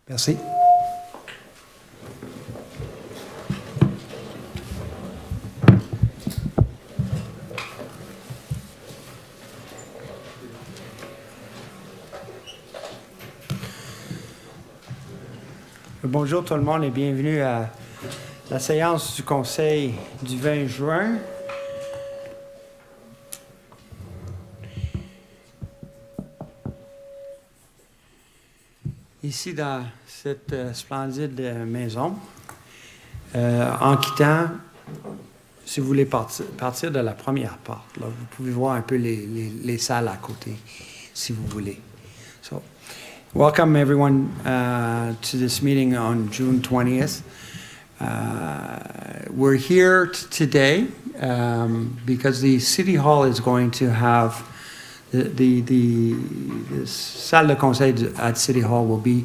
Merci. Bonjour tout le monde et bienvenue à la séance du conseil du 20 juin. Ici dans cette splendide maison, en quittant, si vous voulez partir de la première porte, là, vous pouvez voir un peu les salles à côté, si vous voulez. So, welcome everyone to this meeting on June 20th. We're here today because the City Hall is going to have the salle de conseil at City Hall will be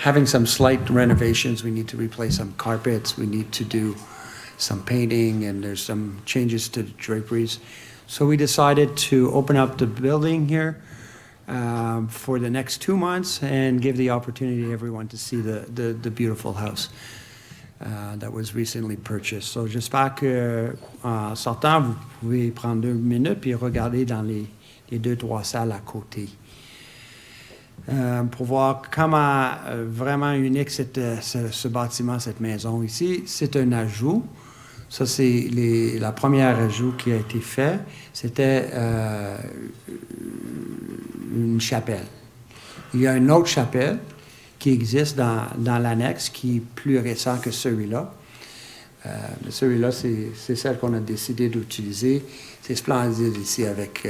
having some slight renovations. We need to replace some carpets. We need to do some painting, and there's some changes to the draperies. So we decided to open up the building here for the next 2 months and give the opportunity to everyone to see the beautiful house that was recently purchased. So j'espère que en sortant, vous pouvez prendre 2 minutes puis regarder dans les 2-3 salles à côté pour voir comment vraiment unique ce bâtiment, cette maison ici. C'est un ajout. Ça, c'est la première ajout qui a été fait. C'était une chapelle. Il y a une autre chapelle qui existe dans l'annexe qui est plus récent que celui-là. Celui-là, c'est celle qu'on a décidé d'utiliser. C'est splendide ici avec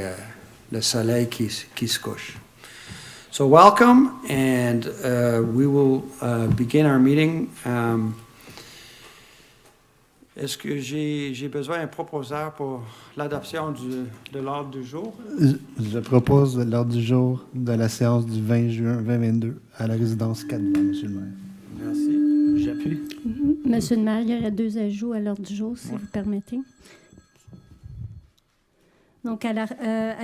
le soleil qui se couche. So welcome, and we will begin our meeting. Est-ce que j'ai besoin d'un proposeur pour l'adoption de l'ordre du jour? Je propose l'ordre du jour de la séance du 20 juin 2022 à la résidence 4 Monsieur le maire. Merci. J'appuie. Monsieur le maire, il y aurait 2 ajouts à l'ordre du jour, si vous permettez. Donc, à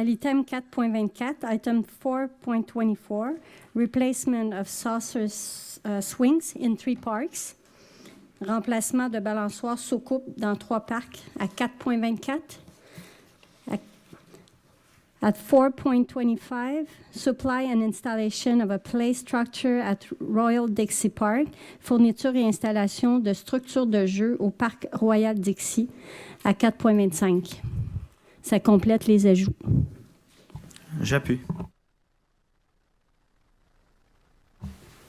l'item 4.24, item 4.24, replacement of saucer swings in 3 parks. Remplacement de balançoires soucoupes dans 3 parcs à 4.24. At 4.25, supply and installation of a play structure at Royal Dixie Park. Fourniture et installation de structures de jeu au parc Royal Dixie à 4.25. Ça complète les ajouts. J'appuie.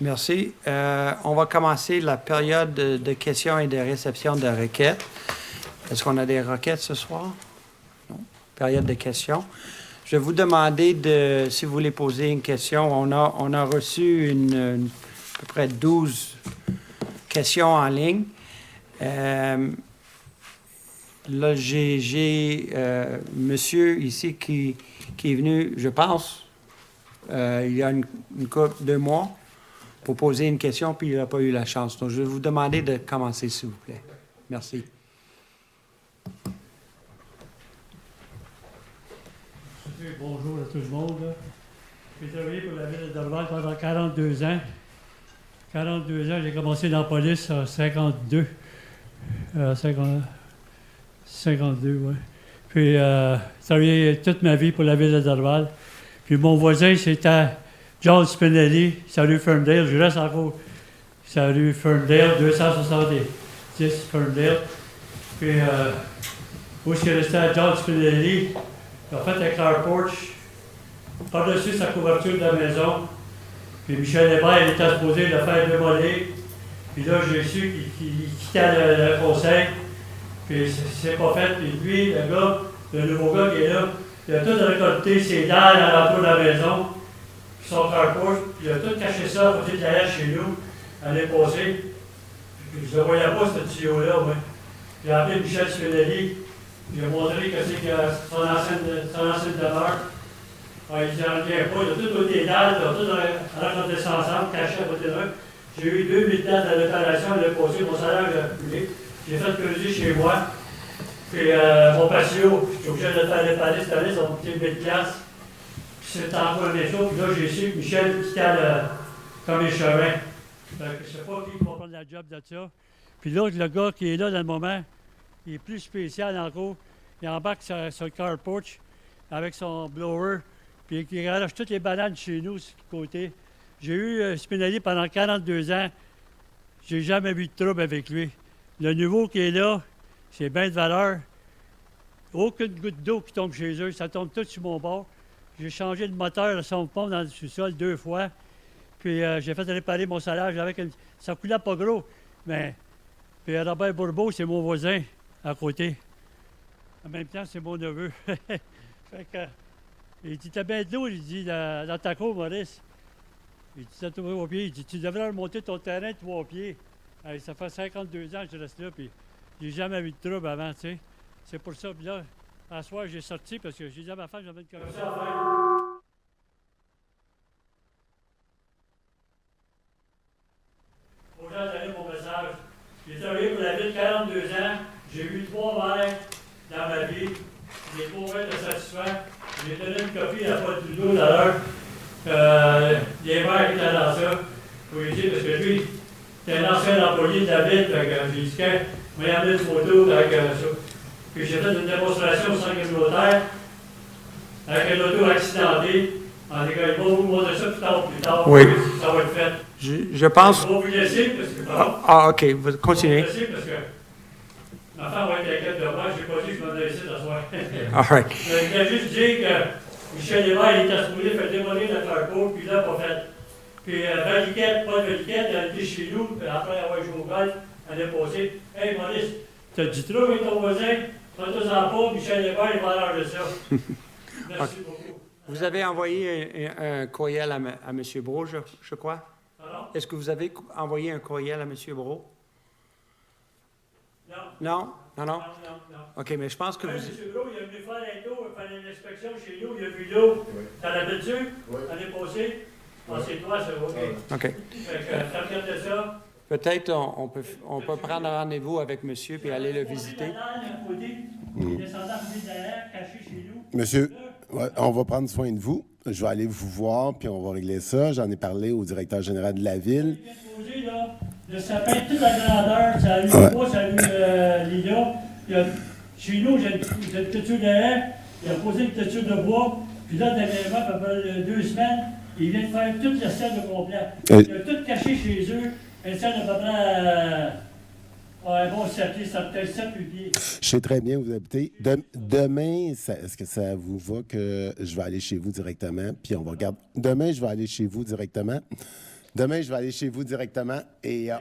Merci. On va commencer la période de questions et de réception de requêtes. Est-ce qu'on a des requêtes ce soir? Non. Période de questions. Je vais vous demander si vous voulez poser une question. On a reçu à peu près 12 questions en ligne. Là, j'ai monsieur ici qui est venu, je pense, il y a une couple, 2 mois, pour poser une question, puis il n'a pas eu la chance. Donc, je vais vous demander de commencer, s'il vous plaît. Merci. Bonjour à tout le monde. J'ai travaillé pour la ville de Dorval pendant 42 ans. 42 ans, j'ai commencé dans la police en 52. 52, oui. Puis, j'ai travaillé toute ma vie pour la ville de Dorval. Puis, mon voisin, c'était John Spinelli, sa rue Ferndale. Je reste encore sa rue Ferndale, 270 Ferndale. Puis, où je suis resté à John Spinelli, il a fait un carporch par-dessus sa couverture de la maison. Puis, Michel Hébert, il était supposé le faire démolir. Puis là, j'ai su qu'il quittait le conseil. Puis c'est pas fait. Puis lui, le nouveau gars qui est là, il a tout récolté ses dalles à l'entour de la maison, puis son carpouche, puis il a tout caché ça à côté de la haie chez nous, l'année passée. Puis je ne voyais pas, ce tuyau-là, moi. J'ai appelé Michel Spinelli, j'ai montré que c'est son ancienne demeure. Il ne s'en revient pas, il a tout ôté les dalles, il a tout raconté ça ensemble, caché à côté de eux. J'ai eu 2000 dates de réparation l'année passée, mon salaire a coulé. J'ai fait creuser chez moi. Puis mon patio, je suis obligé de le faire réparer cette année, ça m'a coûté 1000$. Puis c'est encore une chose. Puis là, j'ai su que Michel quittait comme échevin. Fait que je sais pas qui va prendre la job de ça. Puis l'autre, le gars qui est là dans le moment, il est plus spécial encore. Il embarque sur le carporch avec son blower, puis il arrache toutes les bananes chez nous, sur le côté. J'ai eu Spinelli pendant 42 ans. J'ai jamais vu de trouble avec lui. Le nouveau qui est là, c'est bien de valeur. Aucune goutte d'eau qui tombe chez eux, ça tombe tout sur mon bord. J'ai changé le moteur de son pompe dans le sous-sol 2 fois. Puis j'ai fait réparer mon salage avec une... Ça coulait pas gros, mais... Puis Robert Bourbeau, c'est mon voisin à côté. En même temps, c'est mon neveu. Fait que... Il dit, t'as bien de l'eau, il dit, dans ta cour, Maurice. Il dit, t'as 3 pieds. Il dit, tu devrais remonter ton terrain de 3 pieds. Allez, ça fait 52 ans que je reste là, puis j'ai jamais eu de trouble avant, tu sais. C'est pour ça, puis là, à soir, j'ai sorti parce que j'ai dit à ma femme, j'avais une commission à faire. Aux gens donner mon message. J'ai travaillé pour la ville 42 ans. J'ai eu 3 maires dans ma vie. Les 3 maires étaient satisfaits. J'ai donné une copie à Paul Trudeau tout à l'heure. Les maires qui étaient dans ça. Faut lui dire, parce que lui, c'est un ancien employé de la ville. Fait que j'ai dit, il m'a amené une photo avec ça. Puis j'ai fait une démonstration au centre communautaire avec un auto accidenté. En tout cas, il va vous montrer ça plus tard. Oui. Ça va être fait. Je pense... Je vais vous laisser parce que... OK, vous continuez. Je vais vous laisser parce que ma femme va être inquiète de moi. Je n'ai pas dit que je m'en allais ici ce soir. All right. Je voulais juste dire que Michel Hébert, il était supposé faire démolir le carrefour, puis là, pas fait. Puis Valiquette, Paul Valiquette, elle était chez nous, puis après avoir joué au golf, elle est passée. Hey Maurice, t'as du trou avec ton voisin? Prends-toi-en pas, Michel Hébert, il va arranger ça. Merci beaucoup. Vous avez envoyé un courriel à M. Brault, je crois? Pardon? Est-ce que vous avez envoyé un courriel à M. Brault? Non? Non? OK, mais je pense que Oui, vous... M. Brault, il est venu faire l'eau, faire une inspection chez nous, il a vu l'eau. T'en avais-tu? Oui. L'année passée? Ah, c'est toi, ça, OK. OK. Fait que, t'as regardé ça? Peut-être on peut prendre un rendez-vous avec monsieur puis aller le visiter. Monsieur, ouais, on va prendre soin de vous. Je vais aller vous voir, puis on va régler ça. J'en ai parlé au directeur général de la ville. Le sapin, toute la grandeur, ça a eu le bois, ça a eu l'îlot. Chez nous, j'ai une têture de haie, il a posé une têture de bois, puis là, dernièrement, à peu près 2 semaines, il vient de faire toute la scène au complet. Il a tout caché chez eux, une scène à peu près un bon 7 pieds, ça peut-être 7 pieds. Je sais très bien où vous habitez. Demain, est-ce que ça vous va que je vais aller chez vous directement, puis on va regarder. Demain, je vais aller chez vous directement. Demain, je vais aller chez vous directement et... Je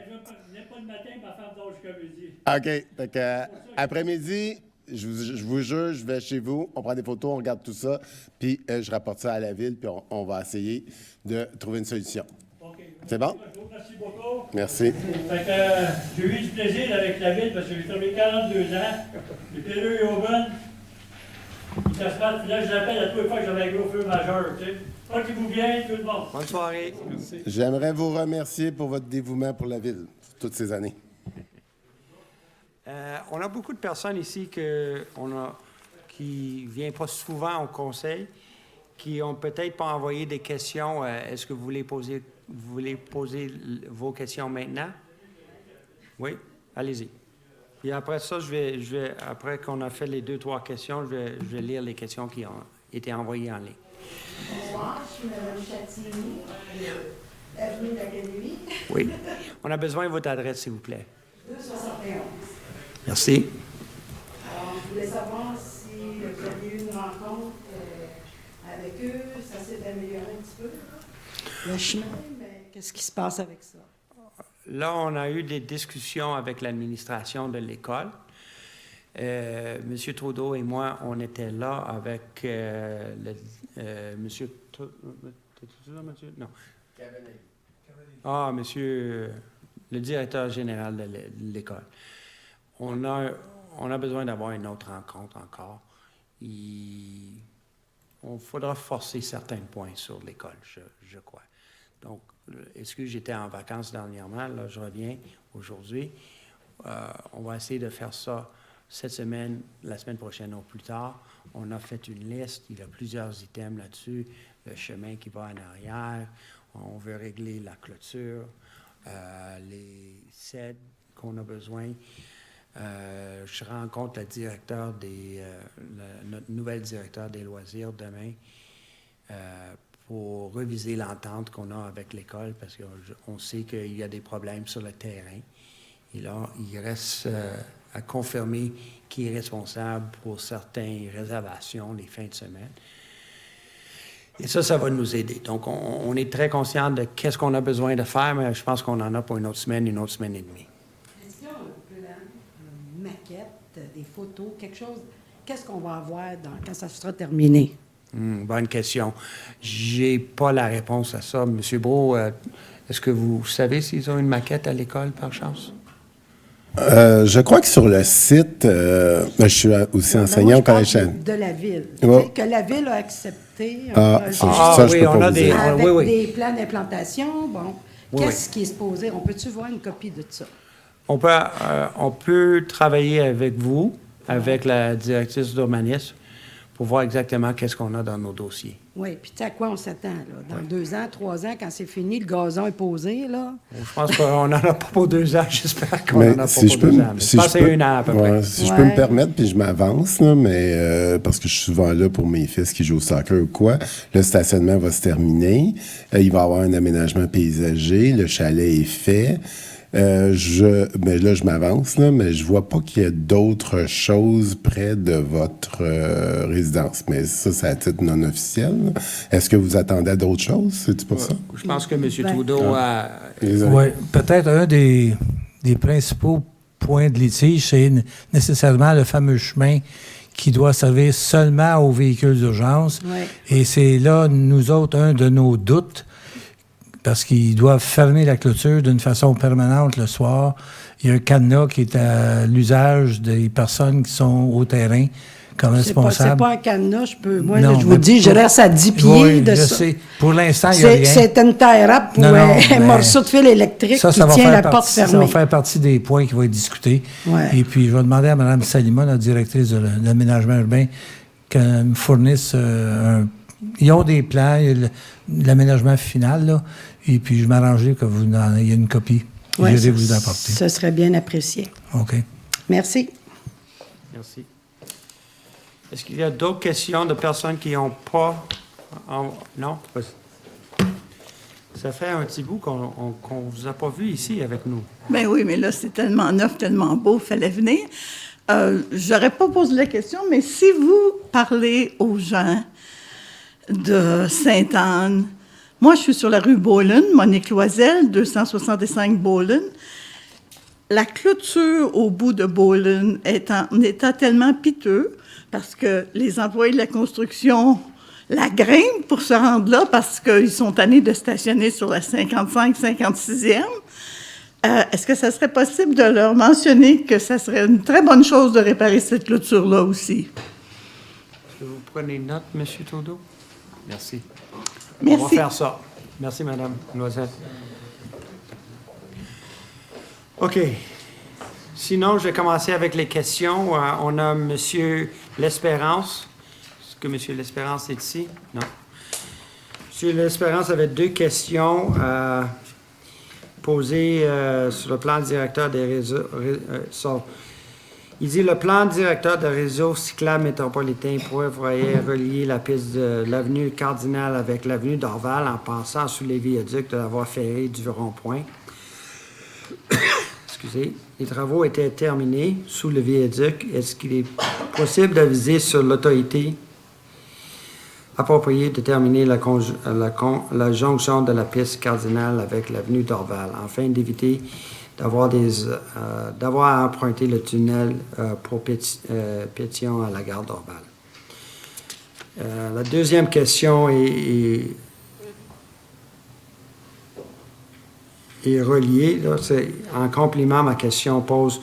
n'ai pas le matin, ma femme dort jusqu'à midi. OK. Fait que, après-midi, je vous jure, je vais chez vous, on prend des photos, on regarde tout ça, puis je rapporte ça à la ville, puis on va essayer de trouver une solution. Okay. C'est bon? Merci beaucoup. Merci. Fait que j'ai eu du plaisir avec la ville parce que j'ai travaillé 42 ans. Les péreux et Auburn, ils s'asfaltent. Puis là, je l'appelle à tous les fois que j'avais un gros feu majeur. Tu sais. Portez-vous bien, tout le monde. Bonne soirée. J'aimerais vous remercier pour votre dévouement pour la ville, toutes ces années. On a beaucoup de personnes ici qui ne viennent pas souvent au conseil, qui ont peut-être pas envoyé des questions. Est-ce que vous voulez poser vos questions maintenant? Oui? Allez-y. Et après ça, après qu'on a fait les 2-3 questions, je vais lire les questions qui ont été envoyées en ligne. Bonsoir, je suis Mme Chatini, avenue de l'Académie. Oui. On a besoin de votre adresse, s'il vous plaît. 271. Merci. Alors, je voulais savoir si vous aviez eu une rencontre avec eux, ça s'est amélioré un petit peu. Le chemin, mais qu'est-ce qui se passe avec ça? Là, on a eu des discussions avec l'administration de l'école. M. Trudeau et moi, on était là avec monsieur... T'es-tu là, monsieur? Non. Ah, monsieur le directeur général de l'école. On a besoin d'avoir une autre rencontre encore. Il faudra forcer certains points sur l'école, je crois. Donc, excusez, j'étais en vacances dernièrement, là, je reviens aujourd'hui. On va essayer de faire ça cette semaine, la semaine prochaine ou plus tard. On a fait une liste, il y a plusieurs items là-dessus, le chemin qui va en arrière, on veut régler la clôture, les CED qu'on a besoin. Je rencontre notre nouvelle directeur des loisirs demain pour reviser l'entente qu'on a avec l'école parce qu'on sait qu'il y a des problèmes sur le terrain. Et là, il reste à confirmer qui est responsable pour certaines réservations les fins de semaine. Et ça va nous aider. Donc, on est très conscient de qu'est-ce qu'on a besoin de faire, mais je pense qu'on en a pour une autre semaine et demie. Est-ce qu'il y a un plan, une maquette, des photos, quelque chose? Qu'est-ce qu'on va avoir quand ça sera terminé? Bonne question. J'ai pas la réponse à ça. Monsieur Brault, est-ce que vous savez s'ils ont une maquette à l'école, par chance? Je crois que sur le site, je suis aussi enseignant au collège. De la ville. Ouais. Que la ville a accepté. Ça, je peux pas vous dire. Avec des plans d'implantation, bon. Oui, Qu'est-ce qui est supposé? On peut-tu voir une copie de ça? On peut travailler avec vous, avec la directrice d'urbanisme, pour voir exactement qu'est-ce qu'on a dans nos dossiers. Oui, puis tu sais à quoi on s'attend, là? Dans 2 ans, 3 ans, quand c'est fini, le gazon est posé, là? Je pense qu'on n'en a pas pour 2 ans. J'espère qu'on Mais n'en a pas si pour 2 ans. Mais je pense que c'est 1 an à peu près. Si je peux me permettre, puis je m'avance, là, mais parce que je suis souvent là pour mes fils qui jouent au soccer ou quoi. Le stationnement va se terminer. Il va y avoir un aménagement paysager. Le chalet est fait. Mais là, je m'avance, là, mais je vois pas qu'il y ait d'autres choses près de votre résidence. Mais ça, c'est à titre non officiel. Là. Est-ce que vous attendez à d'autres choses? C'est-tu pour ça? Je pense que M. Trudeau a... Oui, peut-être un des principaux points de litige, c'est nécessairement le fameux chemin qui doit servir seulement aux véhicules d'urgence. Ouais. Et c'est là, nous autres, un de nos doutes, parce qu'ils doivent fermer la clôture d'une façon permanente le soir. Il y a un cadenas qui est à l'usage des personnes qui sont au terrain comme responsables. C'est pas un cadenas, je Non, vous dis, je reste à 10 pieds oui, de je ça. sais. Pour l'instant, il n'y a rien. C'est une tie-up pour un morceau de fil électrique qui tient la porte fermée. Ça va faire partie des points qui vont être discutés. Ouais. Et puis, je vais demander à Mme Salima, la directrice de l'aménagement urbain, qu'elle me fournisse ils ont des plans, l'aménagement final, là, et puis je m'arrangerai que vous en ayez une copie. Ouais, je vais vous apporter. Ce serait bien apprécié. OK. Merci. Merci. Est-ce qu'il y a d'autres questions de personnes qui n'ont pas... Non? Ça fait un petit bout qu'on ne vous a pas vu ici avec nous. Ben oui, mais là, c'est tellement neuf, tellement beau, il fallait venir. J'aurais pas posé la question, mais si vous parlez aux gens de Sainte-Anne, moi, je suis sur la rue Bolen, Monique Loisel, 265 Bolen. La clôture au bout de Bolen est en état tellement piteux parce que les employés de la construction la grimpent pour se rendre là parce qu'ils sont tannés de stationner sur la 55, 56e. Est-ce que ça serait possible de leur mentionner que ça serait une très bonne chose de réparer cette clôture-là aussi? Est-ce que vous prenez note, M. Trudeau? Merci. Merci. On va faire ça. Merci, Mme Loisel. OK. Sinon, je vais commencer avec les questions. On a M. L'Espérance. Est-ce que M. L'Espérance est ici? Non. M. L'Espérance avait 2 questions posées sur le plan directeur des réseaux. Il dit le plan directeur de réseau cyclable métropolitain pourrait relier la piste de l'avenue Cardinal avec l'avenue d'Orval en passant sous les viaducs de la voie ferrée du rond-point. Excusez. Les travaux étaient terminés sous le viaduc. Est-ce qu'il est possible d'aviser sur l'autorité appropriée de terminer la jonction de la piste Cardinal avec l'avenue d'Orval afin d'éviter d'avoir à emprunter le tunnel pour Pétion à la gare d'Orval. La deuxième question est reliée. Là, en complément, ma question pose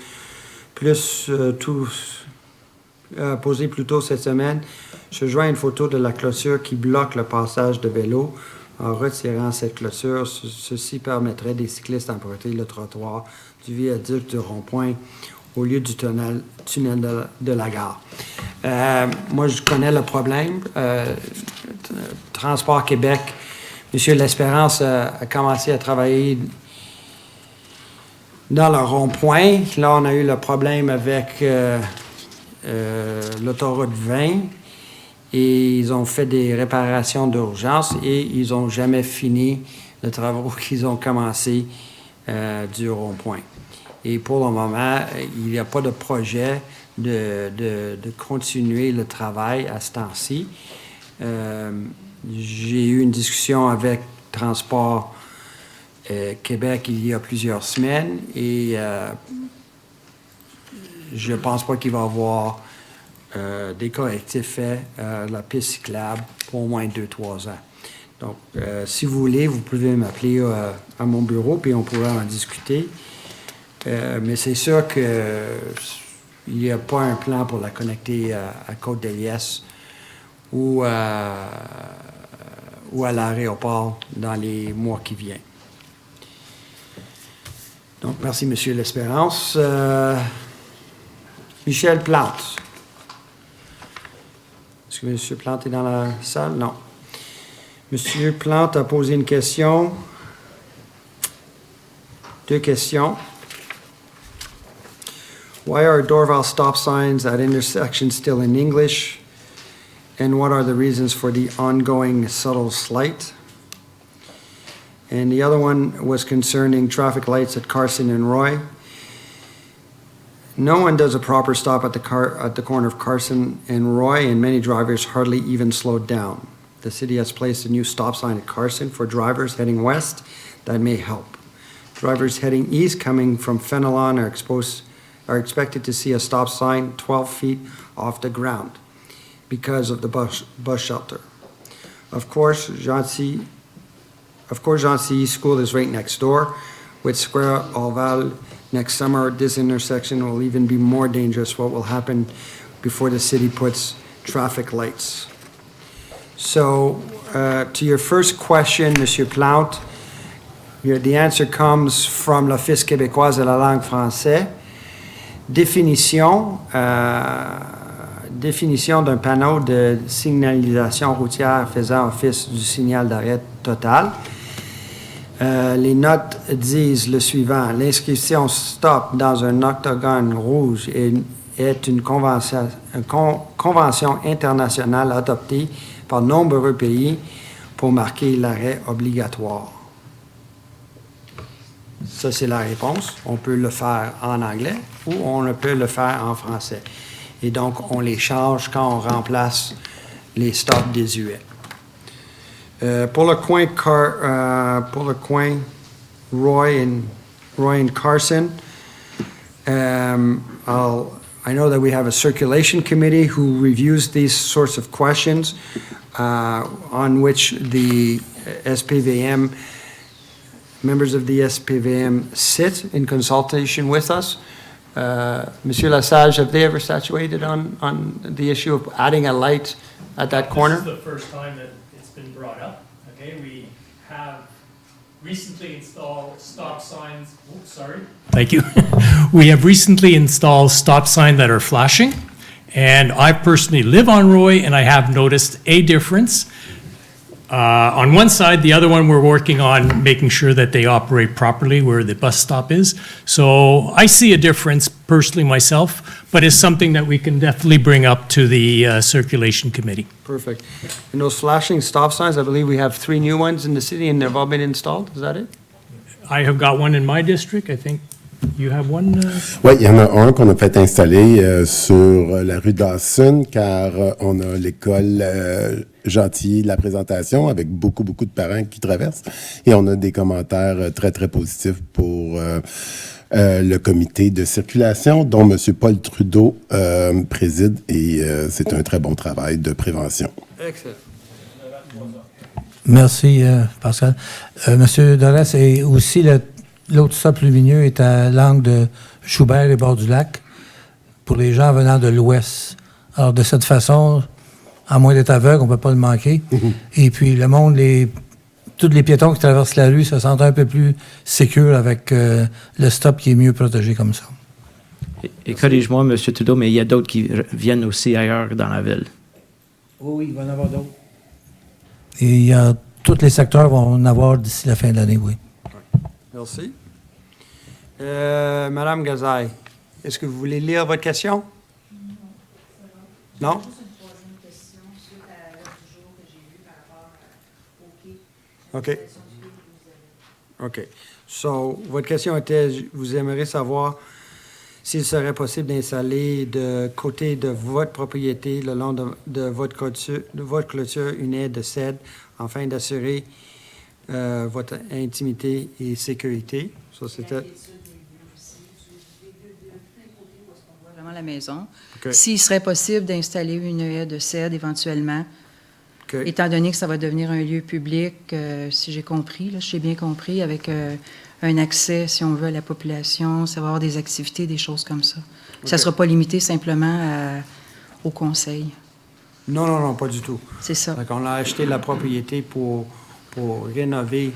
posée plus tôt cette semaine. Je joins une photo de la clôture qui bloque le passage de vélo. En retirant cette clôture, ceci permettrait des cyclistes d'emprunter le trottoir du viaduc du rond-point au lieu du tunnel de la gare. Moi, je connais le problème. Transport Québec, M. L'Espérance a commencé à travailler dans le rond-point. Là, on a eu le problème avec l'autoroute 20 et ils ont fait des réparations d'urgence et ils n'ont jamais fini les travaux qu'ils ont commencé du rond-point. Et pour le moment, il n'y a pas de projet de continuer le travail à ce temps-ci. J'ai eu une discussion avec Transport Québec il y a plusieurs semaines et je ne pense pas qu'il va y avoir des correctifs faits la piste cyclable pour au moins 2-3 ans. Donc, si vous voulez, vous pouvez m'appeler à mon bureau puis on pourra en discuter. Mais c'est sûr qu'il n'y a pas un plan pour la connecter à Côte-de-Liesse ou à l'aéroport dans les mois qui viennent. Donc, merci, M. L'Espérance. Michel Plante. Est-ce que M. Plante est dans la salle? Non. M. Plante a posé une question. 2 questions. Why are Dorval stop signs at intersections still in English? And what are the reasons for the ongoing subtle slight? And the other one was concerning traffic lights at Carson and Roy. No one does a proper stop at the corner of Carson and Roy, and many drivers hardly even slow down. The city has placed a new stop sign at Carson for drivers heading west. That may help. Drivers heading east coming from Fenelon are expected to see a stop sign 12 feet off the ground because of the bus shelter. Of course, Gentilly School is right next door. With Square Oval next summer, this intersection will even be more dangerous. What will happen before the city puts traffic lights? So, to your first question, Monsieur Plante, the answer comes from l'Office québécois de la langue française. Définition d'un panneau de signalisation routière faisant office du signal d'arrêt total. Les notes disent le suivant. L'inscription stop dans un octogone rouge est une convention internationale adoptée par nombreux pays pour marquer l'arrêt obligatoire. Ça, c'est la réponse. On peut le faire en anglais ou on peut le faire en français. Et donc, on les change quand on remplace les stops désuets. Pour le coin Roy and Carson, I know that we have a circulation committee who reviews these sorts of questions on which the SPVM, members of the SPVM sit in consultation with us. Monsieur Lesage, have they ever statuated on the issue of adding a light at that corner? This is the first time that it's been brought up. Okay, we have recently installed stop signs. Oops, sorry. Thank you. We have recently installed stop signs that are flashing, and I personally live on Roy, and I have noticed a difference. On one side, the other one we're working on making sure that they operate properly where the bus stop is. So I see a difference personally myself, but it's something that we can definitely bring up to the circulation committee. Perfect. And those flashing stop signs, I believe we have 3 new ones in the city and they've all been installed. Is that it? I have got one in my district. I think you have one. Oui, il y en a un qu'on a fait installer sur la rue Dawson, car on a l'école Gentilly de la présentation avec beaucoup de parents qui traversent. Et on a des commentaires très, très positifs pour le comité de circulation dont M. Paul Trudeau préside. Et c'est un très bon travail de prévention. Excellent. Merci, Pascal. Monsieur Dorès, et aussi l'autre stop lumineux est à l'angle de Schubert et Bord-du-Lac pour les gens venant de l'ouest. Alors, de cette façon, à moins d'être aveugle, on ne peut pas le manquer. Et puis, le monde, tous les piétons qui traversent la rue se sentent un peu plus sécures avec le stop qui est mieux protégé comme ça. Et corrige-moi, M. Trudeau, mais il y a d'autres qui viennent aussi ailleurs dans la ville. Oui, il va y en avoir d'autres. Et tous les secteurs vont en avoir d'ici la fin de l'année, oui. Merci. Madame Gazaille, est-ce que vous voulez lire votre question? Non? OK. OK. So, votre question était, vous aimeriez savoir s'il serait possible d'installer de côté de votre propriété, le long de votre clôture, une aide de cèdre afin d'assurer votre intimité et sécurité. Ça, c'était... Vraiment la maison. OK. S'il serait possible d'installer une haie de cèdre éventuellement, OK. étant donné que ça va devenir un lieu public, si j'ai compris, là, j'ai bien compris, avec un accès, si on veut, à la population, ça va avoir des activités, des choses comme ça. Ça ne sera pas limité simplement au conseil. Non, pas du tout. C'est ça. Donc, on a acheté la propriété pour rénover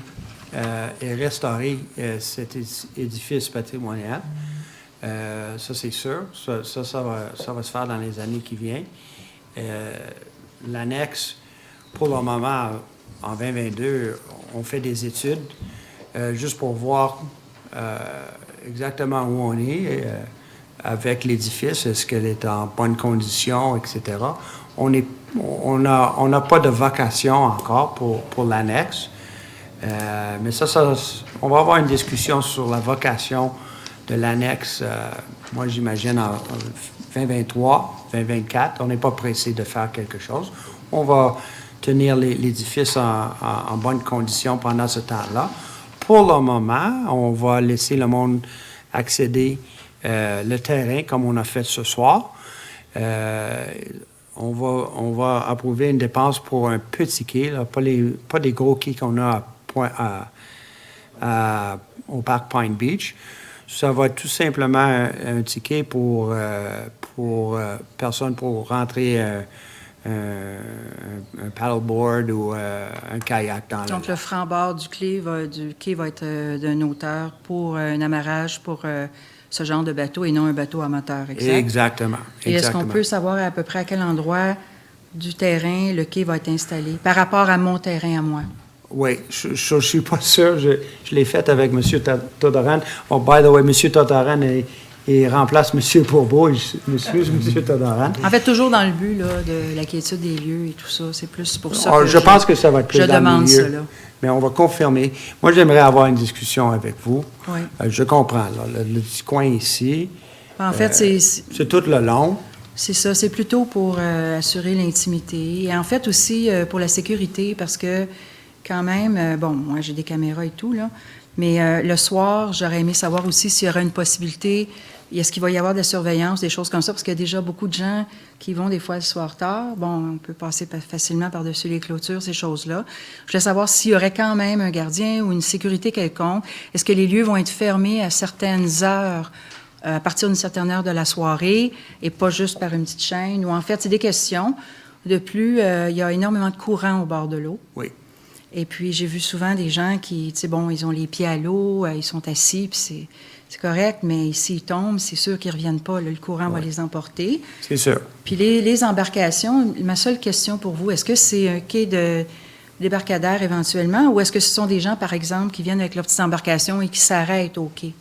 et restaurer cet édifice patrimonial. Ça, c'est sûr. Ça va se faire dans les années qui viennent. L'annexe, pour le moment, en 2022, on fait des études juste pour voir exactement où on est avec l'édifice. Est-ce qu'elle est en bonne condition, etc. On n'a pas de vocation encore pour l'annexe. Mais ça, on va avoir une discussion sur la vocation de l'annexe, moi j'imagine en 2023, 2024. On n'est pas pressé de faire quelque chose. On va tenir l'édifice en bonne condition pendant ce temps-là. Pour le moment, on va laisser le monde accéder le terrain comme on a fait ce soir. On va approuver une dépense pour un petit quai, là, pas des gros quais qu'on a au parc Pine Beach. Ça va être tout simplement un ticket pour personne pour rentrer un paddleboard ou un kayak dans Donc, le franc-bord du quai va être d'une hauteur pour un amarrage pour ce genre de bateau et non un bateau amateur, exact? Exactement. Et est-ce qu'on peut savoir à peu près à quel endroit du terrain le quai va être installé par rapport à mon terrain à moi? Oui, je ne suis pas sûr. Je l'ai fait avec M. Todoran. Oh, by the way, M. Todoran remplace M. Bourbeau. Je m'excuse, M. Todoran. En fait, toujours dans le but là, de la quiétude des lieux et tout ça. C'est plus pour ça que je pense que ça va être plus dans demande le milieu. ça, là. Mais on va confirmer. Moi, j'aimerais avoir une discussion avec vous. Oui. Je comprends, là, le petit coin ici. En fait, c'est tout le long. C'est ça. C'est plutôt pour assurer l'intimité. Et en fait, aussi pour la sécurité, parce que quand même, bon, moi, j'ai des caméras et tout, là, mais le soir, j'aurais aimé savoir aussi s'il y aura une possibilité, est-ce qu'il va y avoir de la surveillance, des choses comme ça, parce qu'il y a déjà beaucoup de gens qui vont des fois le soir tard. Bon, on peut passer facilement par-dessus les clôtures, ces choses-là. Je voulais savoir s'il y aurait quand même un gardien ou une sécurité quelconque. Est-ce que les lieux vont être fermés à certaines heures, à partir d'une certaine heure de la soirée, et pas juste par une petite chaîne? Ou en fait, c'est des questions. De plus, il y a énormément de courant au bord de l'eau. Oui. Et puis, j'ai vu souvent des gens qui, tu sais, bon, ils ont les pieds à l'eau, ils sont assis, puis c'est correct, mais s'ils tombent, c'est sûr qu'ils ne reviennent pas. Là, le courant va les emporter. C'est sûr. Puis les embarcations, ma seule question pour vous, est-ce que c'est un quai de débarcadère éventuellement, ou est-ce que ce sont des gens, par exemple, qui viennent avec leur petite embarcation et qui s'arrêtent au quai?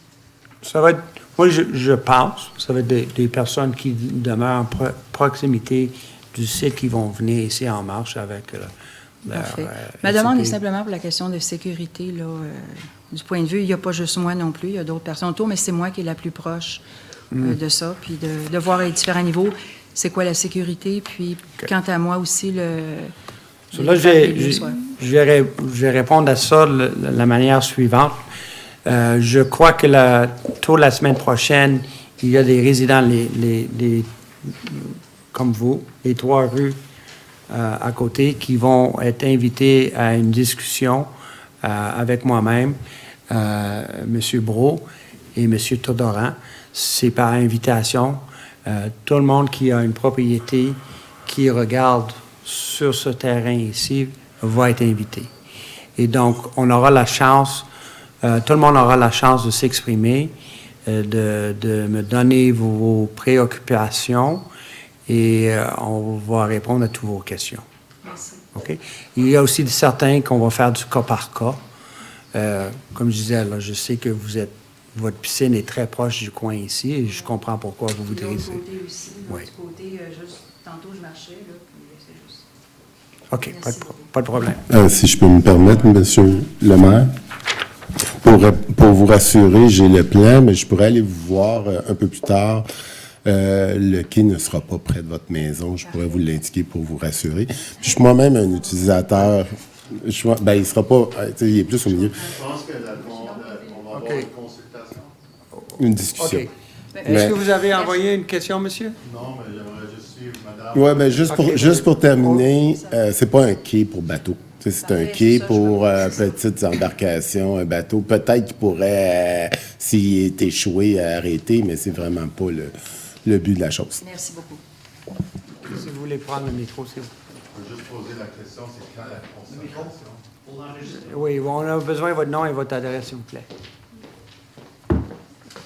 Ça va être, moi, je pense, ça va être des personnes qui demeurent en proximité du site qui vont venir ici en marche avec Parfait. Ma demande est simplement pour la question de sécurité. Là, du point de vue, il n'y a pas juste moi non plus, il y a d'autres personnes autour, mais c'est moi qui est la plus proche de ça. Puis de voir à différents niveaux, c'est quoi la sécurité. Puis, quant à moi aussi, là, je vais répondre à ça de la manière suivante. Je crois que tôt la semaine prochaine, il y a des résidents, comme vous, les 3 rues à côté, qui vont être invités à une discussion avec moi-même, M. Brault et M. Todoran. C'est par invitation. Tout le monde qui a une propriété qui regarde sur ce terrain ici va être invité. Et donc, on aura la chance, tout le monde aura la chance de s'exprimer, de me donner vos préoccupations, et on va répondre à toutes vos questions. Merci. OK? Il y a aussi certains qu'on va faire du cas par cas. Comme je disais, là, je sais que vous êtes votre piscine est très proche du coin ici et je comprends pourquoi vous De voudriez... l'autre côté aussi, de Oui. l'autre côté, juste, tantôt je marchais, là, puis c'est juste... OK, Merci pas de problème. Si je peux me permettre, Monsieur le maire, pour vous rassurer, j'ai le plan, mais je pourrais aller vous voir un peu plus tard. Le quai ne sera pas près de votre maison. Je pourrais vous l'indiquer pour vous rassurer. Puis je suis moi-même un utilisateur. Il sera pas... il est plus au milieu. Je pense qu'on va avoir une consultation. Une discussion. OK. Est-ce que vous avez envoyé une question, monsieur? Non, mais j'aimerais juste suivre, madame. Oui, bien, juste pour terminer, c'est pas un quai pour bateau. C'est un quai pour petites embarcations, un bateau. Peut-être qu'il pourrait, s'il est échoué, arrêter, mais c'est vraiment pas le but de la chose. Merci beaucoup. Si vous voulez prendre le micro, c'est vous. Je peux juste poser la question, c'est quand la consultation? Oui, on a besoin de votre nom et votre adresse, s'il vous plaît.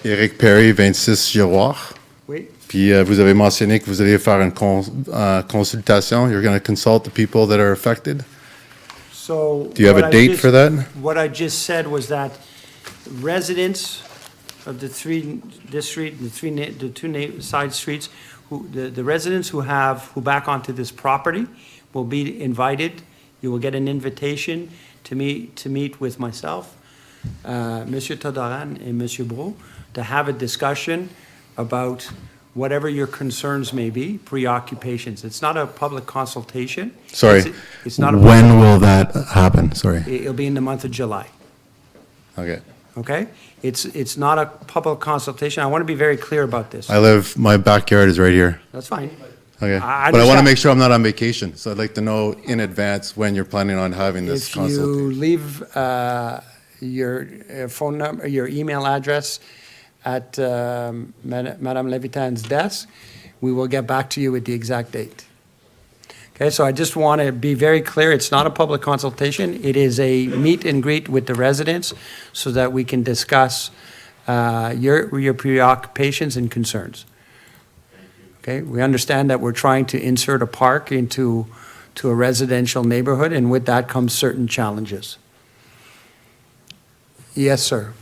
Éric Perry, 26 Giroir. Oui. Puis vous avez mentionné que vous allez faire une consultation. You're going to consult the people that are affected. So Do you have a date for that? What I just said was that residents of this street, the two side streets, the residents who back onto this property will be invited. You will get an invitation to meet with myself, Monsieur Todoran and Monsieur Bro, to have a discussion about whatever your concerns may be, preoccupations. It's not a public consultation. Sorry. It's not a When will that happen? Sorry. It'll be in the month of July. Okay. Okay? It's not a public consultation. I want to be very clear about this. My backyard is right here. That's fine. Okay. I But I want to understand. make sure I'm not on vacation. So I'd like to know in advance when you're planning on having this If you consultation. leave your phone number, your email address at Madame Levitan's desk, we will get back to you with the exact date. Okay, so I just want to be very clear, it's not a public consultation. It is a meet and greet with the residents so that we can discuss your preoccupations and concerns. Okay, we understand that we're trying to insert a park into a residential neighborhood, and with that comes certain challenges. Yes, sir.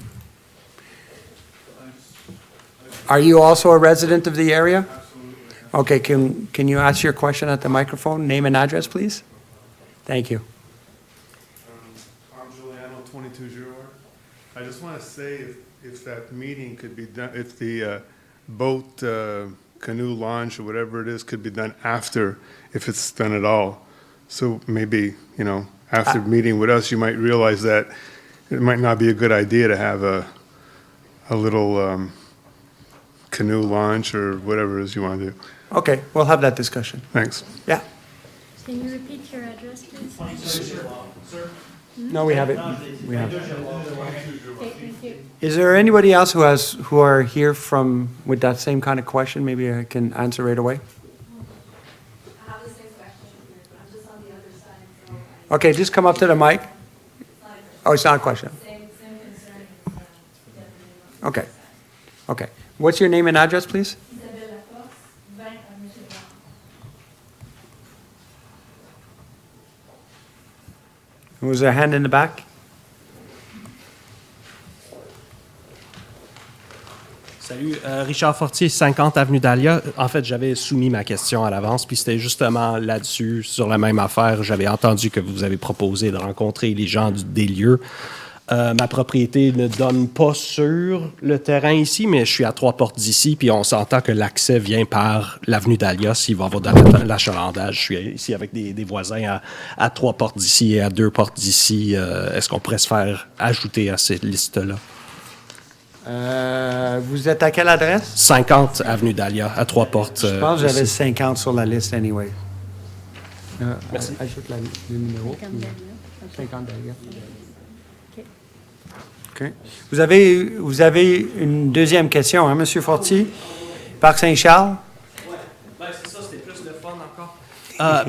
Are you also a resident of the area? Okay, can you ask your question at the microphone? Name and address, please. Thank you. I'm Giuliano, 22 Giroir. I just want to say if that meeting could be done, if the boat, canoe launch or whatever it is could be done after, if it's done at all. So maybe, after meeting with us, you might realize that it might not be a good idea to have a little canoe launch or whatever it is you want to do. Okay, we'll have that discussion. Thanks. Yeah. Can you repeat your address, please? No, we have it. We have it. Okay, thank you. Is there anybody else who are here with that same kind of question? Maybe I can answer right away. I have the same question, but I'm just on the other side, so Okay, just come up to the mic. Oh, it's not a question. same concern as definitely. Okay. Okay. What's your name and address, please? Isabelle Laforce, 20 avenue Cheval. Was there a hand in the back? Salut, Richard Fortier, 50 Avenue Dahlia. En fait, j'avais soumis ma question à l'avance, puis c'était justement là-dessus, sur la même affaire. J'avais entendu que vous avez proposé de rencontrer les gens des lieux. Ma propriété ne donne pas sur le terrain ici, mais je suis à 3 portes d'ici, puis on s'entend que l'accès vient par l'avenue Dahlia s'il va avoir de l'achalandage. Je suis ici avec des voisins à 3 portes d'ici et à 2 portes d'ici. Est-ce qu'on pourrait se faire ajouter à cette liste-là? Vous êtes à quelle adresse? 50 Avenue Dahlia, à 3 portes. Je pense que j'avais ici. 50 sur la liste anyway. Merci. Ajoute le numéro. 50 derrière. OK. Vous avez une deuxième question, hein, M. Fortier? Parc Saint-Charles? Oui, c'est ça, c'était plus le fun encore.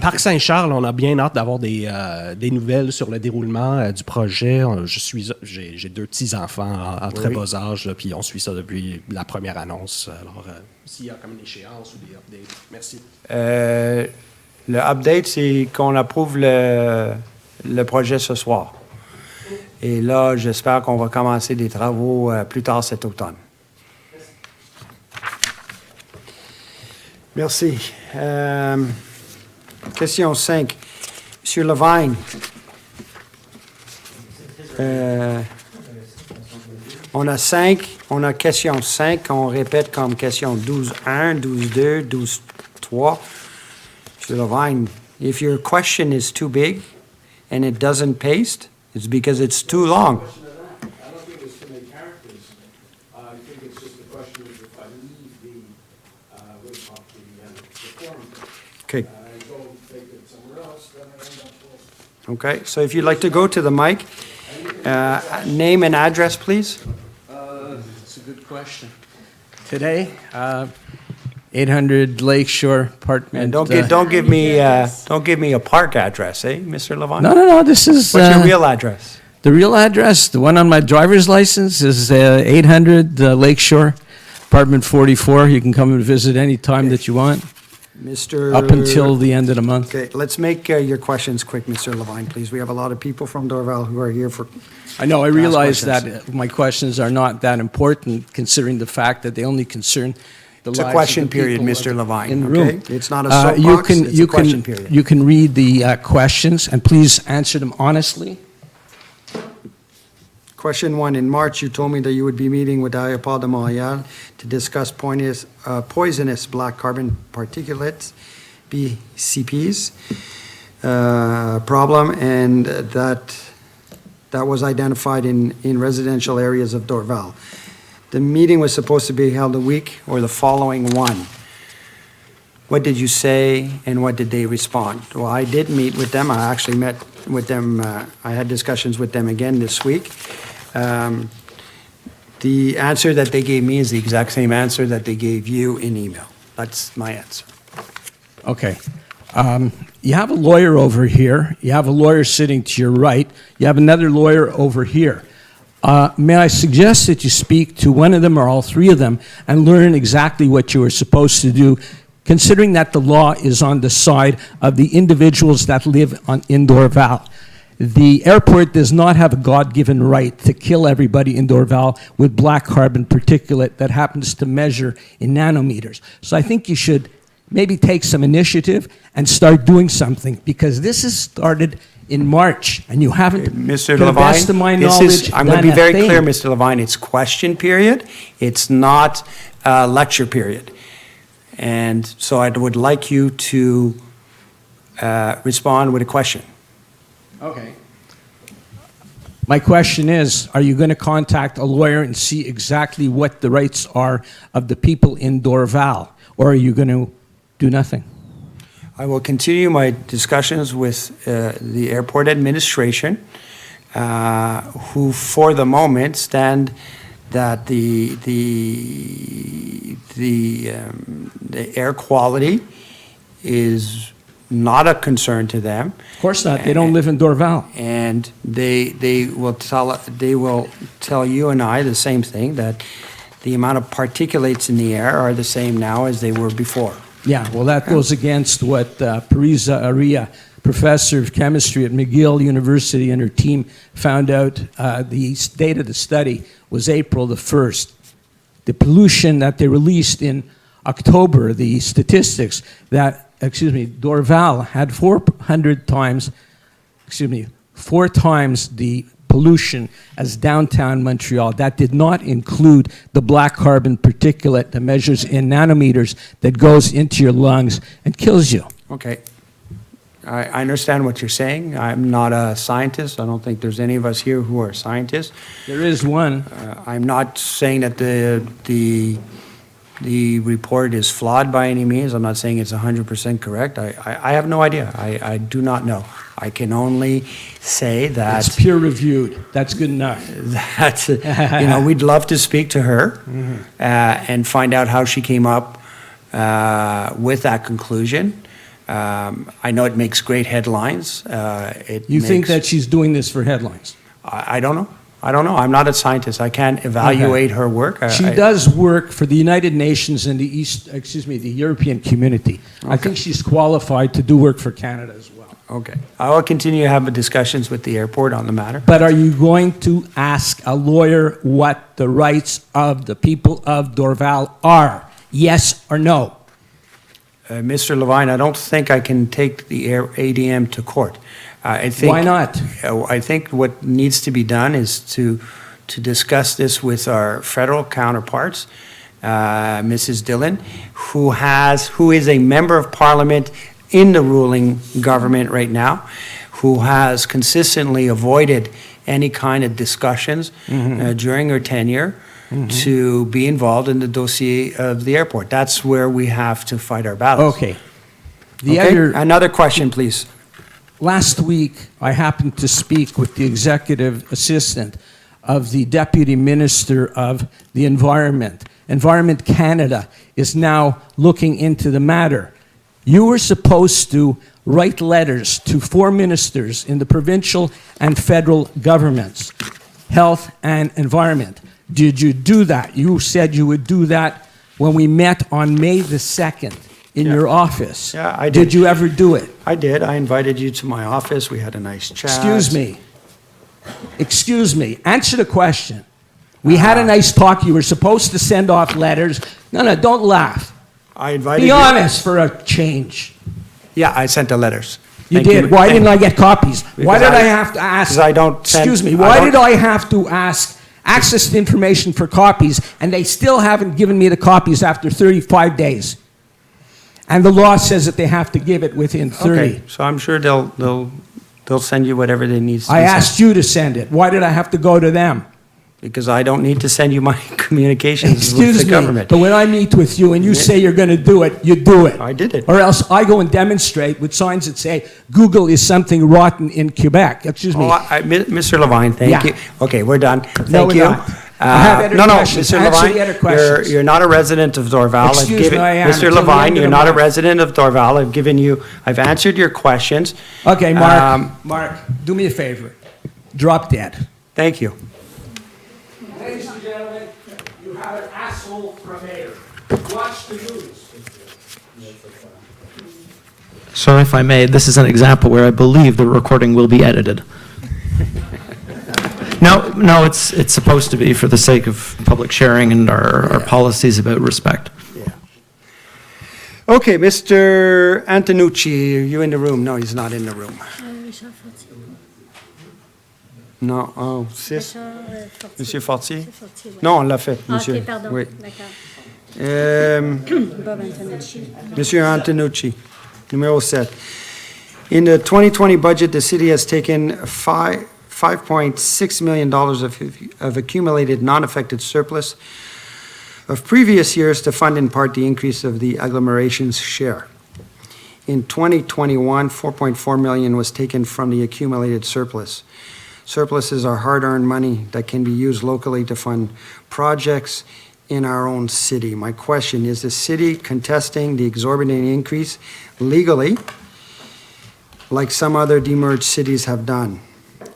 Parc Saint-Charles, on a bien hâte d'avoir des nouvelles sur le déroulement du projet. J'ai 2 petits-enfants en très bas âge, là, puis on suit ça depuis la première annonce. Alors, s'il y a comme une échéance ou des updates, merci. Le update, c'est qu'on approuve le projet ce soir. Et là, j'espère qu'on va commencer des travaux plus tard cet automne. Merci. Question 5. Monsieur Levine. On a 5. On a question 5 qu'on répète comme question 12.1, 12.2, 12.3. Monsieur Levine, if your question is too big and it doesn't paste, it's because it's too long. I don't think it's too many characters. I think it's just the question of if I leave the forum. Okay. And go take it somewhere else, then I end up full. Okay, so if you'd like to go to the mic, name and address, please. That's a good question. Today, 800 Lakeshore Apartment. And don't give me a park address, eh, Mr. Levine? No. This is. What's your real address? The real address, the one on my driver's license, is 800 Lakeshore Apartment 44. You can come and visit any time that you want. Mr. Up until the end of the month. Okay, let's make your questions quick, Mr. Levine, please. We have a lot of people from Dorval who are here for. I know, I realize questions. that my questions are not that important, considering the fact that they only concern the It's a lives question of the period, people Mr. Levine, in the okay? room. It's not a soapbox, it's a question period. You can read the questions, and please answer them honestly. Question 1, in March, you told me that you would be meeting with Aéroport de Montréal to discuss poisonous black carbon particulates, BCPs, problem, and that was identified in residential areas of Dorval. The meeting was supposed to be held a week or the following one. What did you say and what did they respond? Well, I did meet with them. I actually met with them. I had discussions with them again this week. The answer that they gave me is the exact same answer that they gave you in email. That's my answer. Okay. You have a lawyer over here. You have a lawyer sitting to your right. You have another lawyer over here. May I suggest that you speak to one of them or all three of them and learn exactly what you are supposed to do, considering that the law is on the side of the individuals that live in Dorval. The airport does not have a God-given right to kill everybody in Dorval with black carbon particulate that happens to measure in nanometers. So I think you should maybe take some initiative and start doing something, because this has started in March, and you haven't, Mr. to the Levine, best of my this knowledge, is, I'm going to done be a very thing. clear, Mr. Levine, it's question period. It's not lecture period. And so I would like you to respond with a question. Okay. My question is, are you going to contact a lawyer and see exactly what the rights are of the people in Dorval, or are you going to do nothing? I will continue my discussions with the airport administration, who for the moment stand that the air quality is not a concern to them. Of course not. They don't live in Dorval. And they will tell you and I the same thing, that the amount of particulates in the air are the same now as they were before. Yeah, well, that goes against what Parisa Aria, professor of chemistry at McGill University, and her team found out. The date of the study was April the 1st. The pollution that they released in October, the statistics that, Dorval had 400 times, four times the pollution as downtown Montreal. That did not include the black carbon particulate that measures in nanometers that goes into your lungs and kills you. Okay. I understand what you're saying. I'm not a scientist. I don't think there's any of us here who are scientists. There is one. I'm not saying that the report is flawed by any means. I'm not saying it's 100% correct. I have no idea. I do not know. I can only say that... It's peer-reviewed. That's good enough. That, we'd love to speak to her and find out how she came up with that conclusion. I know it makes great headlines. You think that she's doing this for headlines? I don't know. I'm not a scientist. I can't evaluate her work. She does work for the United Nations and the European community. Okay. I think she's qualified to do work for Canada as well. Okay. I will continue to have discussions with the airport on the matter. But are you going to ask a lawyer what the rights of the people of Dorval are? Yes or no? Mr. Levine, I don't think I can take the ADM to court. I think, Why not? I think what needs to be done is to discuss this with our federal counterparts, Mrs. Dillon, who is a member of parliament in the ruling government right now, who has consistently avoided any kind of discussions during her tenure to be involved in the dossier of the airport. That's where we have to fight our battles. Okay. Another question, please. Last week, I happened to speak with the executive assistant of the Deputy Minister of the Environment. Environment Canada is now looking into the matter. You were supposed to write letters to 4 ministers in the provincial and federal governments, health and environment. Did you do that? You said you would do that when we met on May the 2nd in your office. Yeah, I did. Did you ever do it? I did. I invited you to my office. We had a nice chat. Excuse me. Answer the question. We had a nice talk. You were supposed to send off letters. No, don't laugh. I invited Be you. honest for a change. Yeah, I sent the letters. You Thank did. Why didn't I get copies? Why did I have to ask? Because I don't send. Excuse me. Why did I have to ask access to information for copies, and they still haven't given me the copies after 35 days? And the law says that they have to give it within 30. Okay, so I'm sure they'll send you whatever they need. I asked you to send it. Why did I have to go to them? Because I don't need to send you my communications with Excuse the me, government. but when I meet with you and you say you're going to do it, you do it. I did it. Or else I go and demonstrate with signs that say Google is something rotten in Quebec. Excuse me. Mr. Levine, thank you. Okay, we're done. No, Thank we're you. not. I have other questions. Mr. Answer the other Levine, questions. you're not a resident of Dorval. Excuse me, I am. Mr. Until the Levine, end of you're the not a month. resident of Dorval. I've answered your questions. Okay, Mark, do me a favor. Drop dead. Thank you. Ladies and gentlemen, you have an asshole for a mayor. Watch the news. Sir, if I may, this is an example where I believe the recording will be edited. No, it's supposed to be for the sake of public sharing and our policies about respect. Yeah. Okay, Mr. Antonucci, are you in the room? No, he's not in the room. Non, oh, 6. Monsieur Fortier? Non, on l'a fait, monsieur. Ok, pardon. Oui. D'accord. Bob Antonucci. Monsieur Antonucci, numéro 7. In the 2020 budget, the city has taken $5.6 million of accumulated non-affected surplus of previous years to fund in part the increase of the agglomeration's share. In 2021, $4.4 million was taken from the accumulated surplus. Surpluses are hard-earned money that can be used locally to fund projects in our own city. My question, is the city contesting the exorbitant increase legally, like some other demerged cities have done?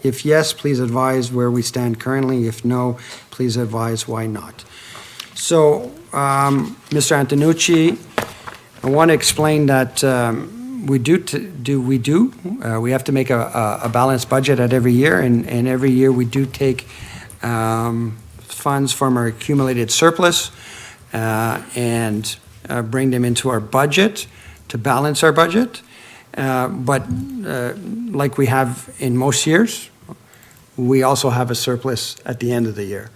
If yes, please advise where we stand currently. If no, please advise why not. So, Mr. Antonucci, I want to explain that we have to make a balanced budget at every year, and every year we do take funds from our accumulated surplus and bring them into our budget to balance our budget. But like we have in most years, we also have a surplus at the end of the year.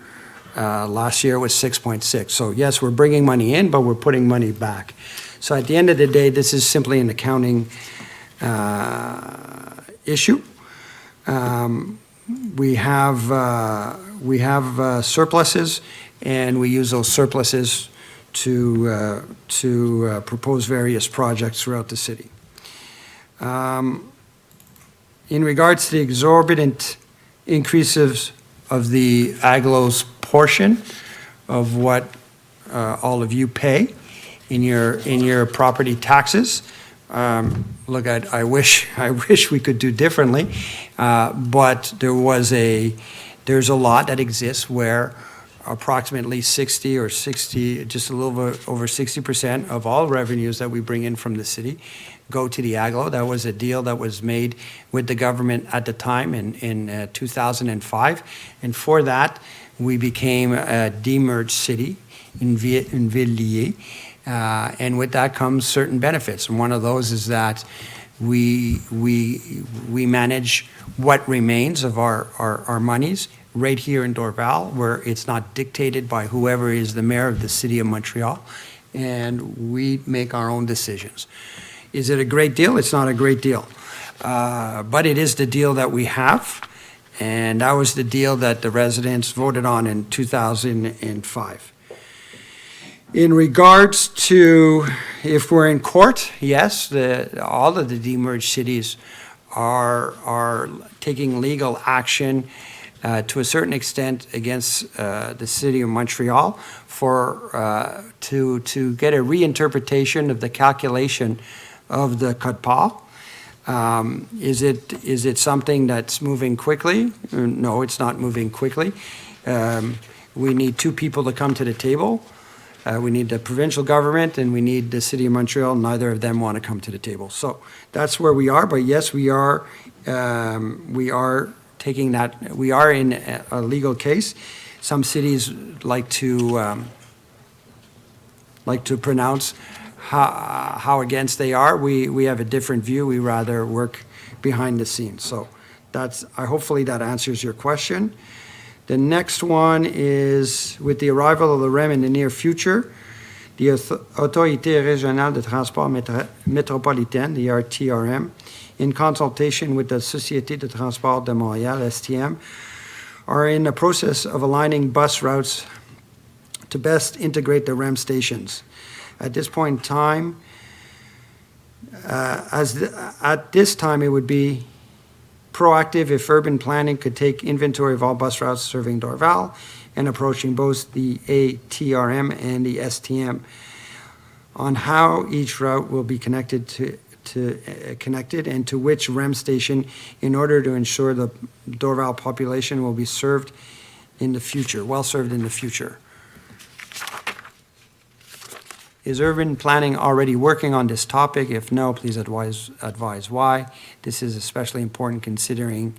Last year was 6.6. So yes, we're bringing money in, but we're putting money back. So at the end of the day, this is simply an accounting issue. We have surpluses, and we use those surpluses to propose various projects throughout the city. In regards to the exorbitant increases of the Aglo's portion of what all of you pay in your property taxes, look, I wish we could do differently, but there's a lot that exists where approximately just a little bit over 60% of all revenues that we bring in from the city go to the aglo. That was a deal that was made with the government at the time in 2005. And for that, we became a demerged city in Ville-Liée. And with that comes certain benefits. And one of those is that we manage what remains of our monies right here in Dorval, where it's not dictated by whoever is the mayor of the city of Montreal, and we make our own decisions. Is it a great deal? It's not a great deal. But it is the deal that we have, and that was the deal that the residents voted on in 2005. In regards to if we're in court, yes, all of the demerged cities are taking legal action to a certain extent against the city of Montreal to get a reinterpretation of the calculation of the code part. Is it something that's moving quickly? No, it's not moving quickly. We need two people to come to the table. We need the provincial government and we need the city of Montreal. Neither of them want to come to the table. So that's where we are. But yes, we are taking that. We are in a legal case. Some cities like to pronounce how against they are. We have a different view. We rather work behind the scenes. So hopefully that answers your question. The next one is, with the arrival of the REM in the near future, the Autorité Régionale de Transport Métropolitaine, the RTRM, in consultation with the Société de Transport de Montréal, STM, are in the process of aligning bus routes to best integrate the REM stations. At this point in time, at this time, it would be proactive if urban planning could take inventory of all bus routes serving Dorval and approaching both the ATRM and the STM on how each route will be connected and to which REM station in order to ensure the Dorval population will be served in the future, well served in the future. Is urban planning already working on this topic? If no, please advise why. This is especially important considering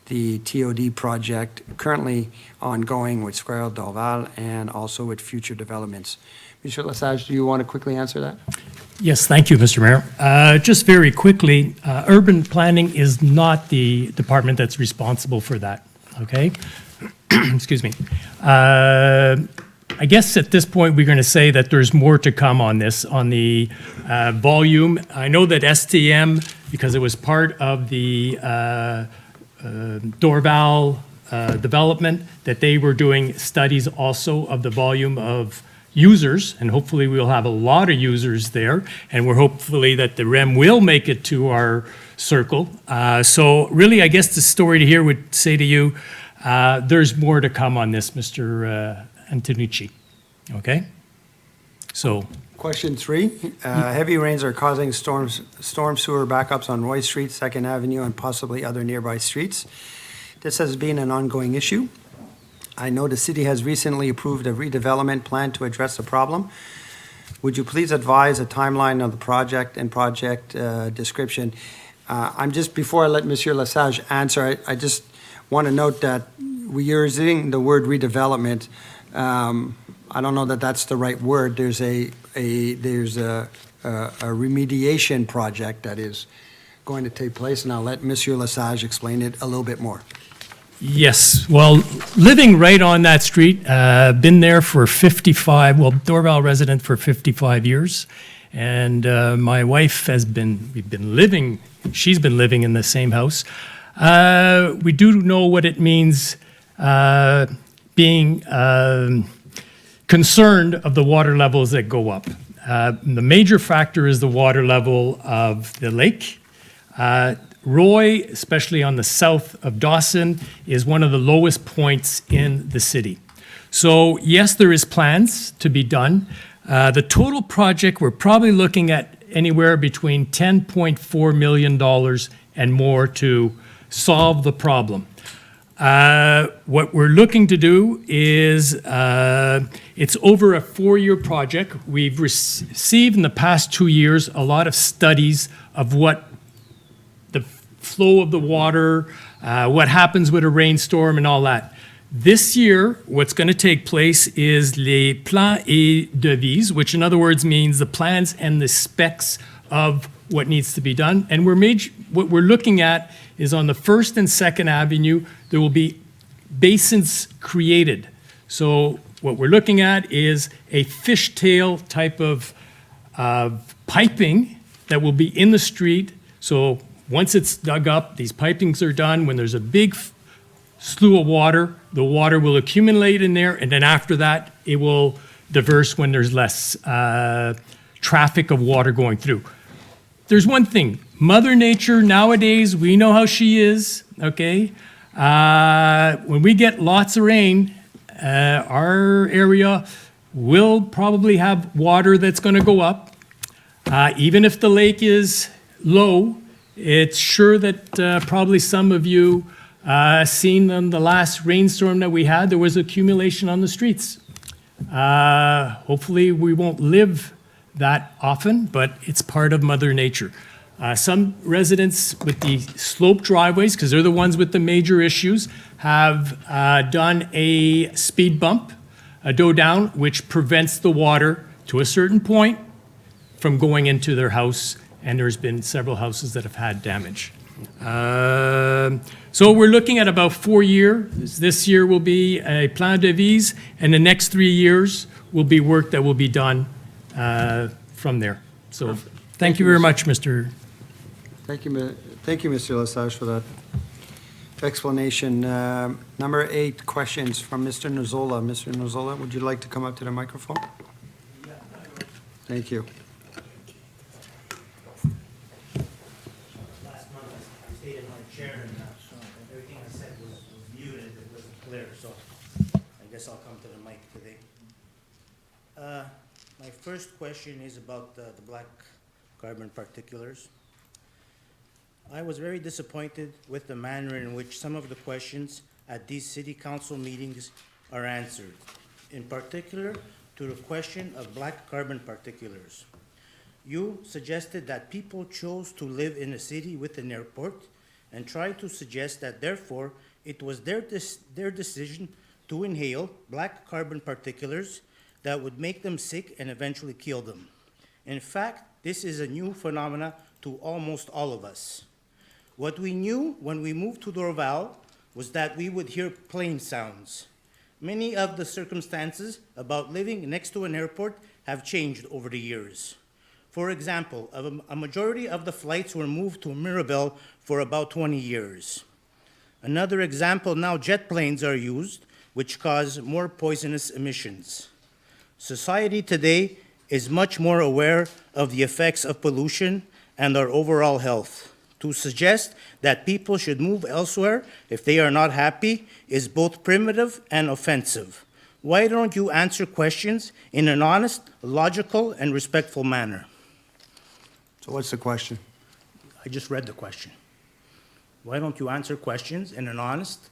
the TOD project currently ongoing with Square Dorval and also with future developments. Mr. Lesage, do you want to quickly answer that? Yes, thank you, Mr. Mayor. Just very quickly, urban planning is not the department that's responsible for that, okay? Excuse me. I guess at this point, we're going to say that there's more to come on this, on the volume. I know that STM, because it was part of the Dorval development, that they were doing studies also of the volume of users, and hopefully we'll have a lot of users there, and we're hopefully that the REM will make it to our circle. So really, I guess the story here would say to you, there's more to come on this, Mr. Antonucci. Okay? So. Question 3. Heavy rains are causing storm sewer backups on Roy Street, 2nd Avenue, and possibly other nearby streets. This has been an ongoing issue. I know the city has recently approved a redevelopment plan to address the problem. Would you please advise a timeline of the project and project description? Before I let Monsieur Lesage answer, I just want to note that we're using the word redevelopment. I don't know that that's the right word. There's a remediation project that is going to take place, and I'll let Monsieur Lesage explain it a little bit more. Yes, well, living right on that street, been there for Dorval resident for 55 years. And my wife she's been living in the same house. We do know what it means being concerned of the water levels that go up. The major factor is the water level of the lake. Roy, especially on the south of Dawson, is one of the lowest points in the city. So yes, there is plans to be done. The total project, we're probably looking at anywhere between $10.4 million and more to solve the problem. What we're looking to do is, it's over a 4-year project. We've received in the past 2 years a lot of studies of what the flow of the water, what happens with a rainstorm and all that. This year, what's going to take place is les plans et devises, which in other words means the plans and the specs of what needs to be done. And what we're looking at is on the 1st and 2nd Avenue, there will be basins created. So what we're looking at is a fishtail type of piping that will be in the street. So once it's dug up, these pipings are done. When there's a big slew of water, the water will accumulate in there, and then after that, it will diverse when there's less traffic of water going through. There's one thing, Mother Nature nowadays, we know how she is, okay? When we get lots of rain, our area will probably have water that's gonna go up. Even if the lake is low, it's sure that probably some of you seen on the last rainstorm that we had, there was accumulation on the streets. Hopefully we won't live that often, but it's part of Mother Nature. Some residents with the sloped driveways, because they're the ones with the major issues, have done a speed bump, a go down, which prevents the water to a certain point from going into their house, and there's been several houses that have had damage. So we're looking at about 4 years. This year will be a plan de vise, and the next 3 years will be work that will be done from there. So thank you very much, Mr. Thank you, Mr. Lesage, for that explanation. Number 8, questions from Mr. Nozola. Mr. Nozola, would you like to come up to the microphone? Thank you. Last month, I stayed in my chair and everything I said was muted, it wasn't clear, so I guess I'll come to the mic today. My first question is about the black carbon particulars. I was very disappointed with the manner in which some of the questions at these city council meetings are answered, in particular to the question of black carbon particulars. You suggested that people chose to live in a city with an airport and tried to suggest that therefore it was their decision to inhale black carbon particulars that would make them sick and eventually kill them. In fact, this is a new phenomena to almost all of us. What we knew when we moved to Dorval was that we would hear plane sounds. Many of the circumstances about living next to an airport have changed over the years. For example, a majority of the flights were moved to Mirabel for about 20 years. Another example, now jet planes are used, which cause more poisonous emissions. Society today is much more aware of the effects of pollution and our overall health. To suggest that people should move elsewhere if they are not happy is both primitive and offensive. Why don't you answer questions in an honest, logical, and respectful manner? So what's the question? I just read the question. Why don't you answer questions in an honest,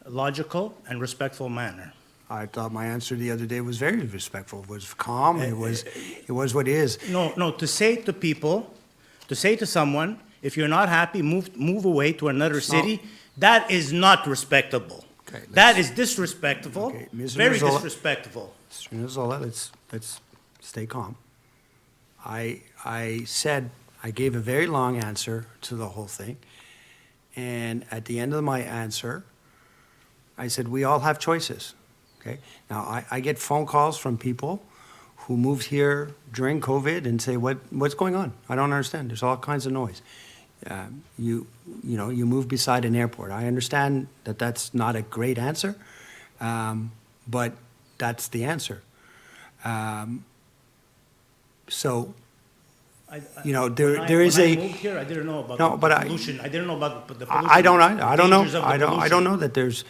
logical, and respectful manner? I thought my answer the other day was very respectful. It was calm. It was what it is. No, to say to people, to say to someone, if you're not happy, move away to another city, that is not respectable. Okay, that is disrespectful, okay, very Nozola, disrespectful. Mr. Nozola, let's stay calm. I said, I gave a very long answer to the whole thing. And at the end of my answer, I said, we all have choices, okay? Now, I get phone calls from people who moved here during COVID and say, what's going on? I don't understand. There's all kinds of noise. You move beside an airport. I understand that that's not a great answer, but that's the answer. So, there is a. When I moved here, I didn't know about the pollution. I didn't know about the pollution. I don't know that there's.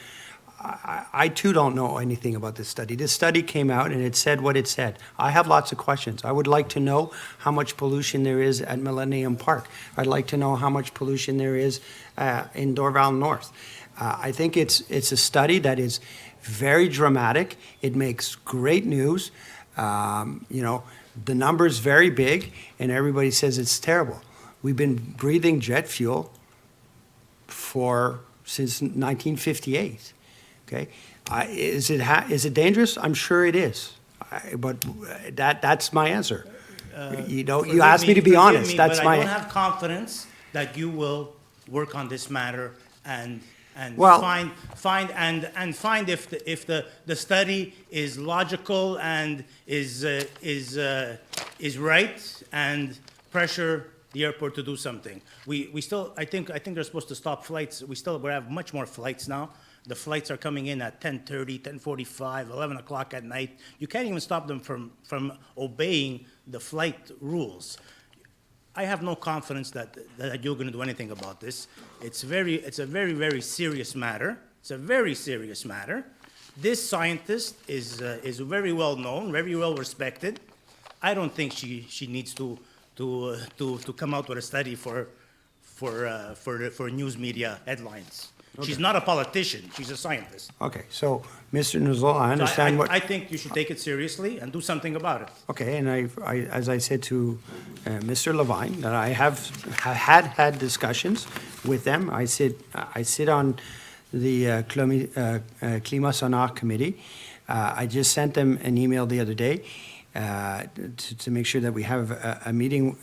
I too don't know anything about this study. This study came out and it said what it said. I have lots of questions. I would like to know how much pollution there is at Millennium Park. I'd like to know how much pollution there is in Dorval North. I think it's a study that is very dramatic. It makes great news. The number's very big and everybody says it's terrible. We've been breathing jet fuel since 1958, okay? Is it dangerous? I'm sure it is. But that's my answer. You asked me to be honest. That's but my. I don't have confidence that you will work on this matter and Well- find if the study is logical and is right and pressure the airport to do something. We still, I think they're supposed to stop flights. We have much more flights now. The flights are coming in at 10:30, 10:45, 11 o'clock at night. You can't even stop them from obeying the flight rules. I have no confidence that you're going to do anything about this. It's a very, very serious matter. It's a very serious matter. This scientist is very well known, very well respected. I don't think she needs to come out with a study for news media headlines. Okay. She's not a politician. She's a scientist. Okay, so, Mr. Nuzul, I understand what. I think you should take it seriously and do something about it. Okay, and as I said to Mr. Levine, that I have had discussions with them. I sit on the Climat Sonore Committee. I just sent them an email the other day to make sure that we have a meeting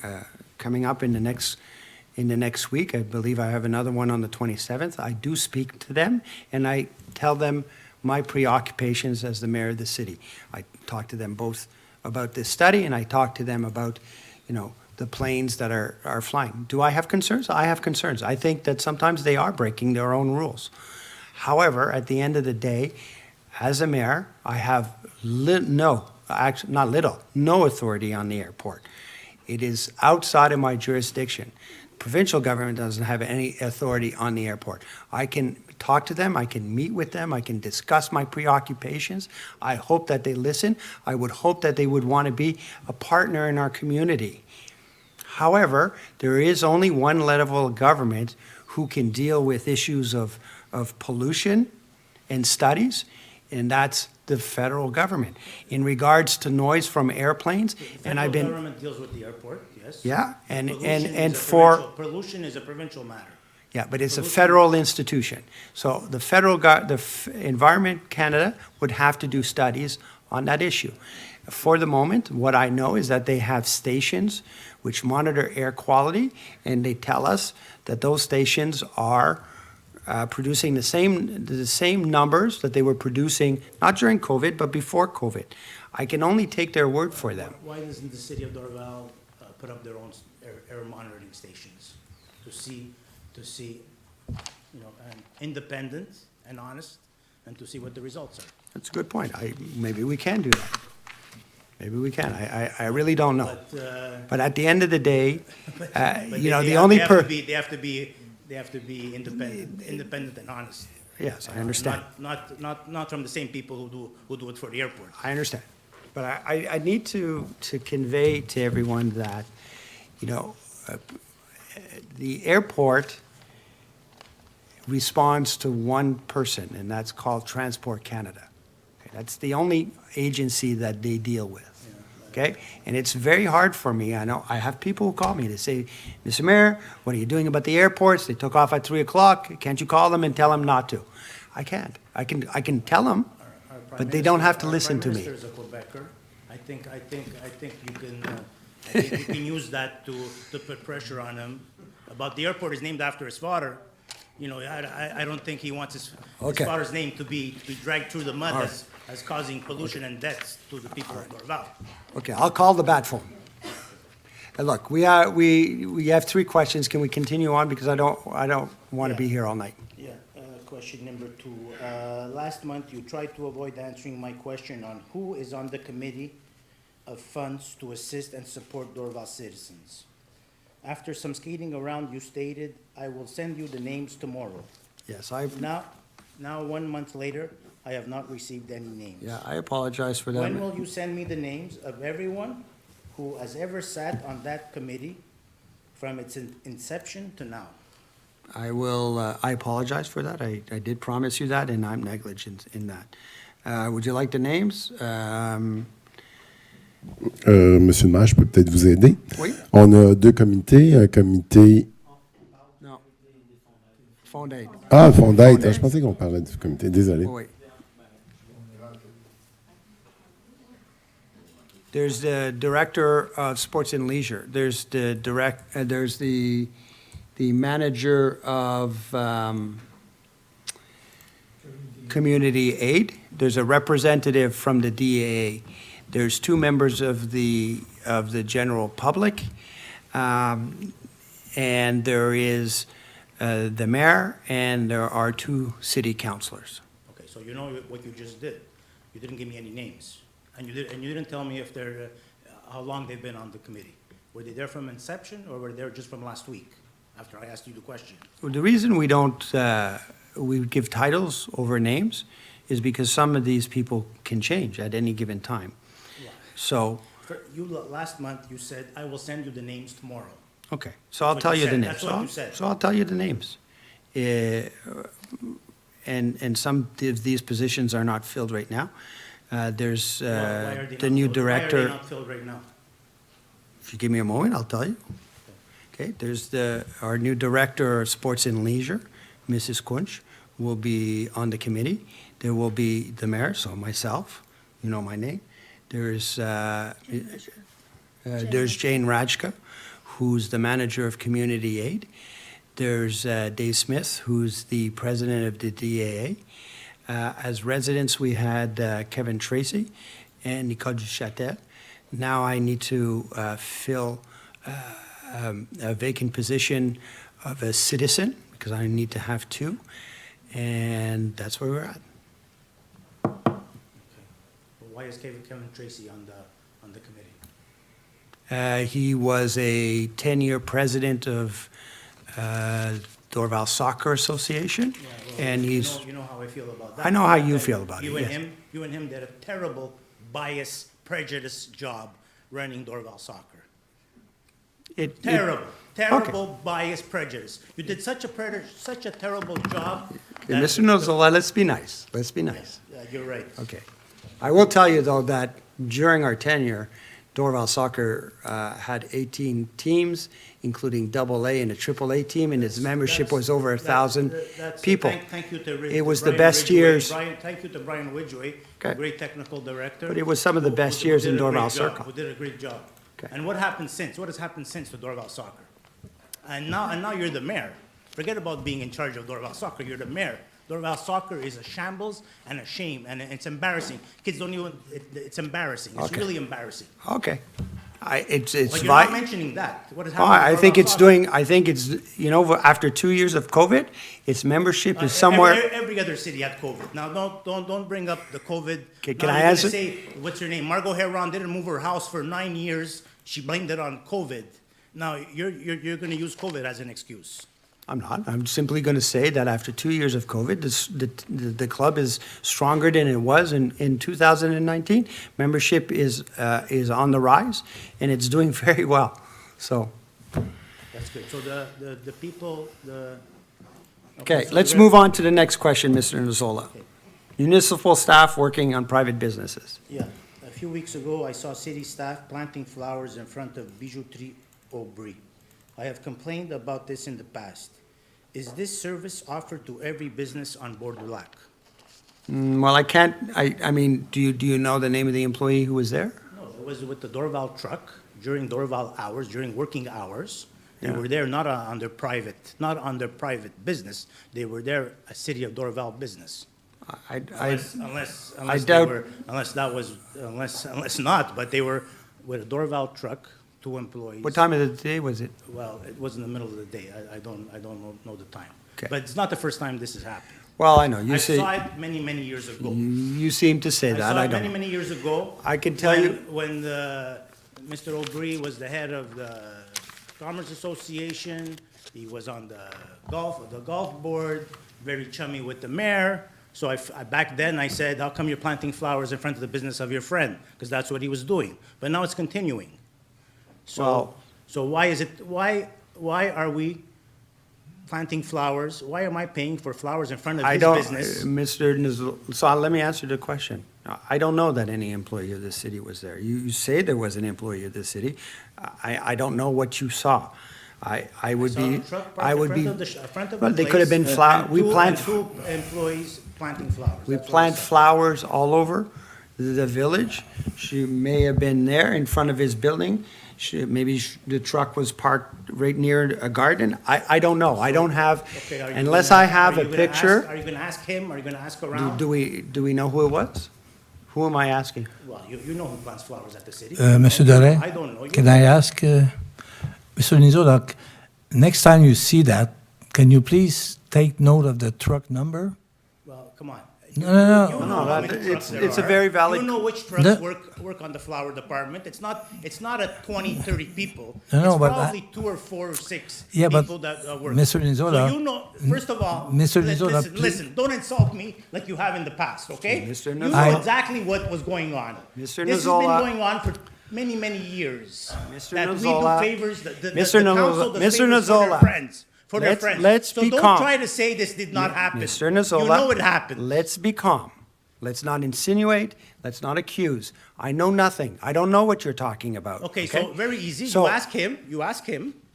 coming up in the next week. I believe I have another one on the 27th. I do speak to them, and I tell them my preoccupations as the mayor of the city. I talk to them both about this study, and I talk to them about, the planes that are flying. Do I have concerns? I have concerns. I think that sometimes they are breaking their own rules. However, at the end of the day, as a mayor, I have no authority on the airport. It is outside of my jurisdiction. Provincial government doesn't have any authority on the airport. I can talk to them, I can meet with them, I can discuss my preoccupations. I hope that they listen. I would hope that they would want to be a partner in our community. However, there is only one level of government who can deal with issues of pollution and studies, and that's the federal government. In regards to noise from airplanes, and I've been. The federal government deals with the airport, yes. Yeah, Pollution is a provincial matter. Yeah, but it's a federal institution. So the Environment Canada would have to do studies on that issue. For the moment, what I know is that they have stations which monitor air quality, and they tell us that those stations are producing the same numbers that they were producing, not during COVID, but before COVID. I can only take their word for them. Why doesn't the city of Dorval put up their own air monitoring stations to see, and independent and honest, and to see what the results are? That's a good point. Maybe we can do that. Maybe we can. I really don't know. But at the end of the day, they have to be independent and honest. Yes, I understand. Not from the same people who do it for the airport. I understand. But I need to convey to everyone that, the airport responds to one person, and that's called Transport Canada. Okay, that's the only agency that they deal with. Okay? And it's very hard for me. I know I have people who call me to say, Mr. Mayor, what are you doing about the airports? They took off at 3 o'clock. Can't you call them and tell them not to? I can't. I can tell them, but they don't have to listen to me. Our Prime Minister is a Quebecer. I think you can use that to put pressure on him. About the airport is named after his father. I don't think he wants his father's name to be dragged through the mud as causing pollution and deaths to the people of Dorval. Okay, I'll call the bat phone. Look, we have 3 questions. Can we continue on, because I don't want to be here all night. Yeah. Question number 2. Last month, you tried to avoid answering my question on who is on the committee of funds to assist and support Dorval citizens. After some skating around, you stated, I will send you the names tomorrow. Yes, Now 1 month later, I have not received any names. Yeah, I apologize for that. When will you send me the names of everyone who has ever sat on that committee from its inception to now? I will, I apologize for that. I did promise you that, and I'm negligent in that. Would you like the names? Monsieur le maire, je peux peut-être vous aider. Oui. On a deux comités. Un comité... Non. Fonds d'aide. Ah, fonds d'aide. Ah, je pensais qu'on parlait du comité. Désolé. Oui. There's the director of sports and leisure. There's the manager of community aid. There's a representative from the DAA. There's two members of the general public, and there is the mayor, and there are two city councilors. Okay, so you know what you just did. You didn't give me any names, and you didn't tell me if they're how long they've been on the committee. Were they there from inception, or were they there just from last week? After I asked you the question. Well, the reason we don't we give titles over names is because some of these people can change at any given time. Yeah. So, Last month you said I will send you the names tomorrow. okay, so I'll That's tell what you you the said. names. That's what you said. So I'll tell you the names. And some of these positions are not filled right now. There's Why are they the not new filled? Why are director. they not filled right now? If you give me a moment, I'll tell you. Okay, there's our new director of sports and leisure, Mrs. Kunch, will be on the committee. There will be the mayor, so myself, you know my name. There's Jane Rajka, who's the manager of community aid. There's Dave Smith, who's the president of the DAA. As residents, we had Kevin Tracy and Nicole Duchâtel. Now I need to fill a vacant position of a citizen, because I need to have two, and that's where we're at. But why is Kevin Tracy on the committee? He was a 10-year president of Dorval Soccer Association, Yeah, well, and he's... You know how I feel about that. I know how you feel about it, You and yes. you and him did a terrible bias, prejudice job running Dorval Soccer. Terrible bias, prejudice. You did such a terrible job. Okay, Mr. Nozola, let's be nice. Let's be nice. Yeah, you're right. Okay. I will tell you, though, that during our tenure, Dorval Soccer had 18 teams, including AA and a AAA team, and its membership was over 1,000 people. Thank you It was the best years. Thank you to Brian Widgeway, Okay. great technical director. But it was some of the best who years did in a great Dorval job, Soccer. Who did a great job. Okay. And what happened since? What has happened since to Dorval Soccer? And now you're the mayor. Forget about being in charge of Dorval Soccer. You're the mayor. Dorval Soccer is a shambles and a shame, and it's embarrassing. Kids don't even. It's embarrassing. It's Okay. really embarrassing. Okay. It's But you're not mentioning that. What has happened? I to think Dorval it's Soccer? doing, I think it's, after 2 years of COVID, its membership is somewhere. Every other city had COVID. Now, don't bring up the COVID. Can Now I you're gonna answer? Say, what's her name? Margot Heron didn't move her house for 9 years. She blamed it on COVID. Now you're going to use COVID as an excuse. I'm not. I'm simply going to say that after 2 years of COVID, the club is stronger than it was in 2019. Membership is on the rise, and it's doing very well. So, That's good. So the people, okay, so let's we're gonna- move on to the next question, Mr. Nzola. Municipal staff working on private businesses. Yeah. A few weeks ago, I saw city staff planting flowers in front of Bijouterie Aubry. I have complained about this in the past. Is this service offered to every business on Board du Lac? Well, I can't, I mean, do you know the name of the employee who was there? No, it was with the Dorval truck during Dorval hours, during working hours. They Yeah. were there not on their private business. They were there a city of Dorval business. Unless not, but they were with a Dorval truck, 2 employees. What time of the day was it? Well, it was in the middle of the day. I don't know the time. Okay. But it's not the first time this has happened. Well, I know, you I say, saw it many, many years ago. you seem to say that, I I saw it many, don't. many years ago. I can tell you, When Mr. Aubry was the head of the Commerce Association, he was on the golf board, very chummy with the mayor. So back then I said, how come you're planting flowers in front of the business of your friend? Because that's what he was doing. But now it's continuing. Well- So why are we planting flowers. Why am I paying for flowers in front of I his don't, business? Mr. So let me answer the question. I don't know that any employee of the city was there. You say there was an employee of the city. I don't know what you saw. I would Saw a be, truck parked I in would front be, of the front of well, the they could have place, been flower, and we two- plant, and two employees planting flowers. we That's what I plant saw. flowers all over the village. She may have been there in front of his building. Maybe the truck was parked right near a garden. I don't know. I don't have, Okay, are you unless gonna- I have are a you gonna ask- picture. Are you gonna ask him? Are you gonna ask around? Do we know who it was? Who am I asking? Well, you know who plants flowers at the city. Monsieur Doré, I don't know. You can know. I ask, Mr. Nizo, like, next time you see that, can you please take note of the truck number? Well, come on. No, You no, know no, how that- many trucks there it's a are. very valid- You know which trucks No. work on the flower department. It's not a 20, 30 people. No, It's but probably 2 or 4 or 6 Yeah, but people that work. Mr. Nizola- So you know, first of all, Mr. Nizola, listen, listen, don't insult me like you have in the past, okay? Mr. You Nizola- know exactly what was going on. Mr. This has Nizola- been going on for many, many years. Mr. That Nizola- we do favors, the Mr. council does Mr. favors for their Nizola, friends. For their let's- friends. let's so be don't calm. try to say this did not happen. Mr. Nizola. You know it happened. Let's be calm. Let's not insinuate, let's not accuse. I know nothing. I don't know what you're talking about. Okay, so very easy. So- you ask him,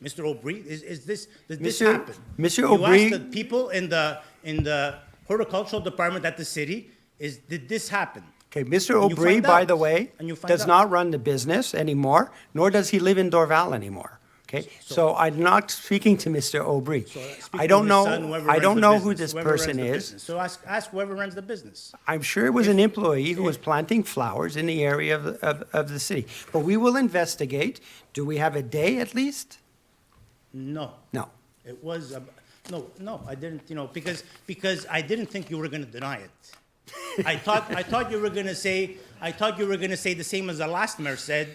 Mr. Aubry, did this Mr. happen? Mr. You Aubry- ask the people in the horticultural department at the city, did this happen? Okay, Mr. And you Aubry, find by out. the way, And you find does out. not run the business anymore, nor does he live in Dorval anymore. Okay, so I'm not speaking to Mr. Aubry. Speak I to don't his know, son, whoever I runs don't the know who business, this whoever runs person the is. business. So ask whoever runs the business. I'm sure it was an employee who was planting flowers in the area of the city. But we will investigate. Do we have a day at least? No. No. It was, no, I didn't, because I didn't think you were going to deny it. I thought you were going to say the same as the last mayor said,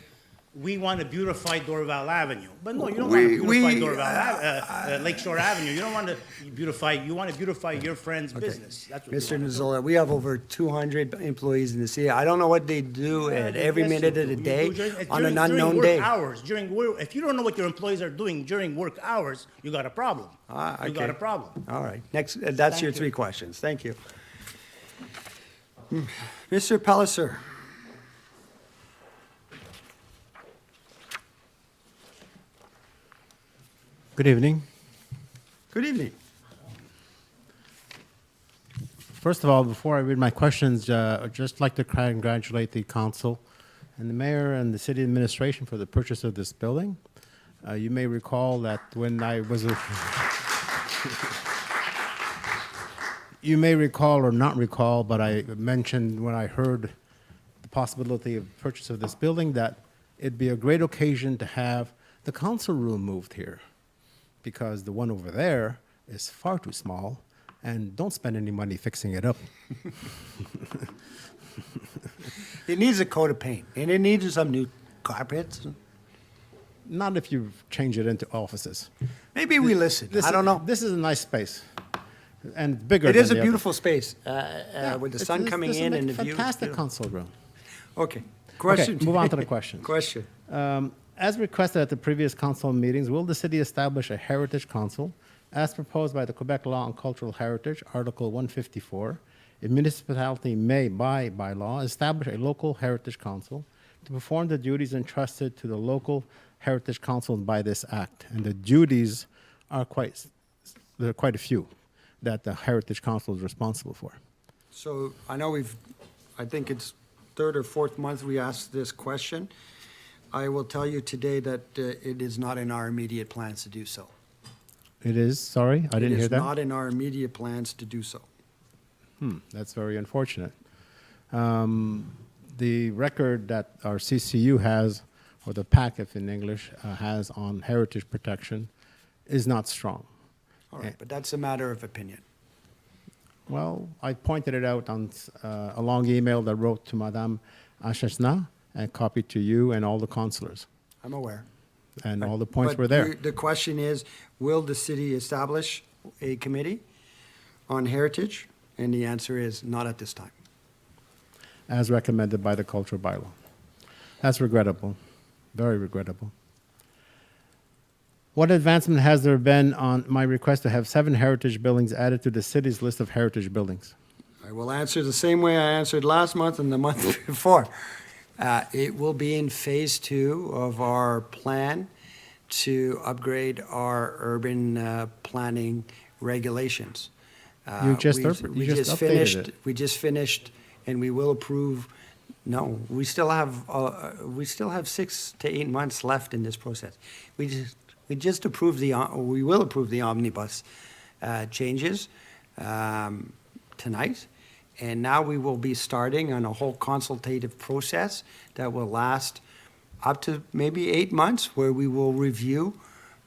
we want to beautify Dorval Avenue. But no, you don't want to beautify Lakeshore Avenue. You don't want to beautify, you want to beautify your friend's business. That's what you Mr. want to do. Nizola, we have over 200 employees in the city. I don't know what they do at every Yes, minute you of the do. day You do on an during unknown work day. Hours, if you don't know what your employees are doing during work hours, you got a problem. You got Okay. a problem. All right, next, that's Thank your you. 3 questions. Thank you. Mr. Pellicer. Good evening. Good evening. First of all, before I read my questions, I'd just like to congratulate the council and the mayor and the city administration for the purchase of this building. You may recall that when I was you may recall or not recall, but I mentioned when I heard the possibility of purchase of this building that it'd be a great occasion to have the council room moved here, because the one over there is far too small, and don't spend any money fixing it up. It needs a coat of paint, and it needs some new carpets. Not if you change it into offices. Maybe we listen. I don't know. This is a nice space, and bigger. It is a than the beautiful other. space Yeah, with the it's- sun this- coming this is in a and the view. fantastic council room. Okay. Question. Okay, move on to the questions. Question. As requested at the previous council meetings, will the city establish a heritage council as proposed by the Quebec Law on Cultural Heritage, Article 154? A municipality may, by law, establish a local heritage council to perform the duties entrusted to the local heritage council by this act. And the duties are there are quite a few that the heritage council is responsible for. So I know I think it's 3rd or 4th month we asked this question. I will tell you today that it is not in our immediate plans to do so. It is, sorry, I didn't hear It that. is not in our immediate plans to do so. That's very unfortunate. The record that our CCU has, or the PACF in English, has on heritage protection is not strong. All right, but that's a matter of opinion. Well, I pointed it out on a long email that wrote to Madame Achesna and copied to you and all the councillors. I'm aware. And all the points But were there. The question is, will the city establish a committee on heritage? And the answer is not at this time. As recommended by the cultural bylaw. That's regrettable, very regrettable. What advancement has there been on my request to have 7 heritage buildings added to the city's list of heritage buildings? I will answer the same way I answered last month and the month before. It will be in phase 2 of our plan to upgrade our urban planning regulations. You just We just updated finished. it. We just finished, and we will approve. No, we still have 6 to 8 months left in this process. We just approved we will approve the omnibus changes tonight, and now we will be starting on a whole consultative process that will last up to maybe 8 months, where we will review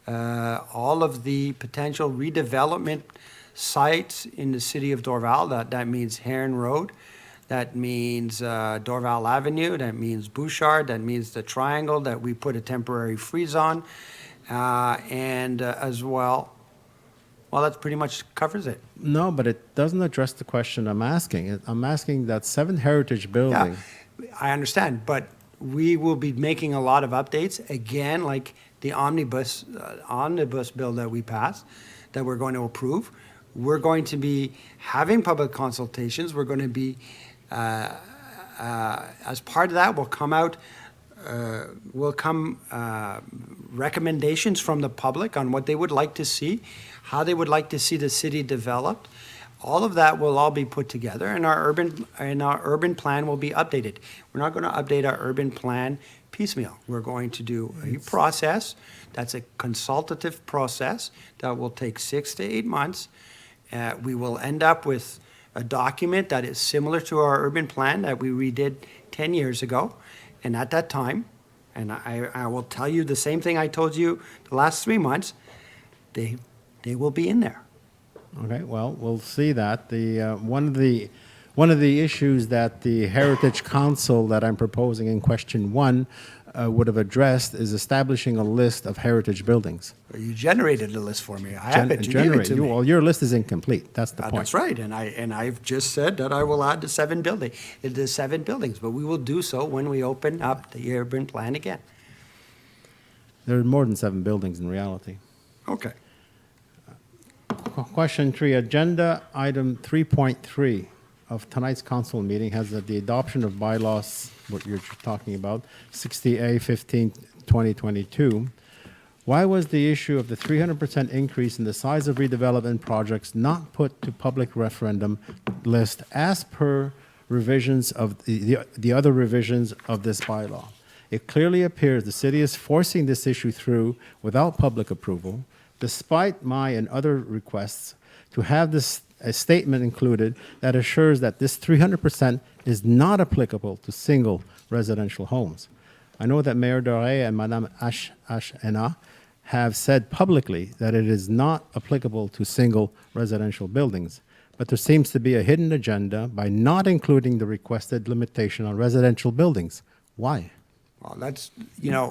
all of the potential redevelopment sites in the city of Dorval. That means Heron Road, that means Dorval Avenue, that means Bouchard, that means the Triangle that we put a temporary freeze on, and as well, that pretty much covers it. No, but it doesn't address the question I'm asking. I'm asking that 7 heritage buildings. Yeah, I understand, but we will be making a lot of updates, again, like the omnibus bill that we passed, that we're going to approve. We're going to be having public consultations. We're going to be, as part of that, will come recommendations from the public on what they would like to see, how they would like to see the city developed. All of that will all be put together, and our urban plan will be updated. We're not going to update our urban plan piecemeal. We're going to do a process that's a consultative process that will take 6 to 8 months. We will end up with a document that is similar to our urban plan that we redid 10 years ago. And at that time, and I will tell you the same thing I told you the last 3 months, they will be in there. Okay, well, we'll see that. One of the issues that the Heritage Council that I'm proposing in question 1 would have addressed is establishing a list of heritage buildings. You generated a list for me. I have it. You gave it to me. Well, your list is incomplete. That's the point. That's right, and I've just said that I will add the 7 buildings, but we will do so when we open up the urban plan again. There are more than 7 buildings in reality. Okay. Question 3, agenda item 3.3 of tonight's council meeting has the adoption of bylaws, what you're talking about, 60A 15 2022. Why was the issue of the 300% increase in the size of redevelopment projects not put to public referendum list as per revisions of the other revisions of this bylaw? It clearly appears the city is forcing this issue through without public approval, despite my and other requests to have a statement included that assures that this 300% is not applicable to single residential homes. I know that Mayor Doré and Madame H.H.N.A. have said publicly that it is not applicable to single residential buildings, but there seems to be a hidden agenda by not including the requested limitation on residential buildings. Why? Well,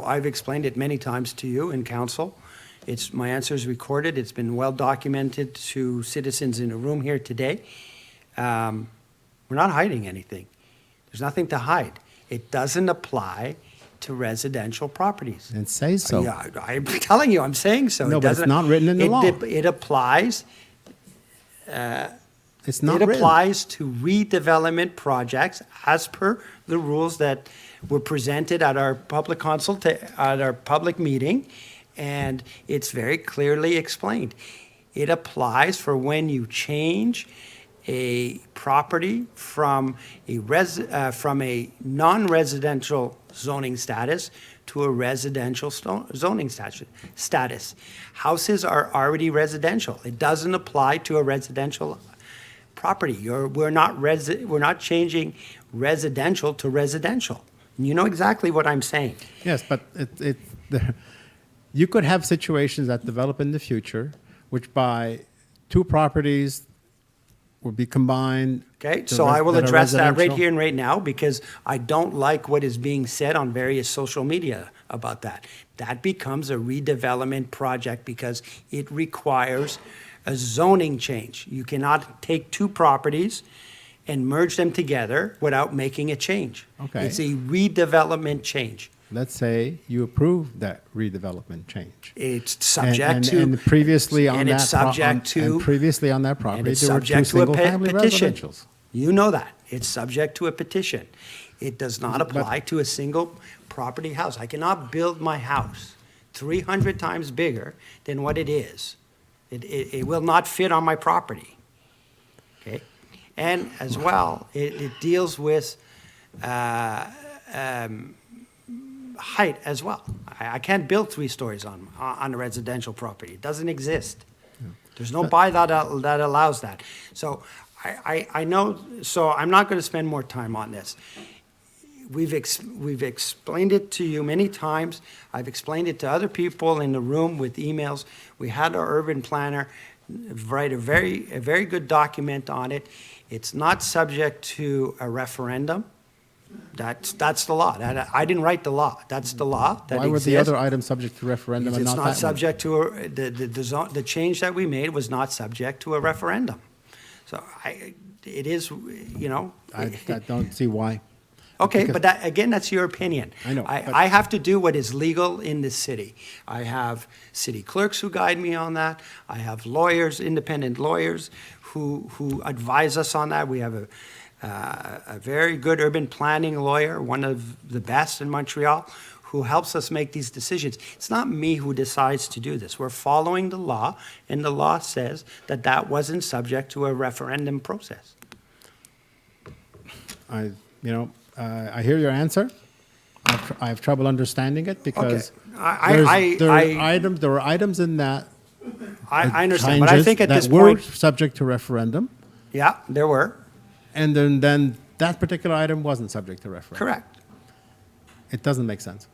I've explained it many times to you in council. My answer is recorded. It's been well documented to citizens in the room here today. We're not hiding anything. There's nothing to hide. It doesn't apply to residential properties. And say so. Yeah, I'm telling you, I'm saying so. No, but it's not written in the law. It applies. It's not It written. applies to redevelopment projects as per the rules that were presented at our public meeting. And it's very clearly explained. It applies for when you change a property from a non-residential zoning status to a residential zoning status. Houses are already residential. It doesn't apply to a residential property. We're not changing residential to residential. You know exactly what I'm saying. Yes, but you could have situations that develop in the future, which by 2 properties will be combined. Okay, so I will address that right here and right now, because I don't like what is being said on various social media about that. That becomes a redevelopment project because it requires a zoning change. You cannot take 2 properties and merge them together without making a change. Okay. It's a redevelopment change. let's say you approve that redevelopment change. It's subject to. And previously on and that. it's subject to. And previously on that And property, it's there were two subject to a single-family petition. residentials. You know that. It's subject to a petition. It does not apply to a single property house. I cannot build my house 300 times bigger than what it is. It will not fit on my property. Okay? And as well, it deals with height as well. I can't build 3 stories on a residential property. It doesn't exist. There's no bylaw that allows that. So I know, so I'm not going to spend more time on this. We've explained it to you many times. I've explained it to other people in the room with emails. We had our urban planner write a very good document on it. It's not subject to a referendum. That's the law. I didn't write the law. That's the law that Why were the exists. other items subject to referendum and It's not that not one? subject to, the change that we made was not subject to a referendum. So it is, you know. I don't see why. Okay, Because- but that, again, that's your opinion. I know, but- I have to do what is legal in this city. I have city clerks who guide me on that. I have lawyers, independent lawyers, who advise us on that. We have a very good urban planning lawyer, one of the best in Montreal, who helps us make these decisions. It's not me who decides to do this. We're following the law, and the law says that wasn't subject to a referendum process. I hear your answer. I have trouble understanding it because there were items in that. I understand, but I think at that this were point, subject to referendum, yeah, there were. and then that particular item wasn't subject to referendum. Correct. It doesn't make sense.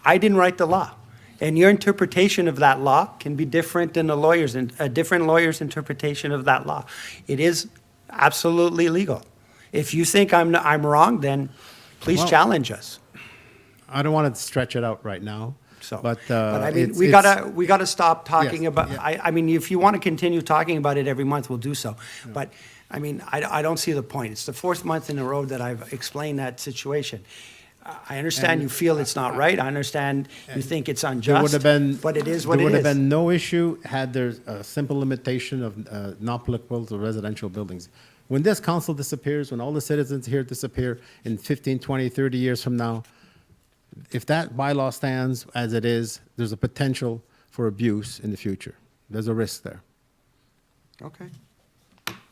I didn't write the law, and your interpretation of that law can be different than a different lawyer's interpretation of that law. It is absolutely legal. If you think I'm wrong, then please Well- challenge us. I don't want to stretch it out right now. So, but I mean, it's- we gotta stop talking Yes, about. yeah. I mean, if you want to continue talking about it every month, we'll do so. But I mean, I don't see the point. It's the 4th month in a row that I've explained that situation. I understand And you feel it's not right. I understand you think it's There unjust. would have been, but it is what there it would have is. been no issue had there a simple limitation of not applicable to residential buildings. When this council disappears, when all the citizens here disappear in 15, 20, 30 years from now, if that bylaw stands as it is, there's a potential for abuse in the future. There's a risk there. Okay.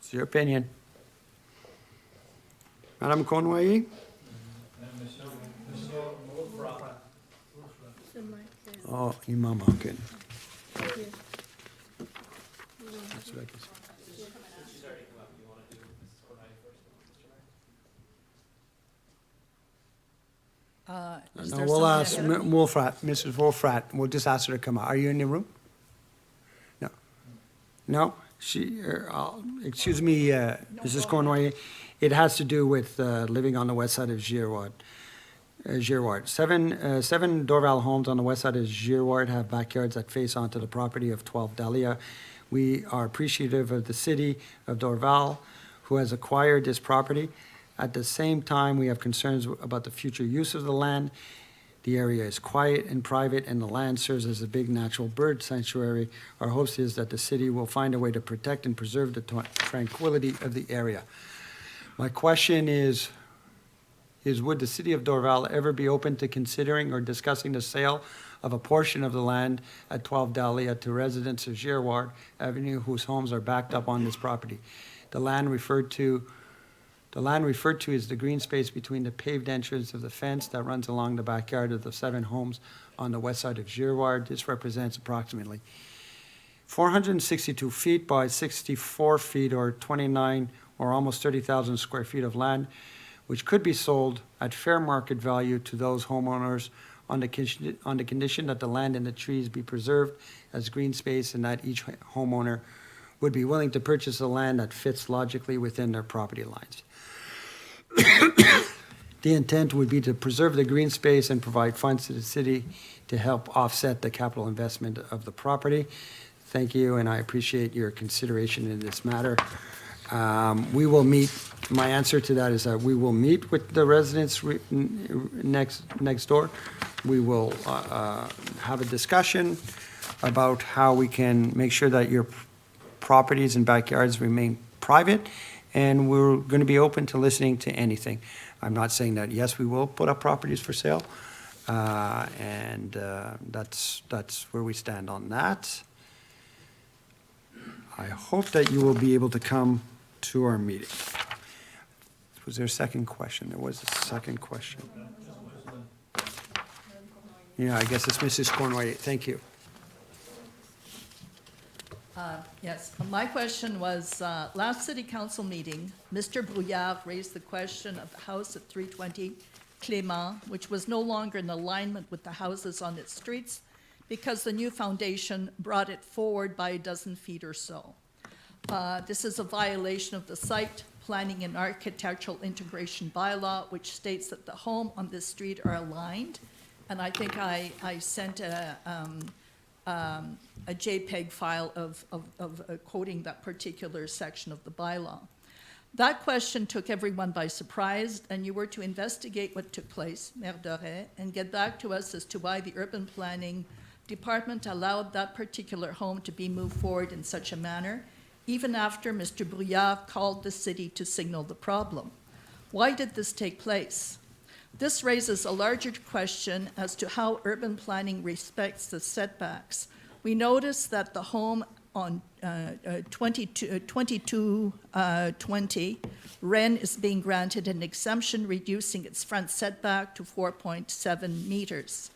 It's your opinion. Madame Conway? Oh, Imam Hakin. That's what I can say. No, we'll ask Mrs. Wolfrat, we'll just ask her to come out. Are you in the room? No. No? Excuse me, Mrs. Cornway, it has to do with living on the west side of Girouard. Seven Dorval homes on the west side of Girouard have backyards that face onto the property of 12 Dahlia. We are appreciative of the city of Dorval, who has acquired this property. At the same time, we have concerns about the future use of the land. The area is quiet and private, and the land serves as a big natural bird sanctuary. Our hope is that the city will find a way to protect and preserve the tranquility of the area. My question is would the city of Dorval ever be open to considering or discussing the sale of a portion of the land at 12 Dahlia to residents of Girouard Avenue whose homes are backed up on this property? The land referred to is the green space between the paved entrance of the fence that runs along the backyard of the 7 homes on the west side of Girouard. This represents approximately 462 feet by 64 feet, or 29 or almost 30,000 square feet of land, which could be sold at fair market value to those homeowners on the condition that the land and the trees be preserved as green space, and that each homeowner would be willing to purchase a land that fits logically within their property lines. The intent would be to preserve the green space and provide funds to the city to help offset the capital investment of the property. Thank you, and I appreciate your consideration in this matter. We will meet, my answer to that is that we will meet with the residents next door. We will have a discussion about how we can make sure that your properties and backyards remain private, and we're going to be open to listening to anything. I'm not saying that, yes, we will put up properties for sale, and that's where we stand on that. I hope that you will be able to come to our meeting. Was there a second question? There was a second question. Yeah, I guess it's Mrs. Cornway. Thank you. Yes, my question was, last city council meeting, Mr. Brouillard raised the question of the house at 320 Clément, which was no longer in alignment with the houses on its streets because the new foundation brought it forward by a dozen feet or so. This is a violation of the site planning and architectural integration bylaw, which states that the home on this street are aligned. And I think I sent a JPEG file of quoting that particular section of the bylaw. That question took everyone by surprise, and you were to investigate what took place, Maire Doré, and get back to us as to why the urban planning department allowed that particular home to be moved forward in such a manner, even after Mr. Brouillard called the city to signal the problem. Why did this take place? This raises a larger question as to how urban planning respects the setbacks. We notice that the home on 2220 Wren is being granted an exemption reducing its front setback to 4.7 meters.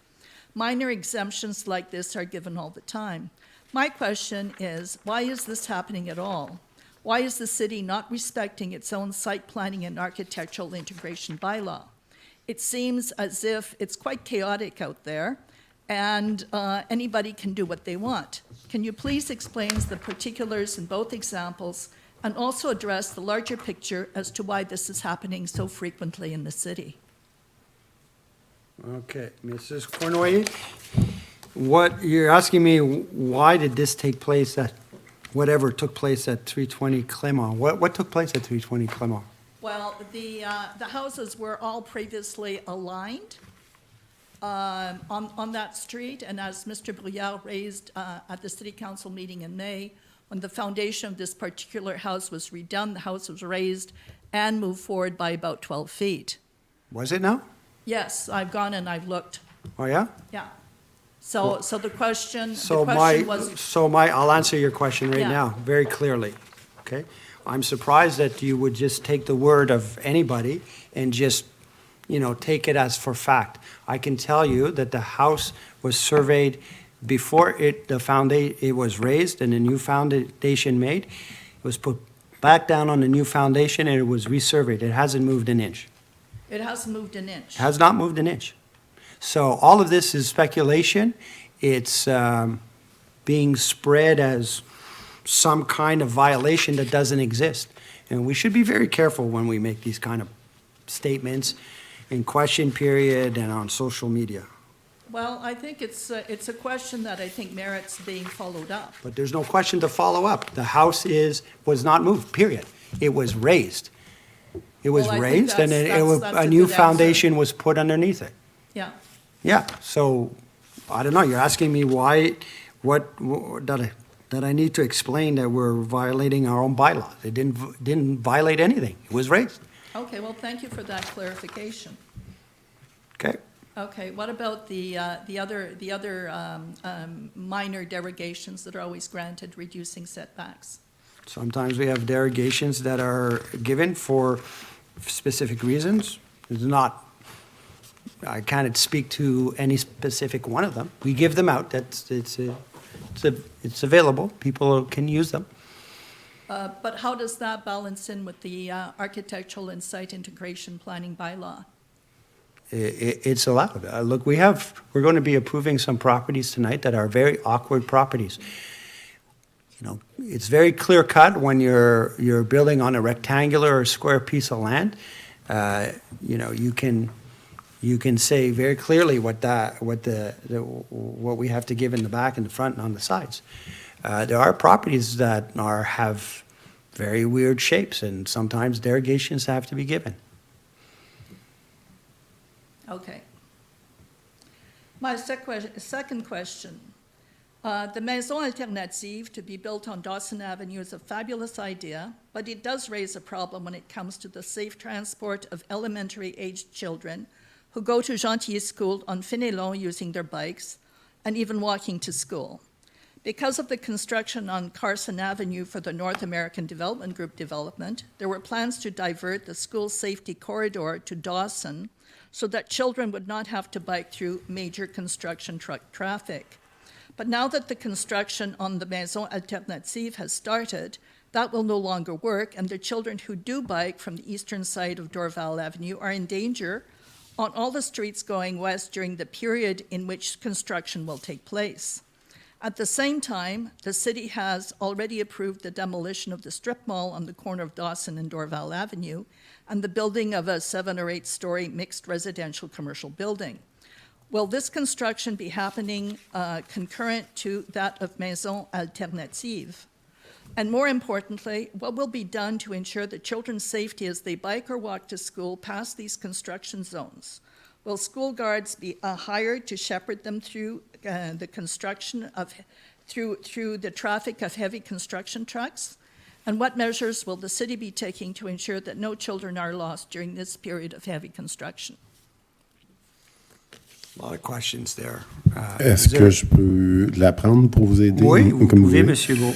Minor exemptions like this are given all the time. My question is, why is this happening at all? Why is the city not respecting its own site planning and architectural integration bylaw? It seems as if it's quite chaotic out there, and anybody can do what they want. Can you please explain the particulars in both examples and also address the larger picture as to why this is happening so frequently in the city? Okay, Mrs. Cornway, what you're asking me, why did this take place at, whatever took place at 320 Clément? What took place at 320 Clément? Well, the houses were all previously aligned on that street, and as Mr. Brouillard raised at the City Council meeting in May, when the foundation of this particular house was redone, the house was raised and moved forward by about 12 feet. Was it now? Yes, I've gone and I've looked. Oh, yeah? Yeah. So the question was... I'll answer your question right Yeah. now, very clearly, okay? I'm surprised that you would just take the word of anybody and just, take it as for fact. I can tell you that the house was surveyed before it was raised and a new foundation made. It was put back down on the new foundation and it was resurveyed. It hasn't moved an inch. It hasn't moved an inch. Has not moved an inch. So all of this is speculation. It's being spread as some kind of violation that doesn't exist. And we should be very careful when we make these kind of statements in question period and on social media. Well, I think it's a question that I think merits being followed up. But there's no question to follow up. The house was not moved, period. It was raised. It was Well, I think raised and that's a new good foundation was put underneath it. Yeah. Yeah, so, I don't know, you're asking me why, that I need to explain that we're violating our own bylaws. It didn't violate anything. It was raised. Okay, well, thank you for that clarification. Okay. Okay, what about the other minor derogations that are always granted, reducing setbacks? Sometimes we have derogations that are given for specific reasons. I can't speak to any specific one of them. We give them out. It's available. People can use them. But how does that balance in with the architectural and site integration planning bylaw? It's allowed. Look, we're going to be approving some properties tonight that are very awkward properties. It's very clear cut when you're building on a rectangular or square piece of land. You can say very clearly what we have to give in the back and the front and on the sides. There are properties that have very weird shapes, and sometimes derogations have to be given. Okay. My second question. The Maison Alternative to be built on Dawson Avenue is a fabulous idea, but it does raise a problem when it comes to the safe transport of elementary-aged children who go to Gentilly School on Fénelon using their bikes and even walking to school. Because of the construction on Carson Avenue for the North American Development Group development, there were plans to divert the school safety corridor to Dawson so that children would not have to bike through major construction truck traffic. But now that the construction on the Maison Alternative has started, that will no longer work, and the children who do bike from the eastern side of Dorval Avenue are in danger on all the streets going west during the period in which construction will take place. At the same time, the city has already approved the demolition of the strip mall on the corner of Dawson and Dorval Avenue and the building of a 7 or 8 story mixed residential commercial building. Will this construction be happening concurrent to that of Maison Alternative? And more importantly, what will be done to ensure the children's safety as they bike or walk to school past these construction zones? Will school guards be hired to shepherd them through the construction of, through the traffic of heavy construction trucks? And what measures will the city be taking to ensure that no children are lost during this period of heavy construction? A lot of questions there. Est-ce que je peux la prendre pour vous aider? Oui, vous comme pouvez, voulez? Monsieur Beau.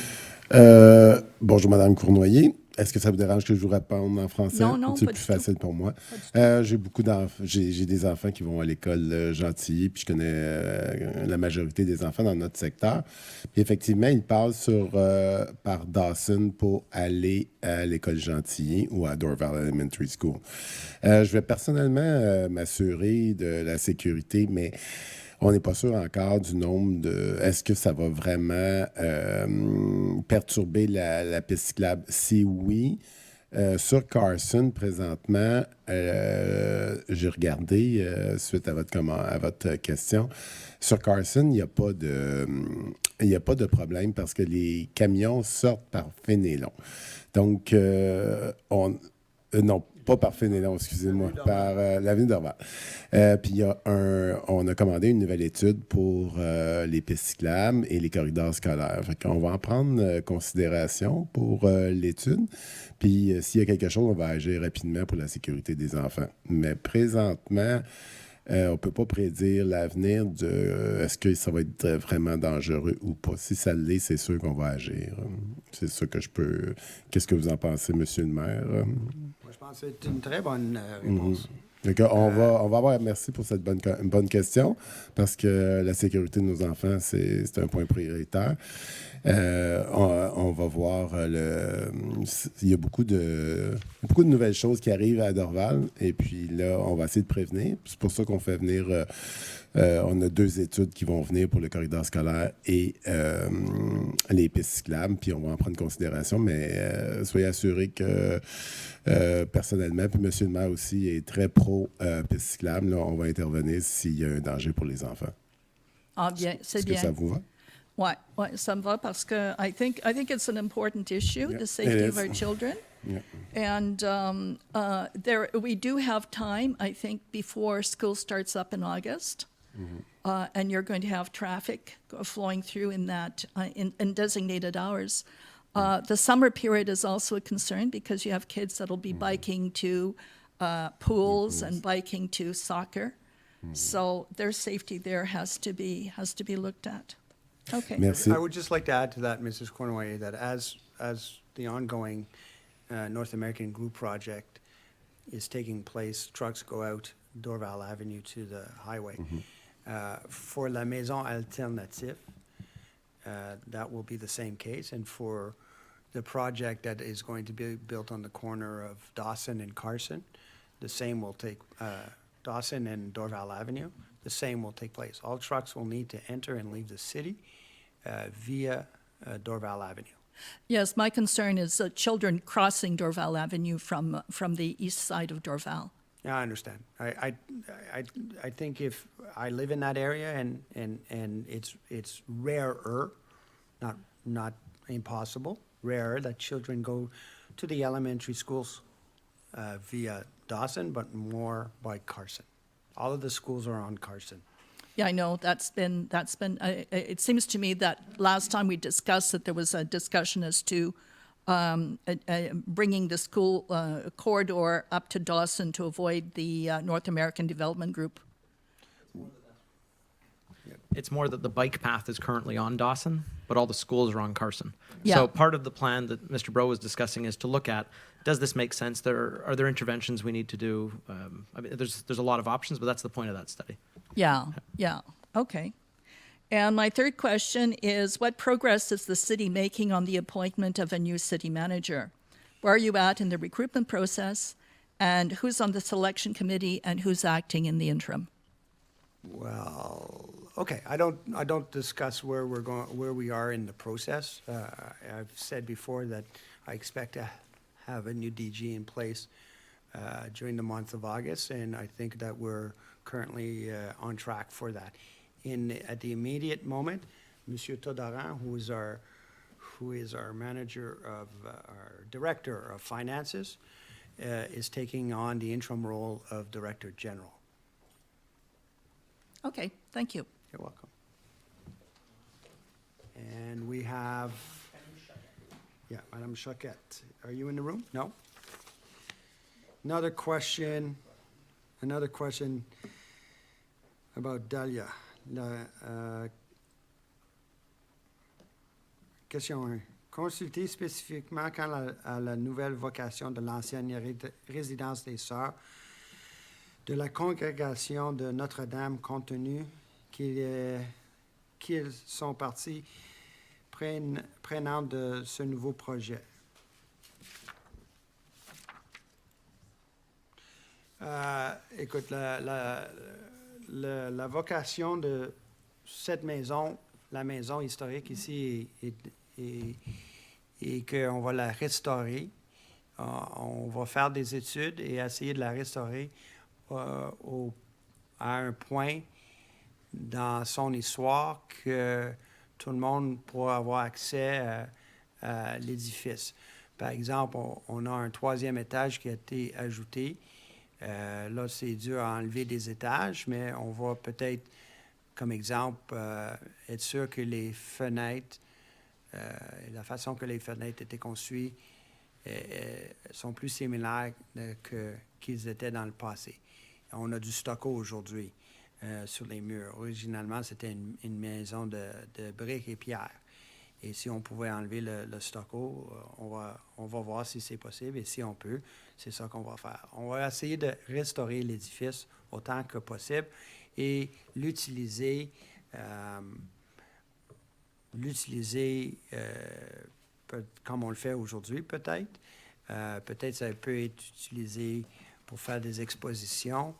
Bonjour, Madame Cournoyer. Est-ce que ça vous dérange que je vous réponde en français? Non, non, c'est pas plus du facile pour moi. J'ai des enfants qui vont à l'école Gentilly, puis je connais la majorité des enfants dans notre secteur. Puis effectivement, ils passent par Dawson pour aller à l'école Gentilly ou à Dorval Elementary School. Je vais personnellement m'assurer de la sécurité, mais on n'est pas sûr encore du nombre de... Est-ce que ça va vraiment perturber la piste cyclable? Si oui, sur Carson, présentement, j'ai regardé, suite à votre question, sur Carson, il n'y a pas de problème parce que les camions sortent par Fénelon. Donc, non, pas par Fénelon, excusez-moi, par l'avenue Dorval. Puis on a commandé une nouvelle étude pour les pistes cyclables et les corridors scolaires. Fait qu'on va en prendre considération pour l'étude. Puis s'il y a quelque chose, on va agir rapidement pour la sécurité des enfants. Mais présentement, on ne peut pas prédire l'avenir de est-ce que ça va être vraiment dangereux ou pas. Si ça l'est, c'est sûr qu'on va agir. C'est ça que je peux... Qu'est-ce que vous en pensez, Monsieur le maire? Je pense que c'est une très bonne réponse. Donc, on va avoir... Merci pour cette bonne question, parce que la sécurité de nos enfants, c'est un point prioritaire. On va voir il y a beaucoup de nouvelles choses qui arrivent à Dorval, et puis là, on va essayer de prévenir. C'est pour ça qu'on fait venir... on a 2 études qui vont venir pour le corridor scolaire et les pistes cyclables, puis on va en prendre considération, mais soyez assurés que personnellement, puis M. le maire aussi est très pro-pistes cyclables. Là, on va intervenir s'il y a un danger pour les enfants. Ah bien, c'est bien. Est-ce que ça vous va? Ouais, ça me va parce que I think it's an important issue, the safety of our children. Yeah. And we do have time, I think, before school starts up in August. Mm-hmm. And you're going to have traffic flowing through in that in designated hours. The summer period is also a concern because you have kids that'll be biking to pools and biking to soccer. So their safety there has to be looked at. Okay. Merci. I would just like to add to that, Mrs. Cornway, that as the ongoing North American Group project is taking place, trucks go out Dorval Avenue to the highway. For La Maison Alternative, that will be the same case. And for the project that is going to be built on the corner of Dawson and Carson, the same will take Dawson and Dorval Avenue. The same will take place. All trucks will need to enter and leave the city via Dorval Avenue. Yes, my concern is children crossing Dorval Avenue from the east side of Dorval. Yeah, I understand. I think if I live in that area and it's rarer, not impossible, rare that children go to the elementary schools via Dawson, but more by Carson. All of the schools are on Carson. Yeah, I know, it seems to me that last time we discussed that there was a discussion as to bringing the school corridor up to Dawson to avoid the North American Development Group. It's more that the bike path is currently on Dawson, but all the schools are on Carson. Yeah. So part of the plan that Mr. Bro was discussing is to look at, does this make sense? Are there interventions we need to do? I mean, there's a lot of options, but that's the point of that study. Yeah, okay. And my third question is, what progress is the city making on the appointment of a new city manager? Where are you at in the recruitment process? And who's on the selection committee and who's acting in the interim? Well, okay, I don't discuss where we are in the process. I've said before that I expect to have a new DG in place during the month of August, and I think that we're currently on track for that. At the immediate moment, Monsieur Todaran, who is our manager of our director of finances, is taking on the interim role of director general. Okay, thank you. You're welcome. And we have, Madame Choquette. Are you in the room? No? Another question about Dahlia. Question 1. Consulter spécifiquement quant à la nouvelle vocation de l'ancienne résidence des Sœurs de la congrégation de Notre-Dame, compte tenu qu'ils sont partie prenante de ce nouveau projet. Écoute, la vocation de cette maison, la maison historique ici, est qu'on va la restaurer. On va faire des études et essayer de la restaurer à un point dans son histoire que tout le monde pourra avoir accès à l'édifice. Par exemple, on a un 3e étage qui a été ajouté. Là, c'est dur à enlever des étages, mais on va peut-être, comme exemple, être sûr que les fenêtres, la façon que les fenêtres étaient conçues sont plus similaires qu'ils étaient dans le passé. On a du stucco aujourd'hui sur les murs. Originalement, c'était une maison de briques et pierres. Et si on pouvait enlever le stucco, on va voir si c'est possible. Et si on peut, c'est ça qu'on va faire. On va essayer de restaurer l'édifice autant que possible et l'utiliser comme on le fait aujourd'hui, peut-être. Peut-être ça peut être utilisé pour faire des expositions.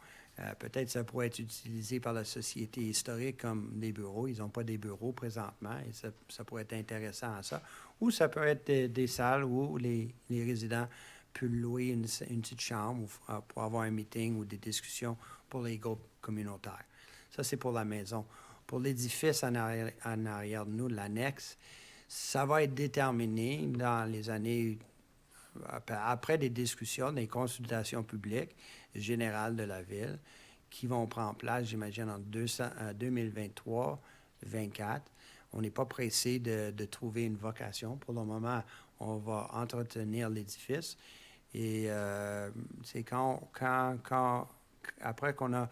Peut-être ça pourrait être utilisé par la société historique comme des bureaux. Ils n'ont pas des bureaux présentement et ça pourrait être intéressant à ça. Ou ça peut être des salles où les résidents peuvent louer une petite chambre pour avoir un meeting ou des discussions pour les groupes communautaires. Ça, c'est pour la maison. Pour l'édifice en arrière de nous, l'annexe, ça va être déterminé dans les années après des discussions, des consultations publiques générales de la ville qui vont prendre place, j'imagine, en 2023-2024. On n'est pas pressé de trouver une vocation. Pour le moment, on va entretenir l'édifice. Et c'est après qu'on a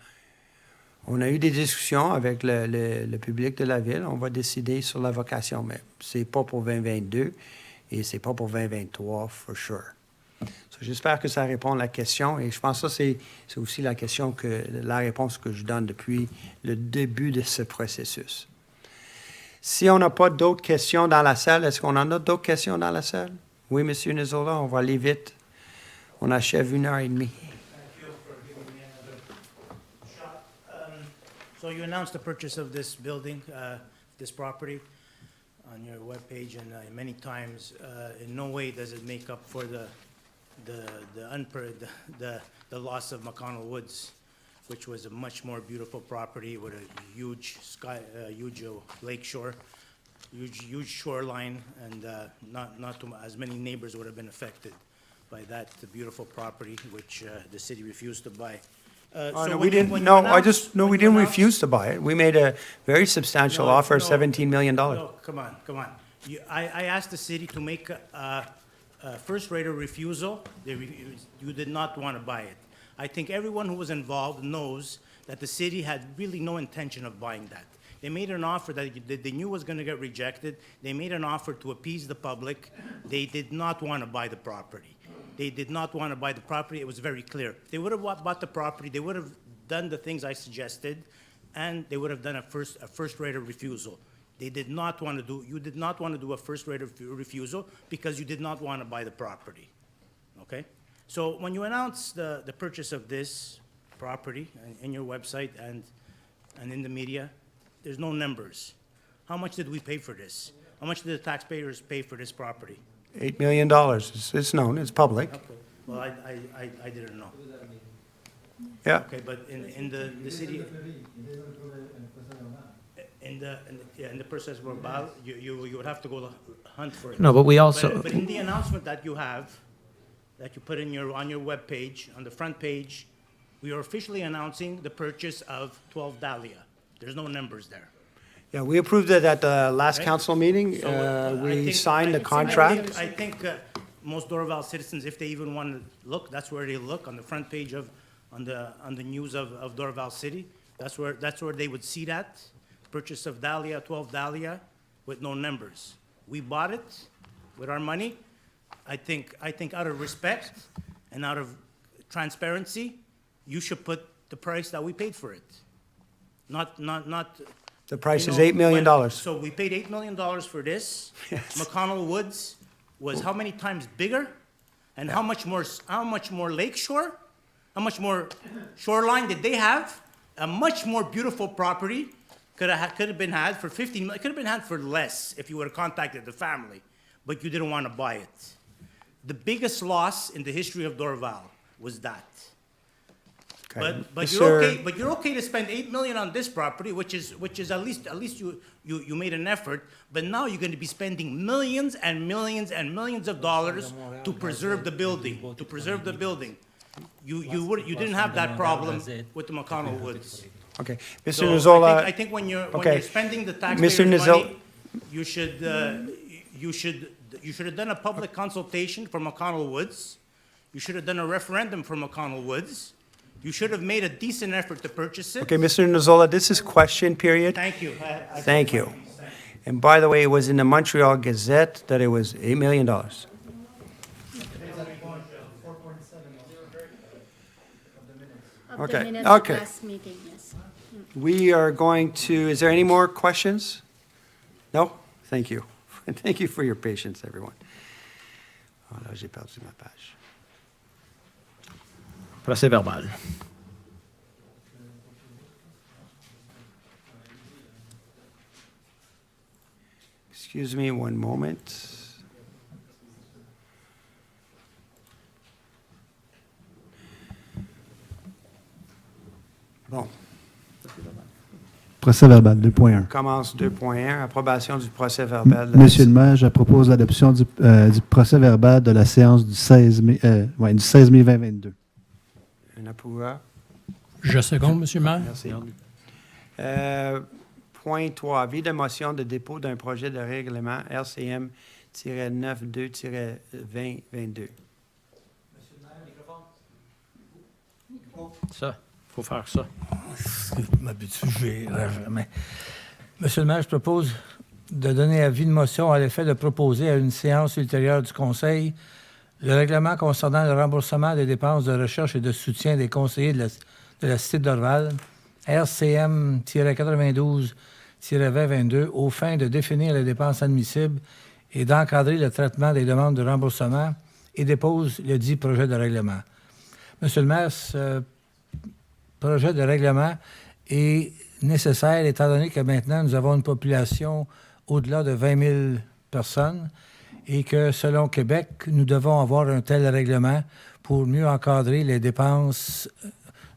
eu des discussions avec le public de la ville, on va décider sur la vocation. Mais c'est pas pour 2022 et c'est pas pour 2023, for sure. So, j'espère que ça répond à la question et je pense que ça, c'est aussi la réponse que je donne depuis le début de ce processus. Si on n'a pas d'autres questions dans la salle, est-ce qu'on en a d'autres questions dans la salle? Oui, M. Nizola, on va aller vite. On achève 1h30. So you announced the purchase of this building, this property, on your webpage, and many times, in no way does it make up for the loss of McConnell Woods, which was a much more beautiful property with a huge huge lake shore. huge shoreline, and not too, as many neighbors would have been affected by that beautiful property, which the city refused to buy. Oh, So no, when we you- didn't, when you no, announce- we when you didn't announce- refuse to buy it. We made a very substantial No, offer of no, $17 million. No, come on. I asked the city to make a first-rate refusal. You did not want to buy it. I think everyone who was involved knows that the city had really no intention of buying that. They made an offer that they knew was going to get rejected. They made an offer to appease the public. They did not want to buy the property. They did not want to buy the property. It was very clear. If they would have bought the property, they would have done the things I suggested, and they would have done a first-rate refusal. They did not want to do, you did not want to do a first-rate refusal because you did not want to buy the property, okay? So when you announce the purchase of this property in your website and in the media, there's no numbers. How much did we pay for this? How much did the taxpayers pay for this property? $8 million. It's known, it's public. Okay. Well, I didn't know. Yeah. Okay, but in the city, in the process verbal, you would have to go hunt for it. No, but we also- But in the announcement that you have, that you put on your webpage, on the front page, we are officially announcing the purchase of 12 Dahlia. There's no numbers there. Yeah, we approved it at the last Right? council meeting. So, I We think- signed the I contract. think most Dorval citizens, if they even want to look, that's where they look, on the front page on the news of Dorval City. That's where they would see that, purchase of Dahlia, 12 Dahlia, with no numbers. We bought it with our money. I think out of respect and out of transparency, you should put the price that we paid for it. Not. The price you is know, $8 million. So we paid $8 million for this. Yes. McConnell Woods was how many times bigger? And how much more lakeshore? How much more shoreline did they have? A much more beautiful property could have been had for $15 million. It could have been had for less if you would have contacted the family, but you didn't want to buy it. The biggest loss in the history of Dorval was that. Okay. But Mr. you're okay to spend $8 million on this property, which is at least you made an effort. But now you're going to be spending millions and millions and millions of dollars to preserve the building. To preserve the building, you didn't have that problem with the McConnell Woods. Okay, So Mr. Nuzzola. I think when you're Okay. spending the Mr. taxpayers' Nuzzola. money, you should have done a public consultation for McConnell Woods. You should have done a referendum for McConnell Woods. You should have made a decent effort to purchase it. Okay, Mr. Nuzzola, this is question period. Thank you. Thank you. And by the way, it was in the Montreal Gazette that it was $8 million. Of Okay, the minutes of okay. last meeting, yes. We are going to, is there any more questions? No? Thank you. Thank you for your patience, everyone. Oh, là, j'ai perdu ma page. Procès verbal. Excuse me one moment. Bon, Procès verbal 2.1. on commence 2.1, approbation du procès verbal. Monsieur le maire, je propose l'adoption du procès verbal de la séance du 16 mai, du 16 mai 2022. Un approuveur. Je seconde, Monsieur le maire. Merci. Point 3, avis de motion de dépôt d'un projet de règlement RCM-92-2022. Ça, il faut faire ça. Je m'habitue, je verrai jamais. Monsieur le maire, je propose de donner avis de motion à l'effet de proposer à une séance ultérieure du conseil le règlement concernant le remboursement des dépenses de recherche et de soutien des conseillers de la cité de Dorval, RCM-92-2022, aux fins de définir les dépenses admissibles et d'encadrer le traitement des demandes de remboursement et dépose le dit projet de règlement. Monsieur le maire, ce projet de règlement est nécessaire étant donné que maintenant nous avons une population au-delà de 20 000 personnes et que selon Québec, nous devons avoir un tel règlement pour mieux encadrer les dépenses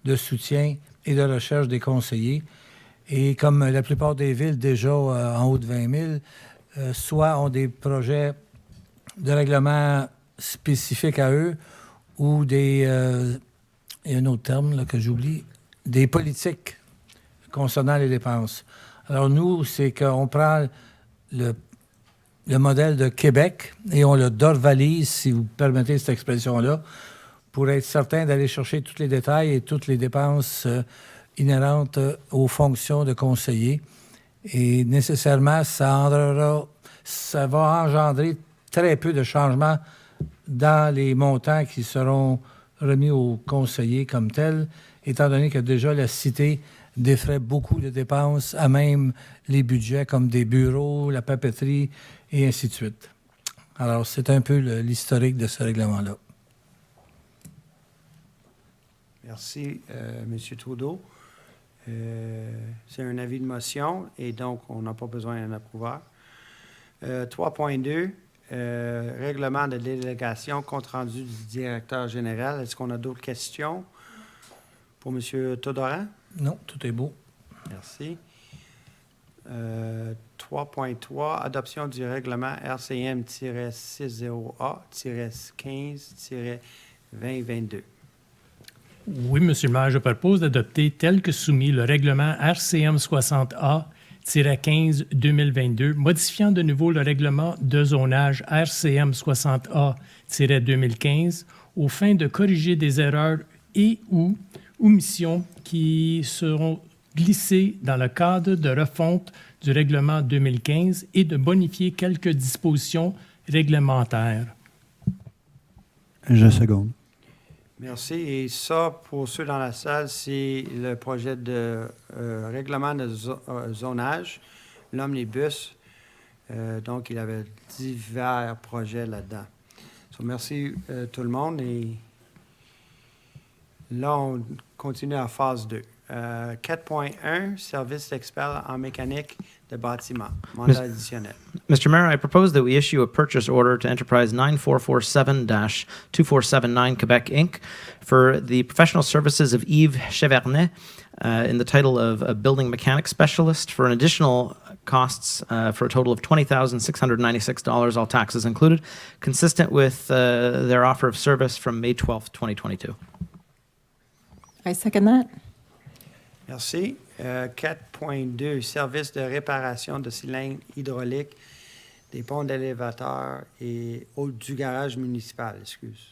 de soutien et de recherche des conseillers. Et comme la plupart des villes déjà en haut de 20 000, soit ont des projets de règlement spécifiques à eux ou des... il y a un autre terme là, que j'oublie, des politiques concernant les dépenses. Alors nous, c'est qu'on prend le modèle de Québec et on le dorvalise, si vous permettez cette expression-là, pour être certain d'aller chercher tous les détails et toutes les dépenses inhérentes aux fonctions de conseiller. Et nécessairement, ça va engendrer très peu de changements dans les montants qui seront remis aux conseillers comme tels, étant donné que déjà la cité défrait beaucoup de dépenses à même les budgets comme des bureaux, la papeterie et ainsi de suite. Alors, c'est un peu l'historique de ce règlement-là. Merci, M. Trudeau. C'est un avis de motion et donc on n'a pas besoin d'un approuveur. 3.2, règlement de délégation, compte rendu du directeur général. Est-ce qu'on a d'autres questions pour M. Todoran? Non, tout est beau. Merci. 3.3, adoption du règlement RCM-60A-15-2022. Oui, Monsieur le maire, je propose d'adopter tel que soumis le règlement RCM 60A-15-2022, modifiant de nouveau le règlement de zonage RCM 60A-2015 aux fins de corriger des erreurs et ou omissions qui seront glissées dans le cadre de refonte du règlement 2015 et de bonifier quelques dispositions réglementaires. Je seconde. Merci. Et ça, pour ceux dans la salle, c'est le projet de règlement de zonage, l'omnibus. Donc, il y avait divers projets là-dedans. So, merci tout le monde. Et là, on continue à phase 2. 4.1, service d'expert en mécanique de bâtiment, mandat additionnel. Mr. Mayor, I propose that we issue a purchase order to Enterprise 9447-2479 Quebec, Inc. for the professional services of Yves Chevernet in the title of a building mechanic specialist for an additional costs for a total of $20,696, all taxes included, consistent with their offer of service from May 12th, 2022. I second that. Merci. 4.2, service de réparation de cylindres hydrauliques, des ponts d'élévateurs et du garage municipal, excuse.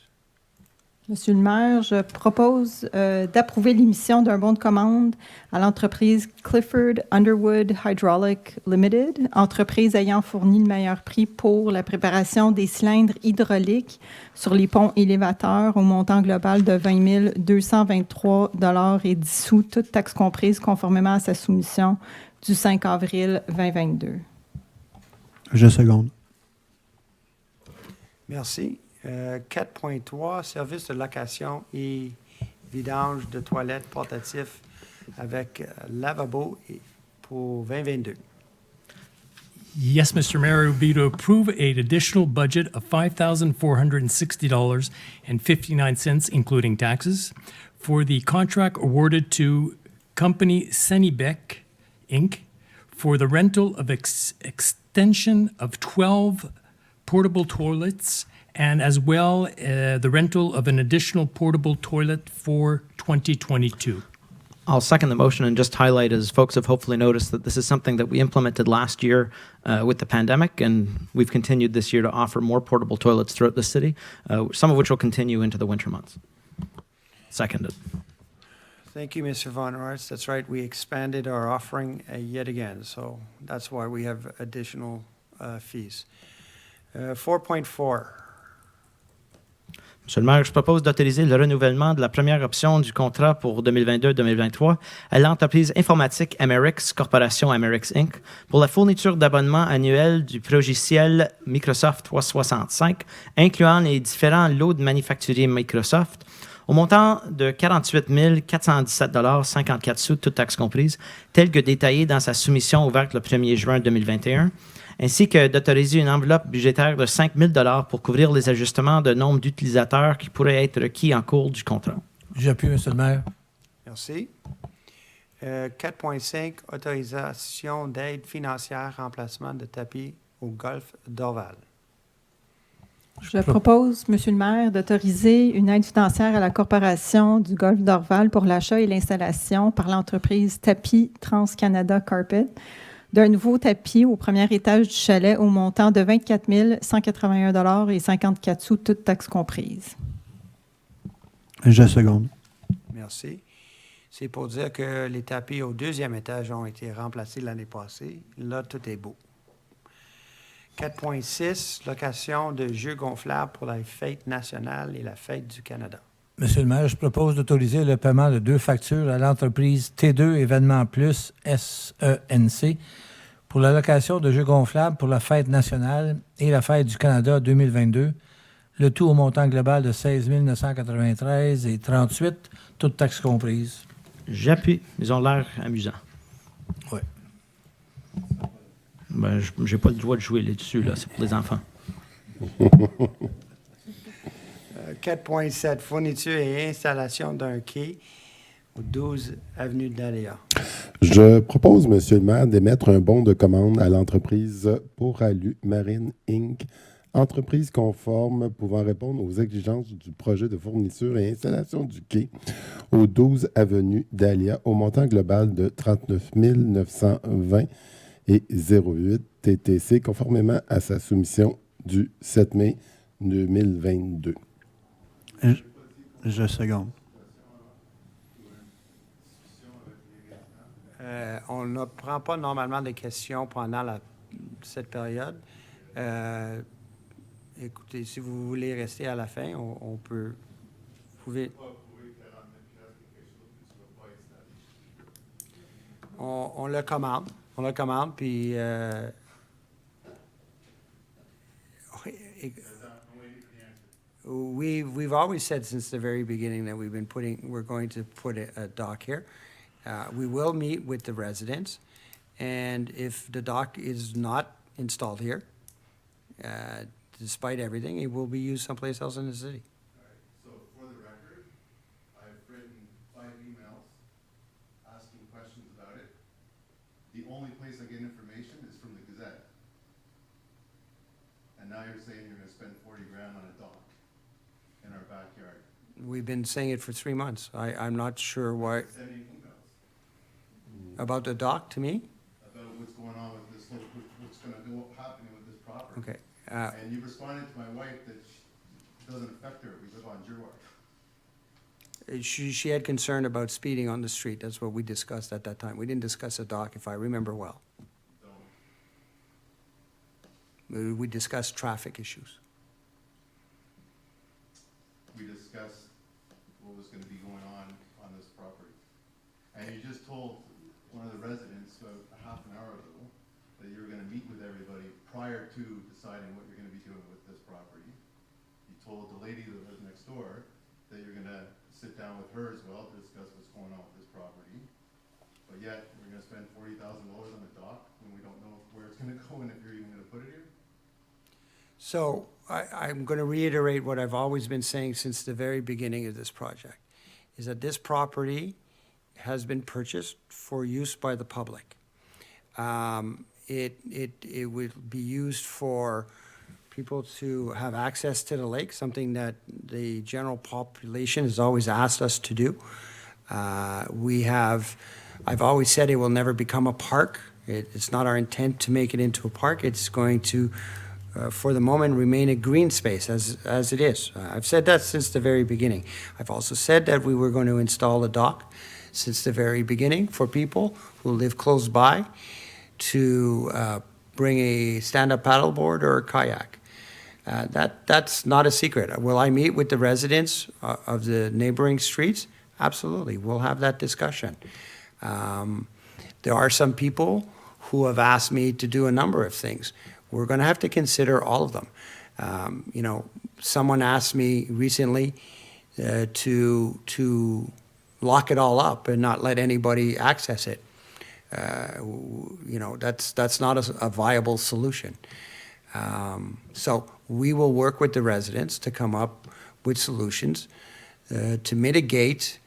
Monsieur le maire, je propose d'approuver l'émission d'un bon de commande à l'entreprise Clifford Underwood Hydraulic Limited, entreprise ayant fourni le meilleur prix pour la préparation des cylindres hydrauliques sur les ponts élévateurs au montant global de 20 223 $ et 10 sous, toutes taxes comprises, conformément à sa soumission du 5 avril 2022. Je seconde. Merci. 4.3, service de location et vidange de toilettes portatifs avec lavabo pour 2022. Yes, Mr. Mayor, it would be to approve an additional budget of $5,460.59, including taxes, for the contract awarded to company Senibec, Inc., for the rental of extension of 12 portable toilets and as well the rental of an additional portable toilet for 2022. I'll second the motion and just highlight, as folks have hopefully noticed, that this is something that we implemented last year with the pandemic, and we've continued this year to offer more portable toilets throughout the city, some of which will continue into the winter months. Seconded. Thank you, Mr. Von Rartz. That's right. We expanded our offering yet again, so that's why we have additional fees. 4.4. Monsieur le maire, je propose d'autoriser le renouvellement de la première option du contrat pour 2022-2023 à l'entreprise informatique Amerix, Corporation Amerix Inc., pour la fourniture d'abonnements annuels du logiciel Microsoft 365, incluant les différents lots de manufacturiers Microsoft, au montant de 48 417 54 sous, toutes taxes comprises, tel que détaillé dans sa soumission ouverte le 1er juin 2021, ainsi que d'autoriser une enveloppe budgétaire de 5 000 $ pour couvrir les ajustements de nombre d'utilisateurs qui pourraient être requis en cours du contrat. J'appuie, Monsieur le maire. Merci. 4.5, autorisation d'aide financière, remplacement de tapis au golfe d'Orval. Je propose, Monsieur le maire, d'autoriser une aide financière à la Corporation du Golfe d'Orval pour l'achat et l'installation par l'entreprise Tapis Trans-Canada Carpet d'un nouveau tapis au premier étage du chalet au montant de 24 181 et 54 sous, toutes taxes comprises. Je seconde. Merci. C'est pour dire que les tapis au deuxième étage ont été remplacés l'année passée. Là, tout est beau. 4.6, location de jeux gonflables pour la fête nationale et la fête du Canada. Monsieur le maire, je propose d'autoriser le paiement de 2 factures à l'entreprise T2 Événements Plus SENC pour la location de jeux gonflables pour la fête nationale et la fête du Canada 2022, le tout au montant global de 16 993 et 38, toutes taxes comprises. J'appuie. Ils ont l'air amusants. Oui. Ben, j'ai pas le droit de jouer là-dessus, là. C'est pour les enfants. 4.7, fourniture et installation d'un quai au 12 avenue d'Aléa. Je propose, Monsieur le maire, d'émettre un bon de commande à l'entreprise Poralu Marine Inc., entreprise conforme pouvant répondre aux exigences du projet de fourniture et installation du quai au 12 avenue d'Aléa au montant global de 39 920 et 08 TTC, conformément à sa soumission du 7 mai 2022. Je seconde. On ne prend pas normalement des questions pendant cette période. Écoutez, si vous voulez rester à la fin, on peut... Vous pouvez... On le commande. On le commande, puis... We've always said since the very beginning that we're going to put a dock here. We will meet with the residents, and if the dock is not installed here, despite everything, it will be used someplace else in the city. So for the record, I've written 5 emails asking questions about it. The only place I get information is from the Gazette. And now you're saying you're going to spend 40 grand on a dock in our backyard. We've been saying it for 3 months. I'm not sure why. Sending emails About the dock to me? about what's going on with this, what's going to be happening with this property. Okay. And you responded to my wife that it doesn't affect her. We live on Giroir. She had concern about speeding on the street. That's what we discussed at that time. We didn't discuss a dock, if I remember well. We discussed traffic issues. We discussed what was going to be going on this property. And you just told one of the residents about a half an hour ago that you were going to meet with everybody prior to deciding what you're going to be doing with this property. You told the lady that lives next door that you're going to sit down with her as well to discuss what's going on with this property. But yet, we're going to spend $40,000 on a dock when we don't know where it's going to go and if you're even going to put it here? So I'm going to reiterate what I've always been saying since the very beginning of this project, is that this property has been purchased for use by the public. It will be used for people to have access to the lake, something that the general population has always asked us to do. I've always said it will never become a park. It's not our intent to make it into a park. It's going to, for the moment, remain a green space as it is. I've said that since the very beginning. I've also said that we were going to install a dock since the very beginning for people who live close by to bring a stand-up paddleboard or a kayak. That's not a secret. Will I meet with the residents of the neighboring streets? Absolutely. We'll have that discussion. There are some people who have asked me to do a number of things. We're going to have to consider all of them. Someone asked me recently to lock it all up and not let anybody access it. That's not a viable solution. So we will work with the residents to come up with solutions to mitigate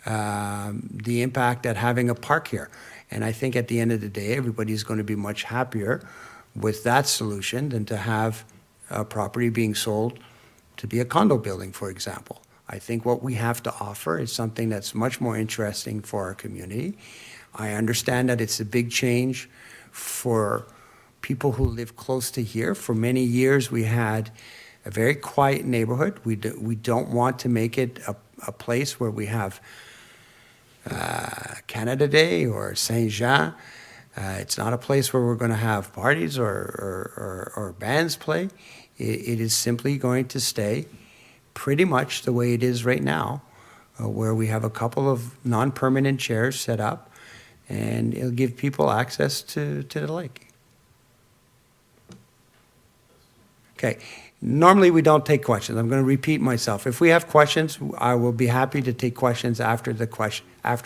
the impact that having a park here. And I think at the end of the day, everybody's going to be much happier with that solution than to have a property being sold to be a condo building, for example. I think what we have to offer is something that's much more interesting for our community. I understand that it's a big change for people who live close to here. For many years, we had a very quiet neighborhood. We don't want to make it a place where we have Canada Day or Saint Jean. It's not a place where we're going to have parties or bands play. It is simply going to stay pretty much the way it is right now, where we have a couple of non-permanent chairs set up, and it'll give people access to the lake. Okay. Normally, we don't take questions. I'm going to repeat myself. If we have questions, I will be happy to take questions after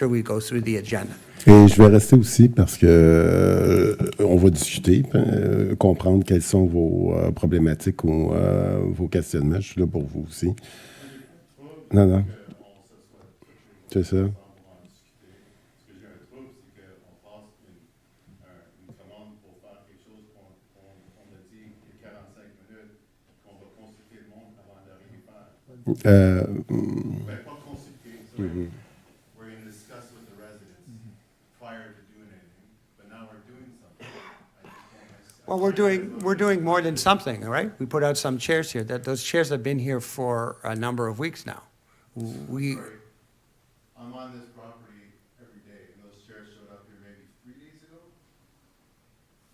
we go through the agenda. Et je vais rester aussi parce que on va discuter, comprendre quelles sont vos problématiques ou vos questionnements. Je suis là pour vous aussi. Non. C'est ça. We're going to discuss with the residents prior to doing anything, but now we're doing something. Well, we're doing more than something, all right? We put out some chairs here. Those chairs have been here for a number of weeks now. I'm on this property every day, and those chairs showed up here maybe 3 days ago.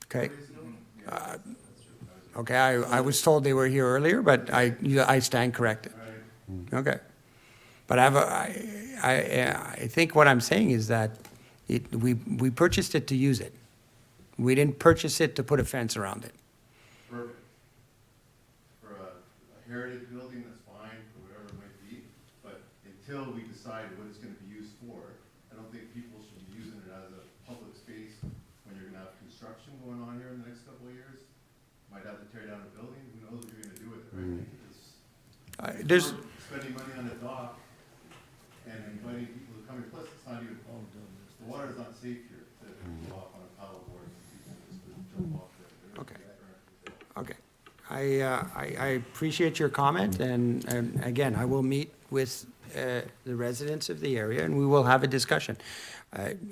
Okay. 4 days ago? Okay, I was told they were here earlier, but I stand corrected. Okay. But I think what I'm saying is that we purchased it to use it. We didn't purchase it to put a fence around it. Perfect. For a heritage building, that's fine, for whatever it might be, but until we decide what it's going to be used for, I don't think people should be using it as a public space when you're going to have construction going on here in the next couple of years. Might have to tear down a building, who knows what you're going to do with it, right? There's spending money on a dock and inviting people to come here, plus it's not even, the water is not safe here to go off on a paddleboard and people just jump off there. Okay. I appreciate your comment, and again, I will meet with the residents of the area, and we will have a discussion.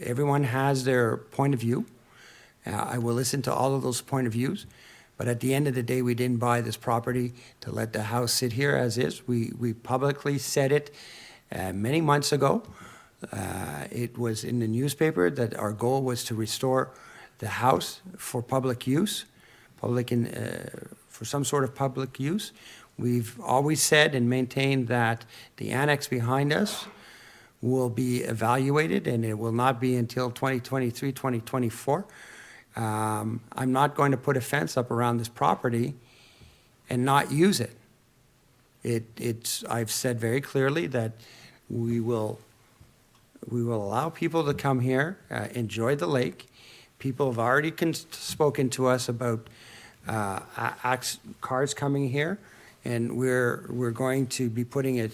Everyone has their point of view. I will listen to all of those point of views, but at the end of the day, we didn't buy this property to let the house sit here as is. We publicly said it many months ago. It was in the newspaper that our goal was to restore the house for public use, for some sort of public use. We've always said and maintained that the annex behind us will be evaluated, and it will not be until 2023, 2024. I'm not going to put a fence up around this property and not use it. I've said very clearly that we will allow people to come here, enjoy the lake. People have already spoken to us about cars coming here, and we're going to be putting a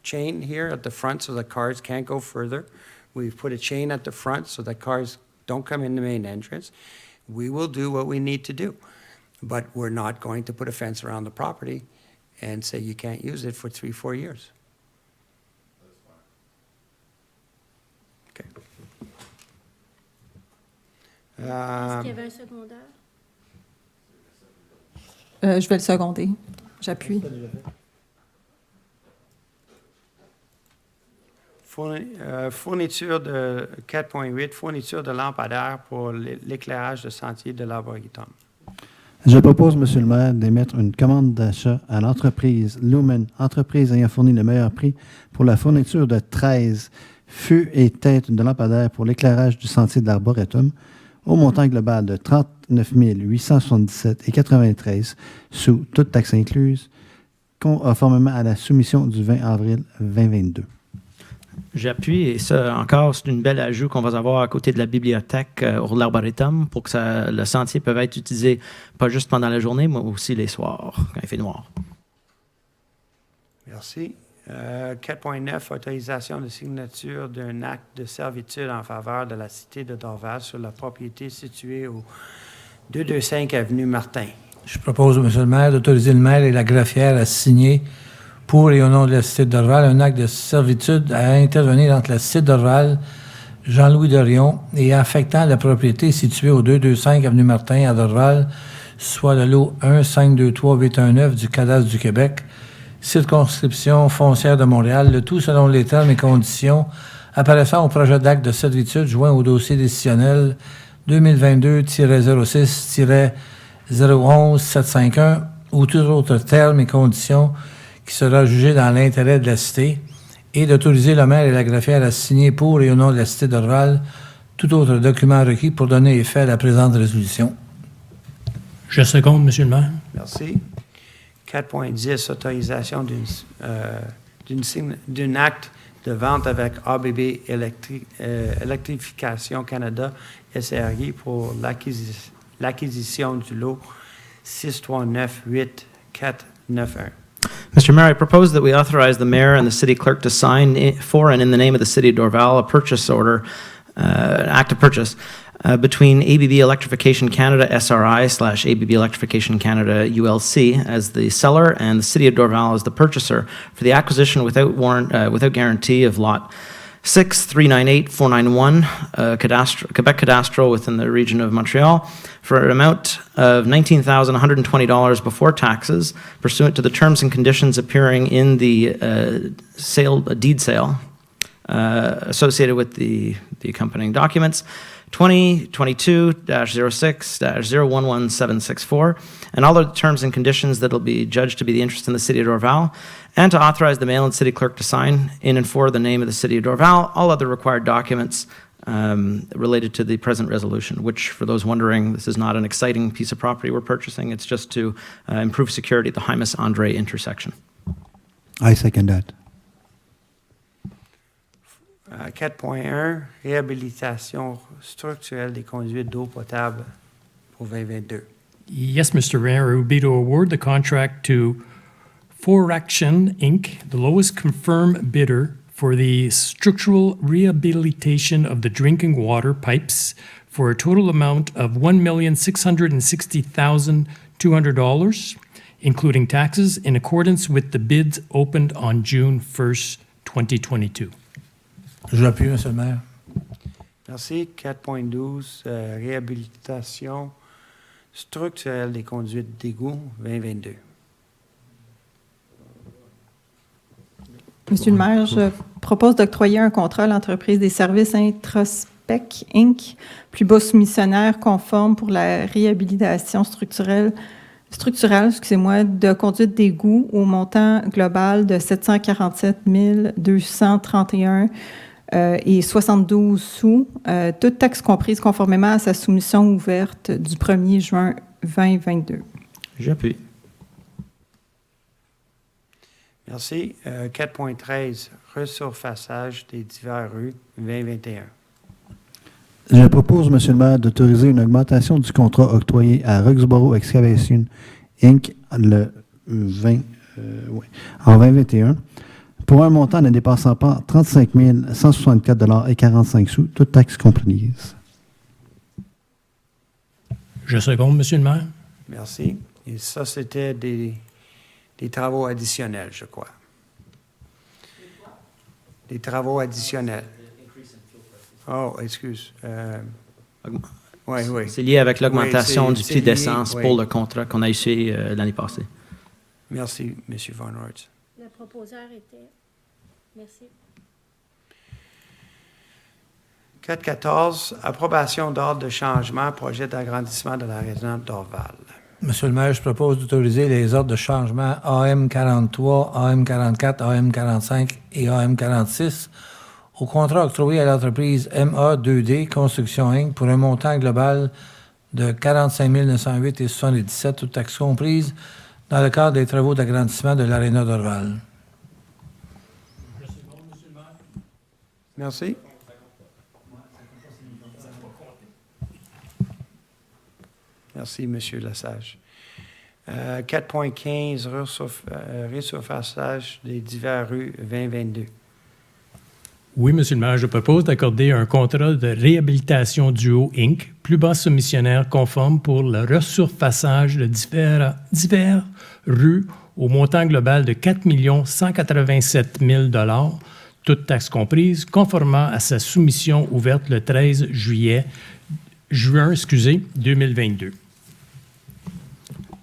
chain here at the front so the cars can't go further. We've put a chain at the front so that cars don't come in the main entrance. We will do what we need to do, but we're not going to put a fence around the property and say you can't use it for 3-4 years. Okay. Est-ce qu'il y avait un secondaire? Je vais le seconder. J'appuie. Fourniture de 4.8, fourniture de lampadaires pour l'éclairage de sentier de l'Arboretum. Je propose, Monsieur le maire, d'émettre une commande d'achat à l'entreprise Lumen, entreprise ayant fourni le meilleur prix pour la fourniture de 13 fûts et têtes de lampadaires pour l'éclairage du sentier de l'Arboretum, au montant global de 39 877,93 sous toute taxe incluse, conformément à la soumission du 20 avril 2022. J'appuie, et ça encore, c'est une belle ajout qu'on va avoir à côté de la bibliothèque au l'Arboretum pour que le sentier peut être utilisé pas juste pendant la journée, mais aussi les soirs, quand il fait noir. Merci. 4.9, autorisation de signature d'un acte de servitude en faveur de la cité de Dorval sur la propriété située au 225 Avenue Martin. Je propose, Monsieur le maire, d'autoriser le maire et la greffière à signer pour et au nom de la Cité de Dorval un acte de servitude à intervenir entre la Cité de Dorval, Jean-Louis Dorion, et affectant la propriété située au 225 Avenue Martin à Dorval, soit le lot 1523819 du Cadastre du Québec, circonscription foncière de Montréal, le tout selon les termes et conditions apparaissant au projet d'acte de servitude joint au dossier décisionnel 2022-06-011-751 ou tout autre terme et conditions qui sera jugé dans l'intérêt de la Cité, et d'autoriser le maire et la greffière à signer pour et au nom de la Cité d'Orval tout autre document requis pour donner effet à la présente résolution. Je seconde, Monsieur le maire. Merci. 4.10, autorisation d'un acte de vente avec ABB Électrification Canada SRI pour l'acquisition du lot 6398491. Mr. Mayor, I propose that we authorize the mayor and the city clerk to sign for and in the name of the city of Dorval a purchase order, an act of purchase between ABB Electrification Canada SRI / ABB Electrification Canada ULC as the seller and the city of Dorval as the purchaser for the acquisition without guarantee of lot 6398491 Quebec Cadastral within the region of Montreal for an amount of $19,120 before taxes pursuant to the terms and conditions appearing in the deed sale associated with the accompanying documents 2022-06-011764 and all other terms and conditions that will be judged to be the interest in the city of Dorval, and to authorize the mayor and city clerk to sign in and for the name of the city of Dorval all other required documents related to the present resolution, which, for those wondering, this is not an exciting piece of property we're purchasing. It's just to improve security at the Hymas-Andre intersection. I second that. 4.1, réhabilitation structurelle des conduites d'eau potable pour 2022. Yes, Mr. Mayor, it would be to award the contract to Foraction Inc., the lowest confirmed bidder for the structural rehabilitation of the drinking water pipes for a total amount of $1,660,200, including taxes, in accordance with the bids opened on June 1st, 2022. J'appuie, Monsieur le maire. Merci. 4.12, réhabilitation structurelle des conduites d'égout 2022. Monsieur le maire, je propose d'octroyer un contrat à l'entreprise des services Introspec Inc., plus bas soumissionnaire conforme pour la réhabilitation structurelle de conduite d'égout au montant global de 747 231 et 72 sous, toutes taxes comprises conformément à sa soumission ouverte du 1er juin 2022. J'appuie. Merci. 4.13, resurfaçage des diverses rues 2021. Je propose, Monsieur le maire, d'autoriser une augmentation du contrat octroyé à Roxborough Excavation Inc. en 2021 pour un montant ne dépassant pas 35 164,45 $, toutes taxes comprises. Je seconde, Monsieur le maire. Merci. Et ça, c'était des travaux additionnels, je crois. Des travaux additionnels. Oh, excuse. Oui. C'est lié avec l'augmentation Oui, du prix d'essence oui. pour le contrat qu'on a issu l'année passée. Merci, M. Von Reutz. Le proposeur était... Merci. 4.14, approbation d'ordre de changement, projet d'agrandissement de la résidence d'Orval. Monsieur le maire, je propose d'autoriser les ordres de changement AM43, AM44, AM45 et AM46 au contrat octroyé à l'entreprise MA2D Construction Inc. pour un montant global de 45 908,77 toutes taxes comprises dans le cadre des travaux d'agrandissement de l'aréna d'Orval. Merci. Merci, M. Lesage. 4.15, resurfaçage des diverses rues 2022. Oui, Monsieur le maire, je propose d'accorder un contrat de réhabilitation duo Inc., plus bas soumissionnaire conforme pour le resurfaçage de divers rues au montant global de 4 187 000 $, toutes taxes comprises, conformément à sa soumission ouverte le 13 juin 2022.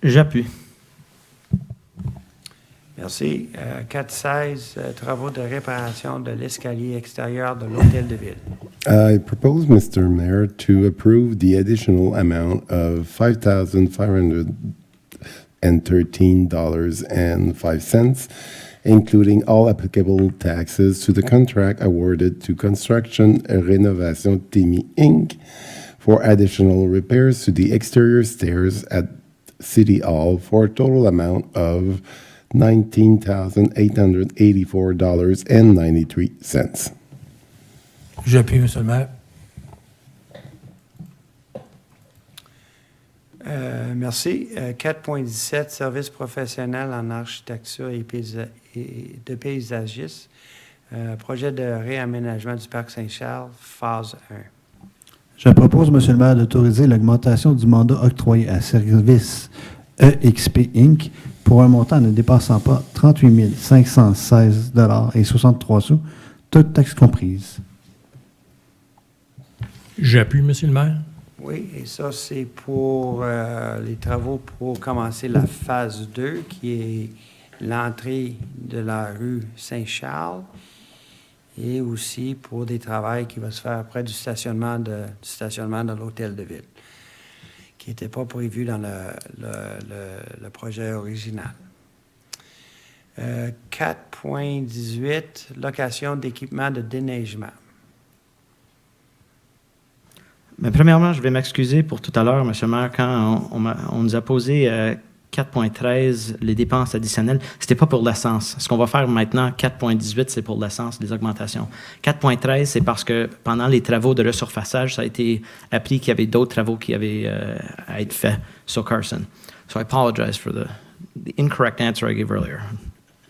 J'appuie. Merci. 4.16, travaux de réparation de l'escalier extérieur de l'hôtel de ville. I propose, Mr. Mayor, to approve the additional amount of $5,513.05, including all applicable taxes, to the contract awarded to Construction Renovation Timi, Inc. for additional repairs to the exterior stairs at City Hall for a total amount of $19,884.93. J'appuie, Monsieur le maire. Merci. 4.17, services professionnels en architecture et de paysagisme. Projet de réaménagement du parc Saint-Charles, phase 1. Je propose, Monsieur le maire, d'autoriser l'augmentation du mandat octroyé à Service EXP Inc. pour un montant ne dépassant pas 38 516,63 $, toutes taxes comprises. J'appuie, Monsieur le maire. Oui, et ça, c'est pour les travaux pour commencer la phase 2, qui est l'entrée de la rue Saint-Charles, et aussi pour des travaux qui vont se faire près du stationnement de l'hôtel de ville, qui n'était pas prévu dans le projet original. 4.18, location d'équipement de déneigement. Mais premièrement, je vais m'excuser pour tout à l'heure, M. le maire, quand on nous a posé 4.13, les dépenses additionnelles. Ce n'était pas pour l'essence. Ce qu'on va faire maintenant, 4.18, c'est pour l'essence, les augmentations. 4.13, c'est parce que pendant les travaux de resurfaçage, ça a été appris qu'il y avait d'autres travaux qui avaient à être faits sur Carson. So I apologize for the incorrect answer I gave earlier.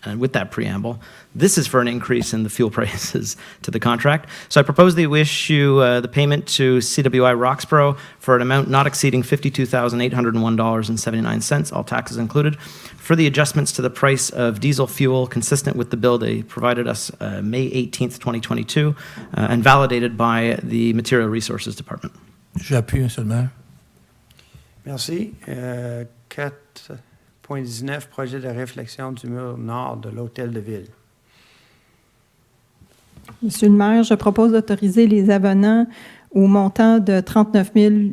And with that preamble, this is for an increase in the fuel prices to the contract. So I propose that we issue the payment to CWI Roxborough for an amount not exceeding $52,801.79, all taxes included, for the adjustments to the price of diesel fuel consistent with the bill they provided us May 18th, 2022, and validated by the Material Resources Department. J'appuie, Monsieur le maire. Merci. 4.19, projet de réflexion du mur nord de l'hôtel de ville. Monsieur le maire, je propose d'autoriser les avenants au montant de 39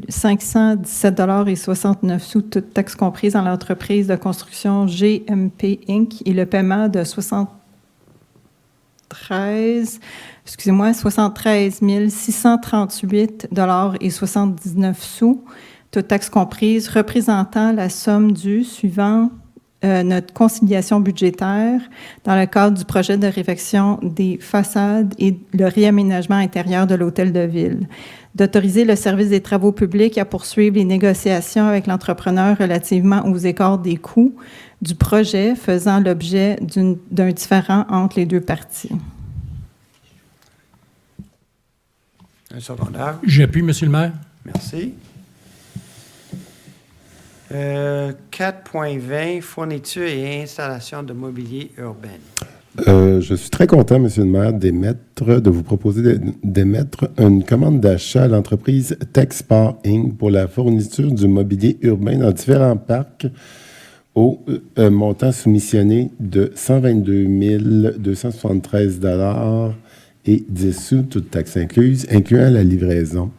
517,69 $, toutes taxes comprises, dans l'entreprise de construction GMP Inc. et le paiement de 73 638,79 $, toutes taxes comprises, représentant la somme due suivant notre conciliation budgétaire dans le cadre du projet de réfection des façades et le réaménagement intérieur de l'hôtel de ville. D'autoriser le service des travaux publics à poursuivre les négociations avec l'entrepreneur relativement aux écarts des coûts du projet faisant l'objet d'un différend entre les deux parties. Un secondaire. J'appuie, Monsieur le maire. Merci. 4.20, fourniture et installation de mobilier urbain. Je suis très content, Monsieur le maire, de vous proposer d'émettre une commande d'achat à l'entreprise Techsport Inc. pour la fourniture du mobilier urbain dans différents parcs au montant soumissionné de 122 273 $ et 10 sous, toutes taxes incluses, incluant la livraison.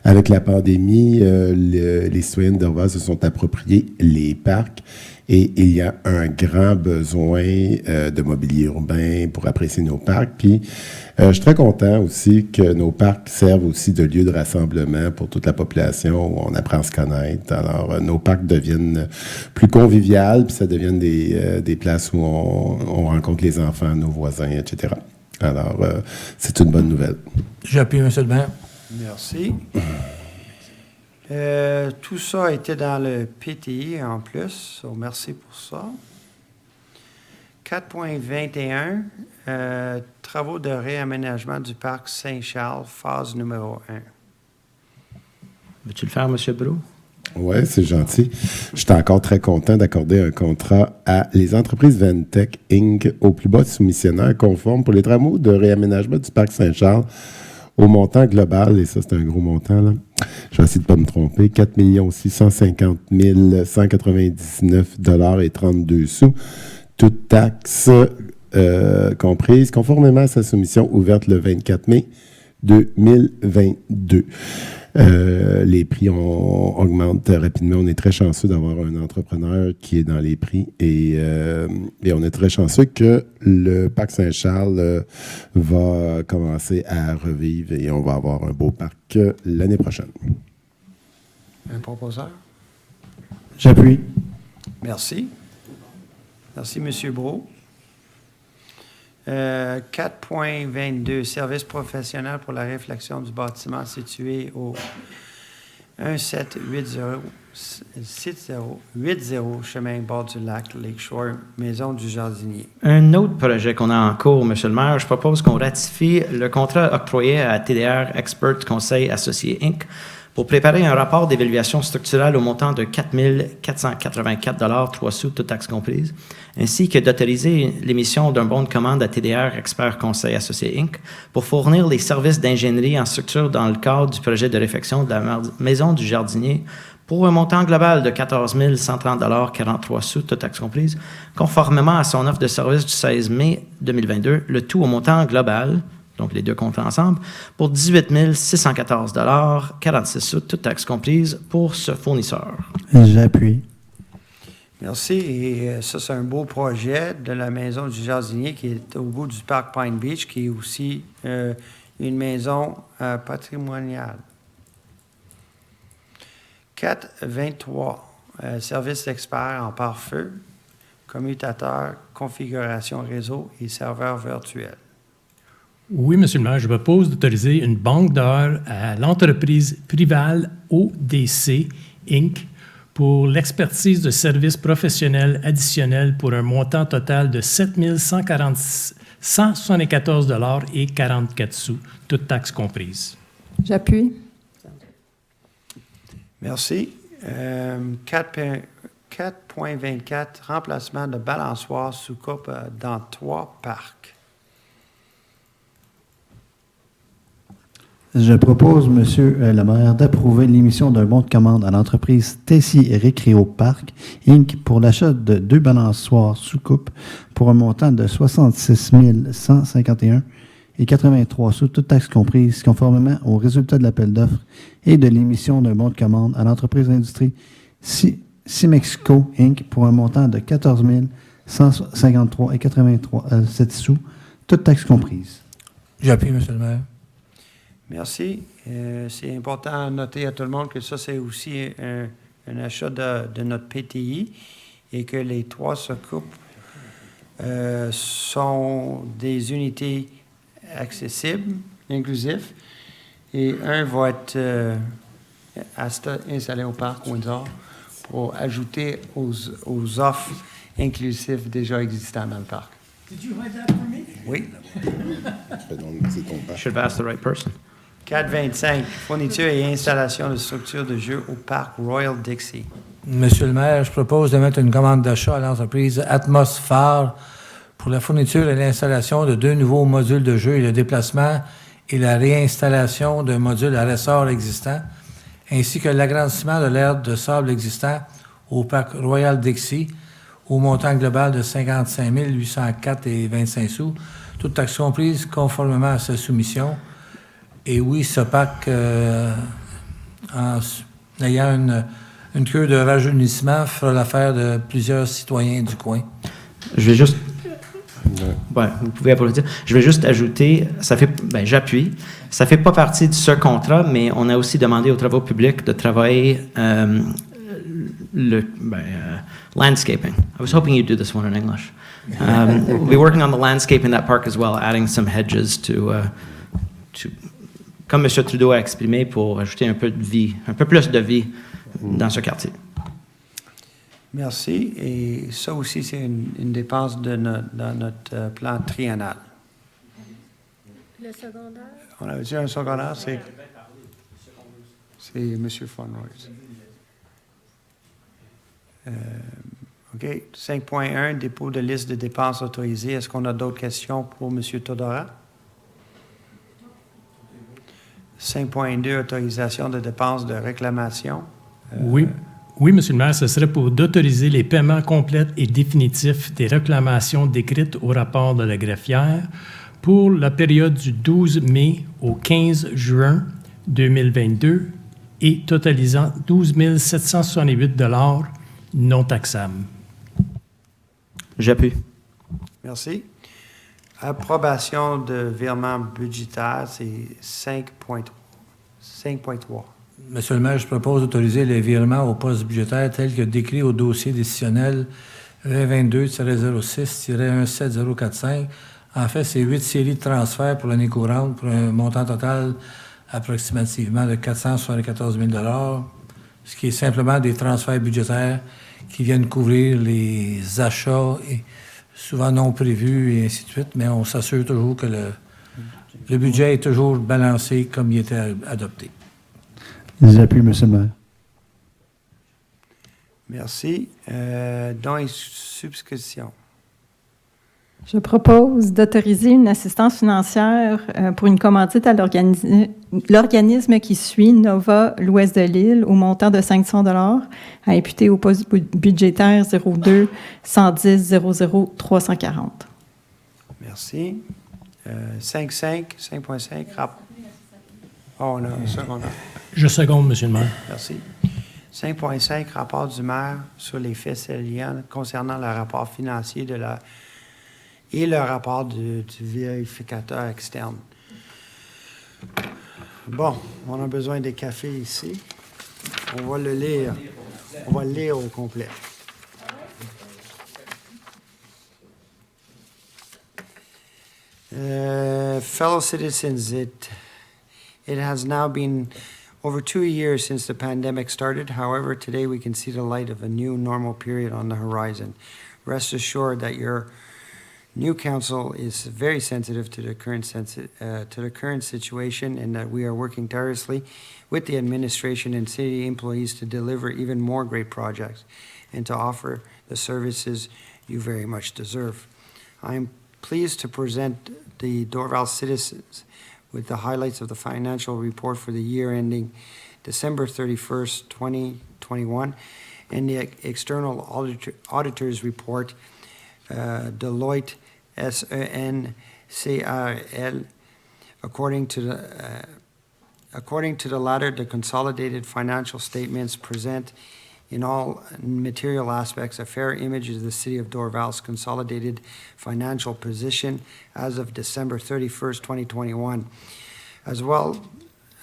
Avec la pandémie, les citoyens de Dorval se sont appropriés les parcs et il y a un grand besoin de mobilier urbain pour apprécier nos parcs. Puis, je suis très content aussi que nos parcs servent aussi de lieu de rassemblement pour toute la population où on apprend à se connaître. Alors, nos parcs deviennent plus conviviales, puis ça deviennent des places où on rencontre les enfants, nos voisins, etc. Alors, c'est une bonne nouvelle. J'appuie, Monsieur le maire. Merci. Tout ça était dans le PTI en plus. So merci pour ça. 4.21, travaux de réaménagement du parc Saint-Charles, phase numéro 1. Veux-tu le faire, M. Brou? Oui, c'est gentil. Je suis encore très content d'accorder un contrat à les entreprises Ventec Inc. au plus bas soumissionnaire conforme pour les travaux de réaménagement du parc Saint-Charles au montant global, et ça, c'est un gros montant, là. Je vais essayer de ne pas me tromper, 4 650 199 $ et 32 sous, toutes taxes comprises, conformément à sa soumission ouverte le 24 mai 2022. Les prix augmentent rapidement. On est très chanceux d'avoir un entrepreneur qui est dans les prix et on est très chanceux que le parc Saint-Charles va commencer à revivre et on va avoir un beau parc l'année prochaine. Un proposeur? J'appuie. Merci. Merci, M. Brault. 4.22, service professionnel pour la réflexion du bâtiment situé au 1780 chemin bord du lac Lakeshore, maison du jardinier. Un autre projet qu'on a en cours, M. le maire, je propose qu'on ratifie le contrat octroyé à TDR Expert Conseil Associé Inc. pour préparer un rapport d'évaluation structurelle au montant de 4 484 3 sous, toutes taxes comprises, ainsi que d'autoriser l'émission d'un bon de commande à TDR Expert Conseil Associé Inc. pour fournir les services d'ingénierie en structure dans le cadre du projet de réfection de la maison du jardinier pour un montant global de 14 130 $ 43 sous, toutes taxes comprises, conformément à son offre de service du 16 mai 2022, le tout au montant global, donc les deux contrats ensemble, pour 18 614 $ 46 sous, toutes taxes comprises, pour ce fournisseur. J'appuie. Merci. Et ça, c'est un beau projet de la maison du jardinier qui est au bout du parc Pine Beach, qui est aussi une maison patrimoniale. 4.23, service expert en pare-feu, commutateur, configuration réseau et serveur virtuel. Oui, M. le maire, je propose d'autoriser une banque d'heures à l'entreprise Prival ODC Inc. pour l'expertise de services professionnels additionnels pour un montant total de 7 174 $ et 44 sous, toutes taxes comprises. J'appuie. Merci. 4.24, remplacement de balançoire sous coupe dans 3 parcs. Je propose, Monsieur le maire, d'approuver l'émission d'un bon de commande à l'entreprise Tessier Récréo Parc, Inc. pour l'achat de 2 balançoires sous coupe pour un montant de 66 151 et 83 sous, toutes taxes comprises, conformément aux résultats de l'appel d'offres et de l'émission d'un bon de commande à l'entreprise d'industrie Simexco, Inc. pour un montant de 14 153 et 87 sous, toutes taxes comprises. J'appuie, M. le maire. Merci. C'est important de noter à tout le monde que ça, c'est aussi un achat de notre PTI et que les 3 soucoupes sont des unités accessibles, inclusives, et un va être installé au parc Windsor pour ajouter aux offres inclusives déjà existantes dans le parc. Did you write that for me? Oui. Should have asked the right person. 4.25, fourniture et installation de structures de jeu au parc Royal Dixie. Monsieur le maire, je propose de mettre une commande d'achat à l'entreprise Atmosphare pour la fourniture et l'installation de 2 nouveaux modules de jeu et le déplacement et la réinstallation d'un module à ressort existant, ainsi que l'agrandissement de l'aire de sable existant au parc Royal Dixie au montant global de 55 804 et 25 sous, toutes taxes comprises conformément à sa soumission. Et oui, ce parc, en ayant une cure de rajeunissement, fera l'affaire de plusieurs citoyens du coin. Je vais juste... Ouais, vous pouvez applaudir. Je vais juste ajouter, j'appuie. Ça ne fait pas partie de ce contrat, mais on a aussi demandé aux travaux publics de travailler landscaping. I was hoping you'd do this one in English. We'll be working on the landscape in that park as well, adding some hedges to comme M. Trudeau a exprimé, pour ajouter un peu de vie, un peu plus de vie dans ce quartier. Merci. Et ça aussi, c'est une dépense dans notre plan triennal. Le secondaire? On avait-tu un secondaire? C'est M. Fonroy. OK. 5.1, dépôt de liste de dépenses autorisées. Est-ce qu'on a d'autres questions pour M. Todora? 5.2, autorisation de dépenses de réclamation. Oui, Monsieur le maire, ce serait pour d'autoriser les paiements complets et définitifs des réclamations décrites au rapport de la greffière pour la période du 12 mai au 15 juin 2022 et totalisant 12 768 $ non taxables. J'appuie. Merci. Approbation de virement budgétaire, c'est 5.3. 5.3. Monsieur le maire, je propose d'autoriser les virements au poste budgétaire tels que décrit au dossier décisionnel 22-06-17045. En fait, c'est 8 séries de transferts pour l'année courante pour un montant total approximativement de 474 000 $, ce qui est simplement des transferts budgétaires qui viennent couvrir les achats, et souvent non prévus et ainsi de suite, mais on s'assure toujours que le budget est toujours balancé comme il était adopté. J'appuie, Monsieur le maire. Merci. Dons et subscriptions. Je propose d'autoriser une assistance financière pour une commandite à l'organisme qui suit Nova l'Ouest de l'île au montant de 500 $ à imputer au poste budgétaire 02 110 00 340. Merci. 5.5, Oh, on a un secondaire. Je seconde, Monsieur le maire. Merci. 5.5, rapport du maire sur les faits saillants concernant le rapport financier et le rapport du vérificateur externe. Bon, on a besoin des cafés ici. On va le lire. On va le lire au complet. Fellow citizens, it has now been over 2 years since the pandemic started. However, today we can see the light of a new normal period on the horizon. Rest assured that your new council is very sensitive to the current situation, and that we are working tirelessly with the administration and city employees to deliver even more great projects and to offer the services you very much deserve. I am pleased to present the Dorval citizens with the highlights of the financial report for the year ending December 31st, 2021, and the external auditor's report, Deloitte SENCRL. According to the latter, the consolidated financial statements present in all material aspects a fair image of the City of Dorval's consolidated financial position as of December 31st, 2021, as well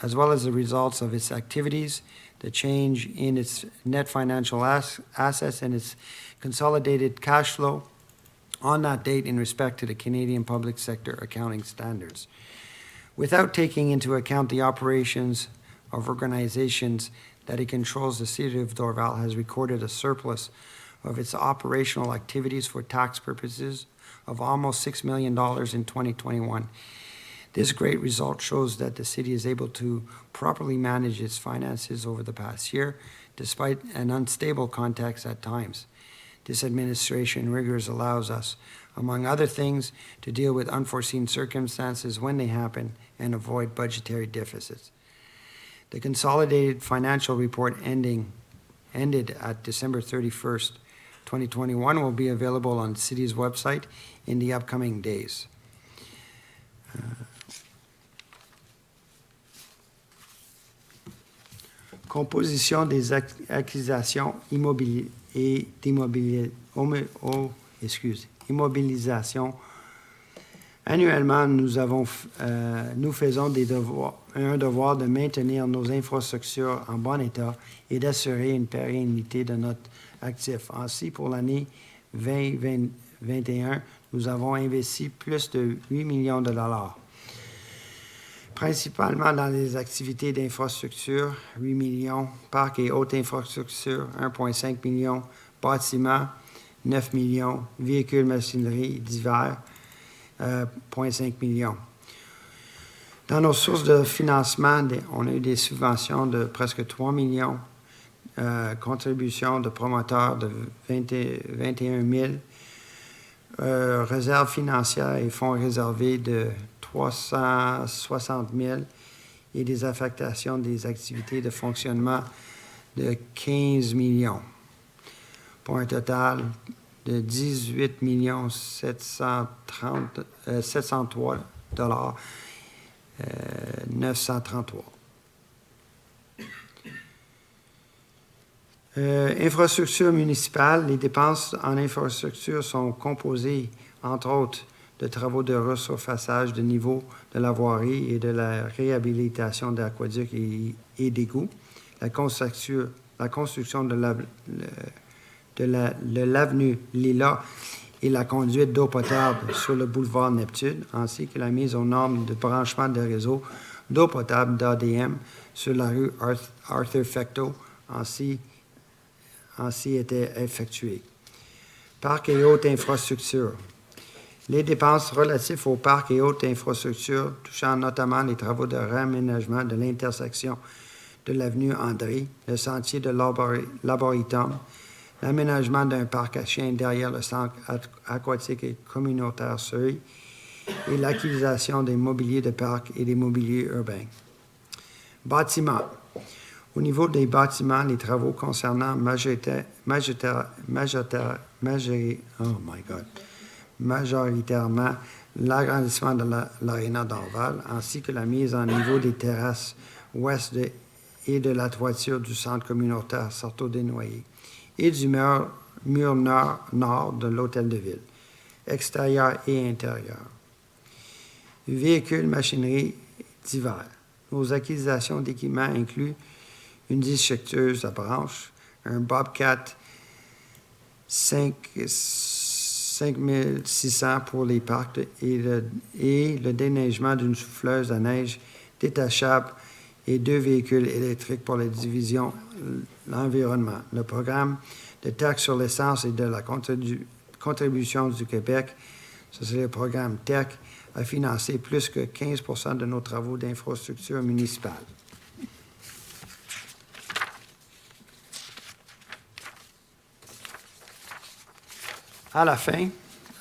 as the results of its activities, the change in its net financial assets, and its consolidated cash flow on that date in respect to the Canadian public sector accounting standards. Without taking into account the operations of organizations that it controls, the City of Dorval has recorded a surplus of its operational activities for tax purposes of almost $6 million in 2021. This great result shows that the city is able to properly manage its finances over the past year, despite an unstable context at times. This administration rigors allows us, among other things, to deal with unforeseen circumstances when they happen and avoid budgetary deficits. The consolidated financial report ended at December 31st, 2021 will be available on the city's website in the upcoming days. Composition des acquisitions immobilières et immobilisation. Annuellement, nous faisons un devoir de maintenir nos infrastructures en bon état et d'assurer une pérennité de notre actif. Ainsi, pour l'année 2021, nous avons investi plus de 8 millions de $, principalement dans les activités d'infrastructure, 8 millions, parcs et hautes infrastructures, 1,5 million, bâtiments, 9 millions, véhicules, machinerie divers, 0,5 millions. Dans nos sources de financement, on a eu des subventions de presque 3 millions, contributions de promoteurs de 21 000, réserves financières et fonds réservés de 360 000 et des affectations des activités de fonctionnement de 15 millions, pour un total de 18 703 dollars 933. Infrastructure municipale, les dépenses en infrastructure sont composées, entre autres, de travaux de resurfaçage de niveau de la voirie et de la réhabilitation d'aqueducs et d'égouts, la construction de l'avenue Lila et la conduite d'eau potable sur le boulevard Neptune, ainsi que la mise aux normes de branchement de réseau d'eau potable d'ADM sur la rue Arthur Fecteau, ainsi était effectuée. Parcs et hautes infrastructures. Les dépenses relatives aux parcs et hautes infrastructures, touchant notamment les travaux de réaménagement de l'intersection de l'avenue André, le sentier de l'Arboretum, l'aménagement d'un parc à chiens derrière le centre aquatique et communautaire Surrey et l'acquisition des mobiliers de parc et des mobiliers urbains. Bâtiments. Au niveau des bâtiments, les travaux concernant majoritairement l'agrandissement de l'aréna d'Orval, ainsi que la mise en niveau des terrasses ouest et de la toiture du centre communautaire Sarteau-des-Noyers et du mur nord de l'hôtel de ville, extérieur et intérieur. Véhicules, machinerie divers. Nos acquisitions d'équipements incluent une disjecteuse à branches, un Bobcat 5600 pour les parcs et le déneigement d'une souffleuse à neige détachable et 2 véhicules électriques pour la division l'environnement. Le programme de taxe sur l'essence et de la contribution du Québec, ça c'est le programme TEC, a financé plus que 15 % de nos travaux d'infrastructure municipale. À la fin,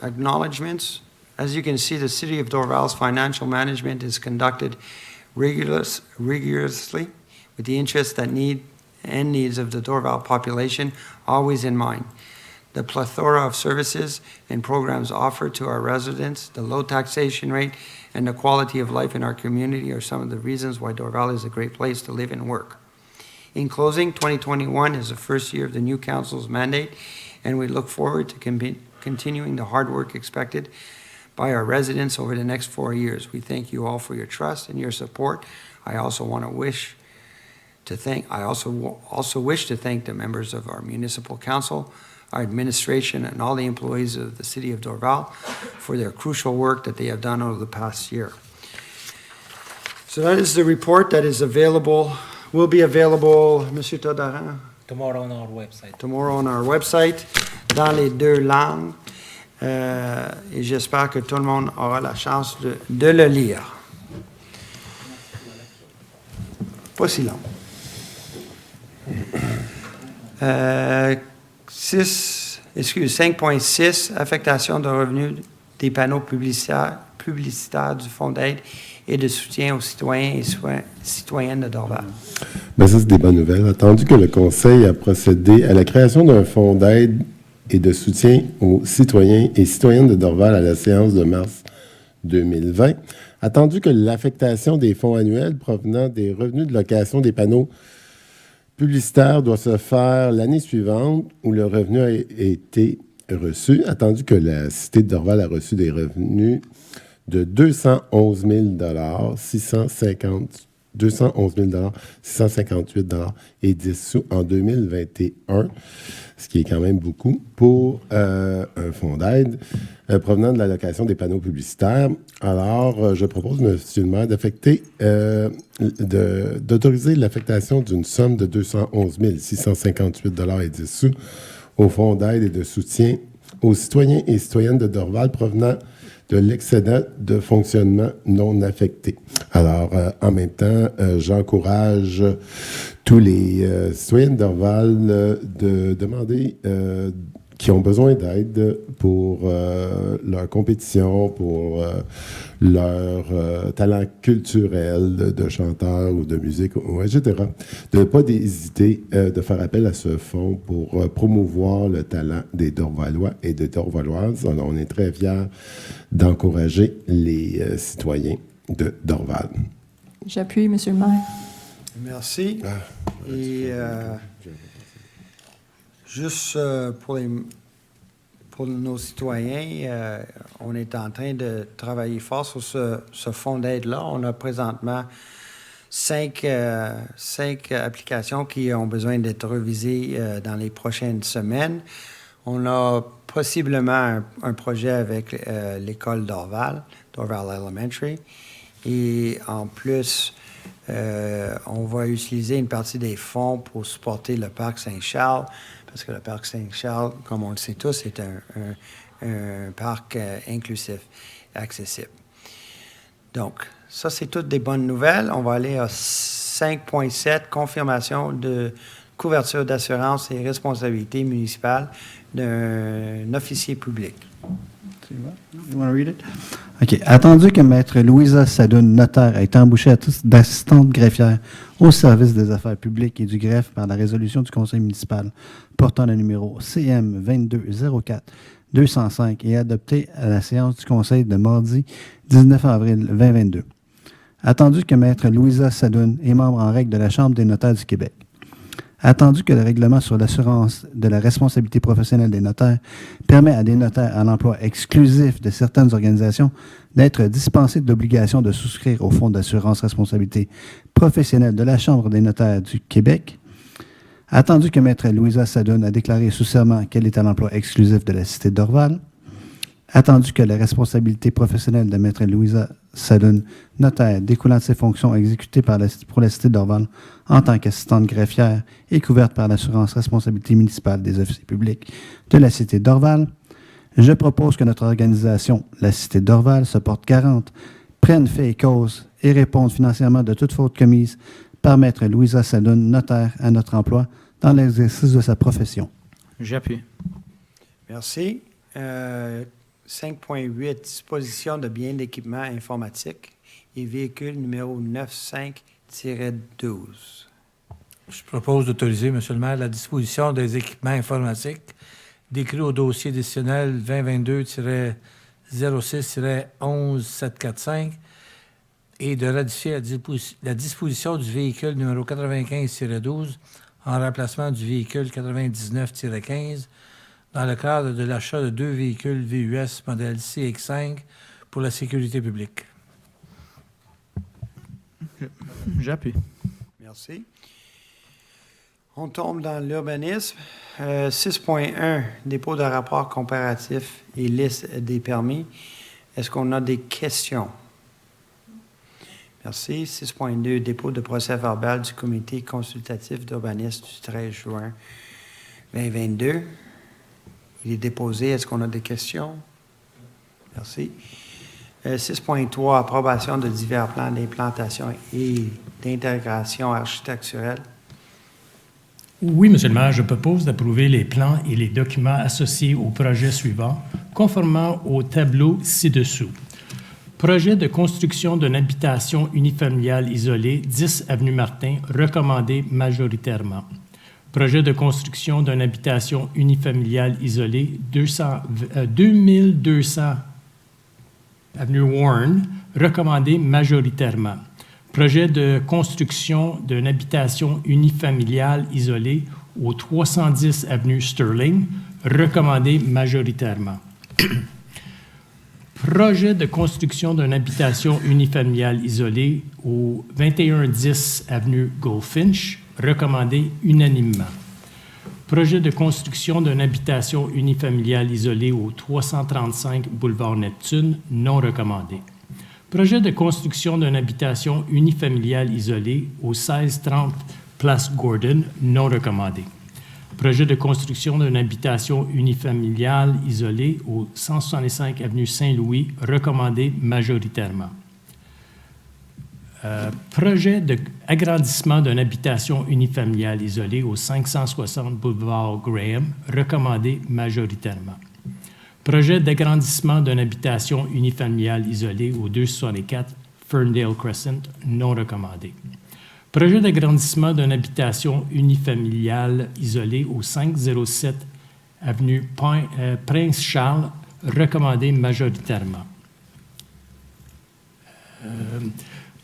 acknowledgements. As you can see, the City of Dorval's financial management is conducted rigorously with the interests and needs of the Dorval population always in mind. The plethora of services and programs offered to our residents, the low taxation rate, and the quality of life in our community are some of the reasons why Dorval is a great place to live and work. In closing, 2021 is the first year of the new council's mandate, and we look forward to continuing the hard work expected by our residents over the next 4 years. We thank you all for your trust and your support. I also wish to thank the members of our municipal council, our administration, and all the employees of the City of Dorval for their crucial work that they have done over the past year. So that is the report that is available, will be available, Monsieur Todaran? Tomorrow on our website. Tomorrow on our website, dans les 2 langues. Et j'espère que tout le monde aura la chance de le lire. Pas si long. 5.6, affectation de revenus des panneaux publicitaires du Fonds d'aide et de soutien aux citoyens et citoyennes de Dorval. Bien, ça, c'est des bonnes nouvelles. Attendu que le Conseil a procédé à la création d'un fonds d'aide et de soutien aux citoyens et citoyennes de Dorval à la séance de mars 2020, attendu que l'affectation des fonds annuels provenant des revenus de location des panneaux publicitaire doit se faire l'année suivante où le revenu a été reçu, attendu que la Cité de Dorval a reçu des revenus de 211 658 et 10 sous en 2021, ce qui est quand même beaucoup pour un fonds d'aide provenant de l'allocation des panneaux publicitaires. Alors, je propose, monsieur le maire, d'autoriser l'affectation d'une somme de 211 658 et 10 sous au fonds d'aide et de soutien aux citoyens et citoyennes de Dorval provenant de l'excédent de fonctionnement non affecté. Alors, en même temps, j'encourage tous les citoyens de Dorval de demander qui ont besoin d'aide pour leur compétition, pour leur talent culturel de chanteur ou de musique, etc. De ne pas hésiter de faire appel à ce fonds pour promouvoir le talent des Dorvalois et des Dorvaloises. Alors, on est très fiers d'encourager les citoyens de Dorval. J'appuie, Monsieur le maire. Merci. Et juste pour nos citoyens, on est en train de travailler fort sur ce fonds d'aide-là. On a présentement cinq applications qui ont besoin d'être revisées dans les prochaines semaines. On a possiblement un projet avec l'école Dorval Elementary. Et en plus, on va utiliser une partie des fonds pour supporter le parc Saint-Charles, parce que le parc Saint-Charles, comme on le sait tous, est un parc inclusif, accessible. Donc, ça, c'est toutes des bonnes nouvelles. On va aller à 5.7, confirmation de couverture d'assurance et responsabilité municipale d'un officier public. You want to read it? OK. Attendu que Maître Louisa Sadoun, notaire, ait embauché à titre d'assistante greffière au service des affaires publiques et du greffe par la résolution du conseil municipal portant le numéro CM 2204-205 et adopté à la séance du conseil de mardi 19 avril 2022. Attendu que Maître Louisa Sadoun est membre en règle de la Chambre des notaires du Québec. Attendu que le règlement sur l'assurance de la responsabilité professionnelle des notaires permet à des notaires à l'emploi exclusif de certaines organisations d'être dispensés de l'obligation de souscrire au Fonds d'assurance responsabilité professionnelle de la Chambre des notaires du Québec. Attendu que Maître Louisa Sadoun a déclaré sous serment qu'elle est à l'emploi exclusif de la Cité d'Orval. Attendu que la responsabilité professionnelle de Maître Louisa Sadoun, notaire, découlant de ses fonctions exécutées pour la Cité d'Orval en tant qu'assistante greffière est couverte par l'assurance responsabilité municipale des officiers publics de la Cité d'Orval, je propose que notre organisation, la Cité d'Orval, se porte garante, prenne fait et cause et réponde financièrement de toute faute commise par Maître Louisa Sadoun, notaire, à notre emploi dans l'exercice de sa profession. J'appuie. Merci. 5.8, disposition de biens d'équipement informatique et véhicule numéro 95-12. Je propose d'autoriser, M. le maire, la disposition des équipements informatiques décrits au dossier décisionnel 2022-06-11745 et de ratifier la disposition du véhicule numéro 95-12 en remplacement du véhicule 99-15 dans le cadre de l'achat de 2 véhicules VUS modèle CX5 pour la sécurité publique. J'appuie. Merci. On tombe dans l'urbanisme. 6.1, dépôt de rapport comparatif et liste des permis. Est-ce qu'on a des questions? Merci. 6.2, dépôt de procès-verbal du comité consultatif d'urbanisme du 13 juin 2022. Il est déposé. Est-ce qu'on a des questions? Merci. 6.3, approbation de divers plans d'implantation et d'intégration architecturelle. Oui, Monsieur le maire, je propose d'approuver les plans et les documents associés au projet suivant, conformément au tableau ci-dessous. Projet de construction d'une habitation unifamiliale isolée, 10 avenue Martin, recommandé majoritairement. Projet de construction d'une habitation unifamiliale isolée, 2200 avenue Warren, recommandé majoritairement. Projet de construction d'une habitation unifamiliale isolée au 310 avenue Sterling, recommandé majoritairement. Projet de construction d'une habitation unifamiliale isolée au 2110 avenue Goldfinch, recommandé unanimement. Projet de construction d'une habitation unifamiliale isolée au 335 boulevard Neptune, non recommandé. Projet de construction d'une habitation unifamiliale isolée au 1630 place Gordon, non recommandé. Projet de construction d'une habitation unifamiliale isolée au 165 avenue Saint-Louis, recommandé majoritairement. Projet d'agrandissement d'une habitation unifamiliale isolée au 560 boulevard Graham, recommandé majoritairement. Projet d'agrandissement d'une habitation unifamiliale isolée au 264 Ferndale Crescent, non recommandé. Projet d'agrandissement d'une habitation unifamiliale isolée au 507 avenue Prince-Charles, recommandé majoritairement.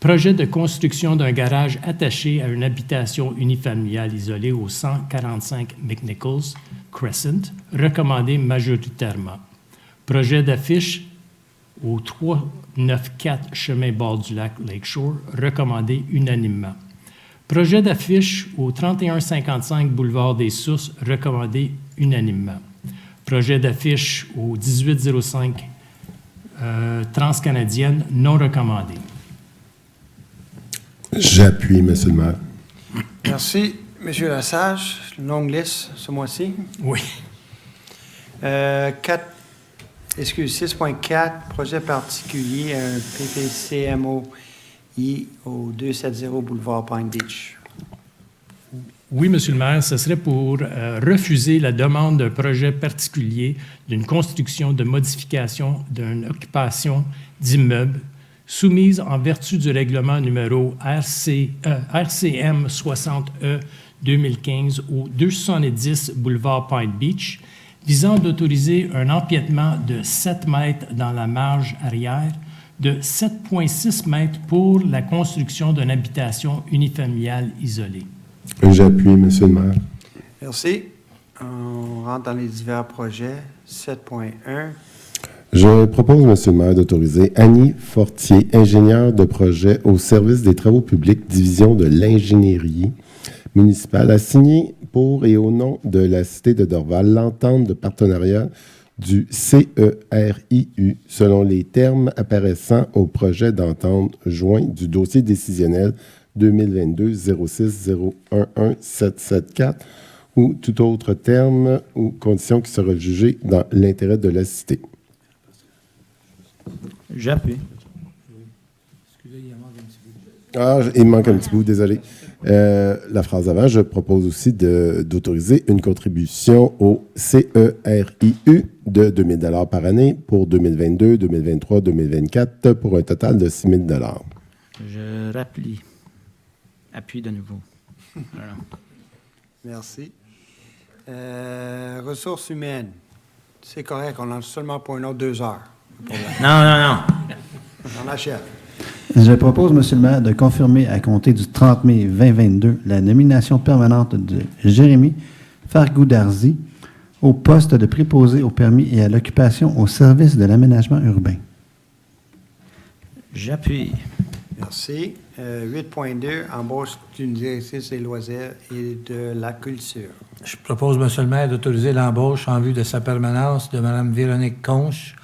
Projet de construction d'un garage attaché à une habitation unifamiliale isolée au 145 McNichols Crescent, recommandé majoritairement. Projet d'affiche au 394 chemin bord du lac Lakeshore, recommandé unanimement. Projet d'affiche au 3155 boulevard des Sources, recommandé unanimement. Projet d'affiche au 1805 Transcanadienne, non recommandé. J'appuie, Monsieur le maire. Merci, Monsieur Lassage. Longue liste ce mois-ci. Oui. 6.4, projet particulier à un PPCMOI au 270 boulevard Pine Beach. Oui, Monsieur le maire, ce serait pour refuser la demande d'un projet particulier d'une construction de modification d'une occupation d'immeuble soumise en vertu du règlement numéro RCM 60E 2015 au 270 boulevard Pine Beach, visant d'autoriser un empiètement de 7 mètres dans la marge arrière, de 7,6 mètres pour la construction d'une habitation unifamiliale isolée. J'appuie, Monsieur le maire. Merci. On rentre dans les divers projets. 7.1. Je propose, Monsieur le maire, d'autoriser Annie Fortier, ingénieure de projet au service des travaux publics, division de l'ingénierie municipale, à signer pour et au nom de la Cité de Dorval l'entente de partenariat du CERIU selon les termes apparaissant au projet d'entente joint du dossier décisionnel 2022-06-011-774 ou tout autre terme ou condition qui sera jugée dans l'intérêt de la Cité. J'appuie. Ah, il manque un petit bout, désolé. La phrase avant, je propose aussi d'autoriser une contribution au CERIU de 2 000 $ par année pour 2022, 2023, 2024 pour un total de 6 000 $. Je rapplie. Appuie de nouveau. Voilà. Merci. Ressources humaines. C'est correct, on en a seulement pour une autre 2 heures. Non. On achève. Je propose, Monsieur le maire, de confirmer à compter du 30 mai 2022 la nomination permanente de Jérémy Fargoudarzi au poste de préposé au permis et à l'occupation au service de l'aménagement urbain. J'appuie. Merci. 8.2, embauche d'une directrice des loisirs et de la culture. Je propose, Monsieur le maire, d'autoriser l'embauche en vue de sa permanence de Mme Véronique Conche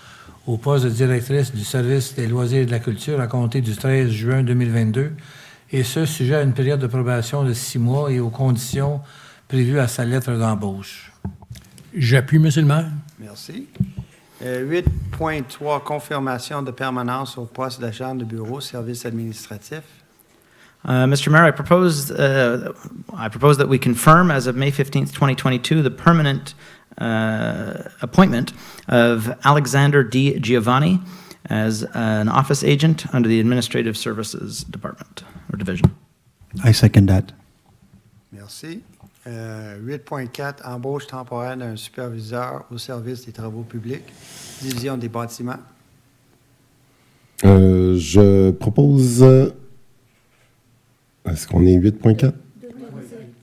au poste de directrice du service des loisirs et de la culture à compter du 13 juin 2022, et ce, sujet à une période de probation de 6 mois et aux conditions prévues à sa lettre d'embauche. J'appuie, Monsieur le maire. Merci. 8.3, confirmation de permanence au poste d'agent de bureau, service administratif. Mr. Mayor, I propose that we confirm as of May 15th, 2022, the permanent appointment of Alexander D. Giovanni as an office agent under the Administrative Services Department or Division. I second that. Merci. 8.4, embauche temporaire d'un superviseur au service des travaux publics, division des bâtiments. Je propose... Est-ce qu'on est 8.4?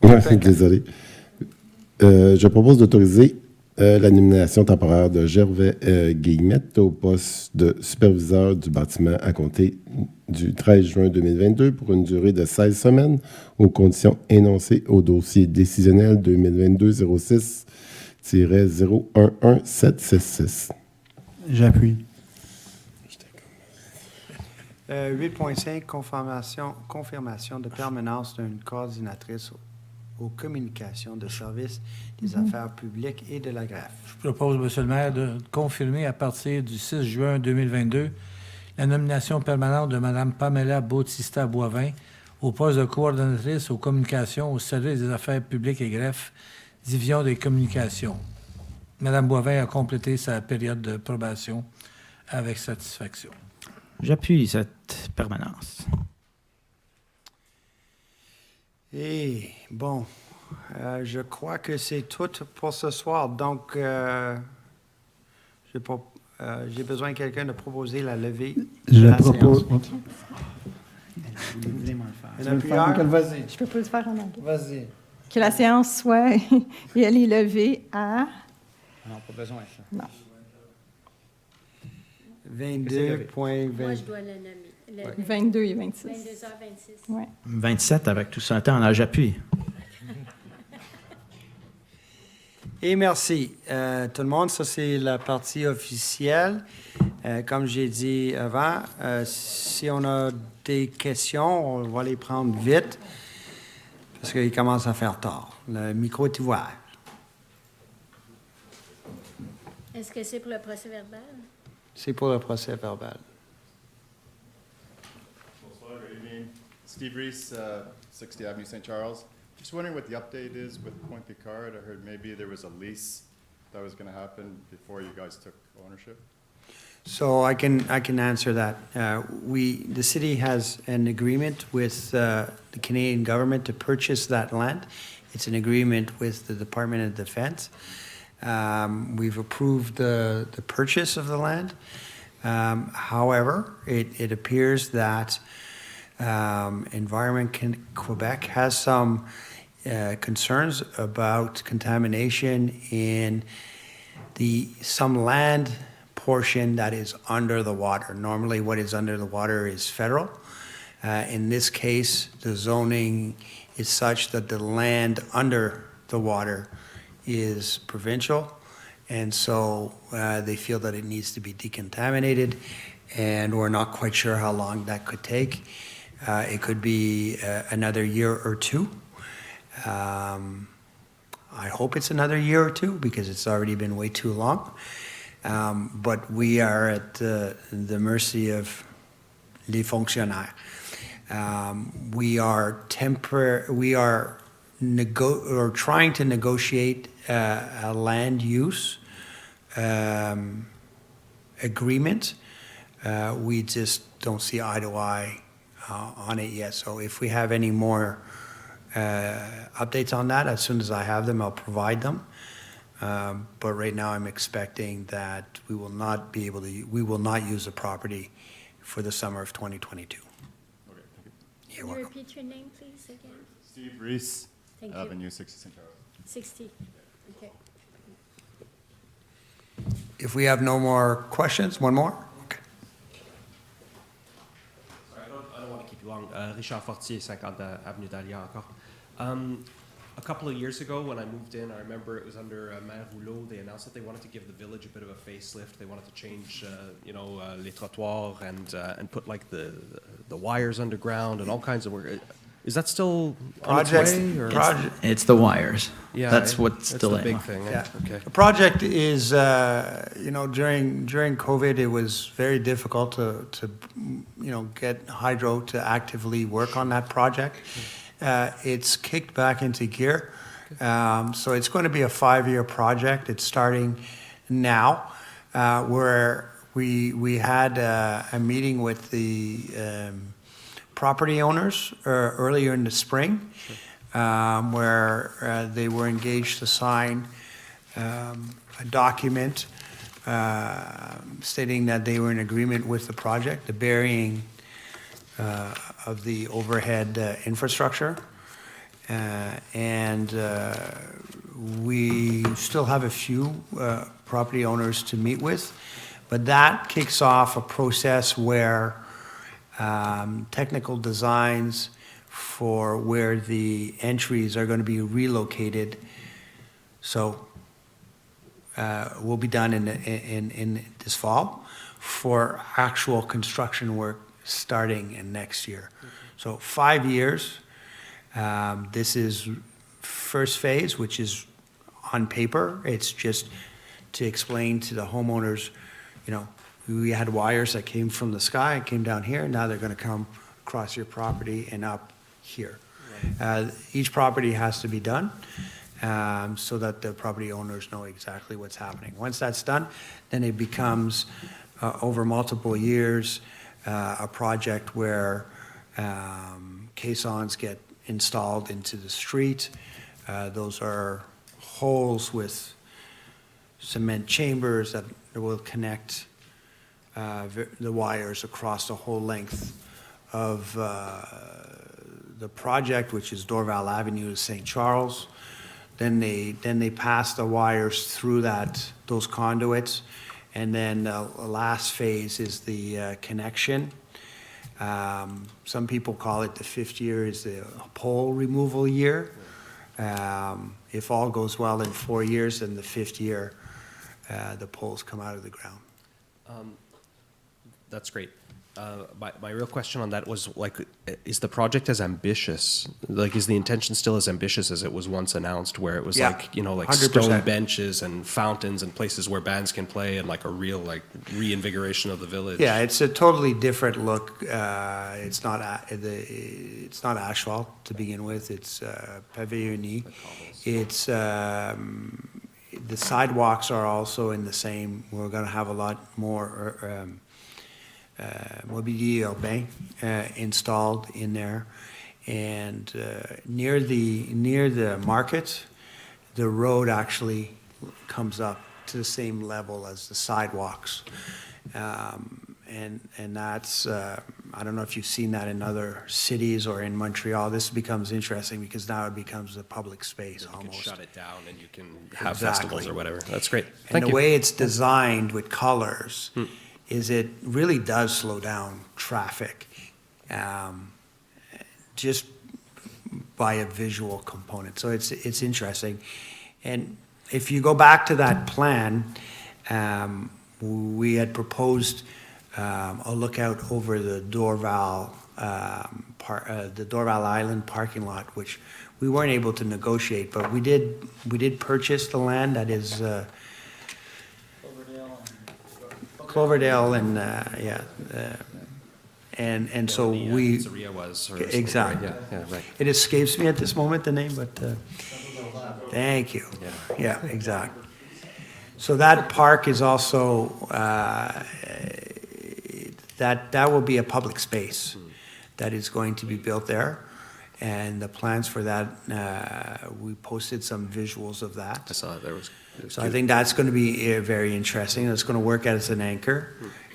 Oui, désolé. Je propose d'autoriser la nomination temporaire de Gervais Guillemette au poste de superviseur du bâtiment à compter du 13 juin 2022 pour une durée de 16 semaines aux conditions énoncées au dossier décisionnel 2022-06-011-766. J'appuie. 8.5, confirmation de permanence d'une coordinatrice aux communications de services des affaires publiques et de la greffe. Je propose, Monsieur le maire, de confirmer à partir du 6 juin 2022 la nomination permanente de Mme Pamela Bautista-Boivin au poste de coordonnatrice aux communications au service des affaires publiques et greffes, division des communications. Mme Boivin a complété sa période de probation avec satisfaction. J'appuie cette permanence. Et bon, je crois que c'est tout pour ce soir. Donc, j'ai besoin de quelqu'un de proposer la levée de Je la propose. séance. Tu veux le faire, Michael? Vas-y. Je peux pas le faire en anglais. Vas-y. Que la séance soit et elle est levée à... Non, pas besoin. Non. 22.20. Moi, je dois le nommer. 22 et 26. 22h26. Ouais. 27 avec tout ça temps, j'appuie. Et merci tout le monde. Ça, c'est la partie officielle. Comme j'ai dit avant, si on a des questions, on va les prendre vite parce qu'il commence à faire tard. Le micro est ouvert. Est-ce que c'est pour le procès verbal? C'est pour le procès verbal. Bonsoir, good evening. Steve Reese, 60 Avenue, St. Charles. Just wondering what the update is with Point Picard. I heard maybe there was a lease that was going to happen before you guys took ownership. So I can answer that. The city has an agreement with the Canadian government to purchase that land. It's an agreement with the Department of Defense. We've approved the purchase of the land. However, it appears that Environment Quebec has some concerns about contamination in some land portion that is under the water. Normally, what is under the water is federal. In this case, the zoning is such that the land under the water is provincial, and so they feel that it needs to be decontaminated, and we're not quite sure how long that could take. It could be another year or two. I hope it's another year or two because it's already been way too long. But we are at the mercy of les fonctionnaires. We are trying to negotiate a land use agreement. We just don't see eye to eye on it yet. So if we have any more updates on that, as soon as I have them, I'll provide them. But right now, I'm expecting that we will not use the property for the summer of 2022. Okay, thank you. You're Can you welcome. repeat your name, please, again? Steve Reese, Thank you. Avenue 60, St. Charles. 60. Okay. If we have no more questions, one more? Okay. I don't want to keep you long. Richard Fortier, 50 Avenue Dahlia encore. A couple of years ago when I moved in, I remember it was under Maire Rouleau. They announced that they wanted to give the village a bit of a facelift. They wanted to change, les trottoirs and put like the wires underground and all kinds of work. Is that still on its way? Or? It's the wires. Yeah, That's what's that's still the in. big thing. Yeah. Okay. The project is, during COVID, it was very difficult to get Hydro to actively work on that project. It's kicked back into gear. So it's going to be a 5-year project. It's starting now, where we had a meeting with the property owners earlier in the spring, where they were engaged to sign a document stating that they were in agreement with the project, the burying of the overhead infrastructure. And we still have a few property owners to meet with, but that kicks off a process where technical designs for where the entries are going to be relocated. So will be done in this fall for actual construction work starting in next year. So 5 years. This is first phase, which is on paper. It's just to explain to the homeowners, you know, we had wires that came from the sky, came down here, now they're going to come across your property and up here. Each property has to be done so that the property owners know exactly what's happening. Once that's done, then it becomes, over multiple years, a project where caissons get installed into the street. Those are holes with cement chambers that will connect the wires across the whole length of the project, which is Dorval Avenue to St. Charles. Then they pass the wires through those conduits, and then the last phase is the connection. Some people call it the fifth year is the pole removal year. If all goes well in 4 years, then the fifth year, the poles come out of the ground. That's great. My real question on that was, like, is the project as ambitious? Like, is the intention still as ambitious as it was once announced, where it was like, you know, like 100%. stone benches and fountains and places where bands can play and like a real like reinvigoration of the village? Yeah, it's a totally different look. It's not asphalt to begin with. It's pavé uni. It's the sidewalks are also in the same. We're going to have a lot more mobilier urbain installed in there, and near the market, the road actually comes up to the same level as the sidewalks, and that's I don't know if you've seen that in other cities or in Montreal. This becomes interesting because now it becomes a public space almost. You can shut it down and you can have Exactly. festivals or whatever. That's great. And Thank the you. way it's designed with colors is it really does slow down traffic, just by a visual component. So it's interesting. And if you go back to that plan, we had proposed a lookout over the Dorval Island parking lot, which we weren't able to negotiate, but we did purchase the land that is Cloverdale and and so we Pizzeria was, or exactly. yeah, right. It escapes me at this moment, the name, but thank you. Yeah, exactly. So that park is also that will be a public space that is going to be built there, and the plans for that we posted some visuals of that. I saw it. There was. So I think that's going to be very interesting. It's going to work as an anchor.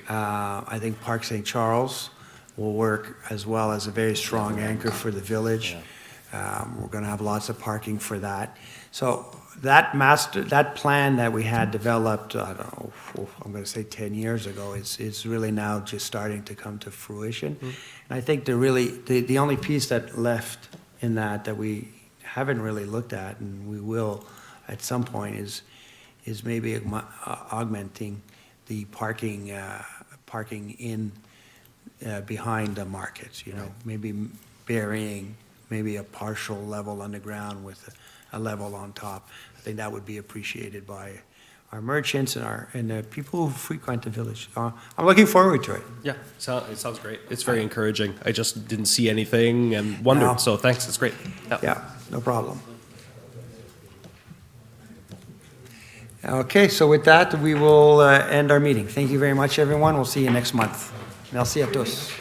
I think Park St. Charles will work as well as a very strong anchor for the village. We're going to have lots of parking for that. So that plan that we had developed, I don't know, I'm going to say 10 years ago, is really now just starting to come to fruition. And I think the only piece that left in that we haven't really looked at, and we will at some point, is maybe augmenting the parking in behind the markets, you know, maybe burying maybe a partial level underground with a level on top. I think that would be appreciated by our merchants and the people who frequent the village. I'm looking forward to it. Yeah, it sounds great. It's very encouraging. I just didn't see anything and wondered, No. so thanks, it's great. Yeah, no problem. Okay, so with that, we will end our meeting. Thank you very much, everyone. We'll see you next month. Merci à tous.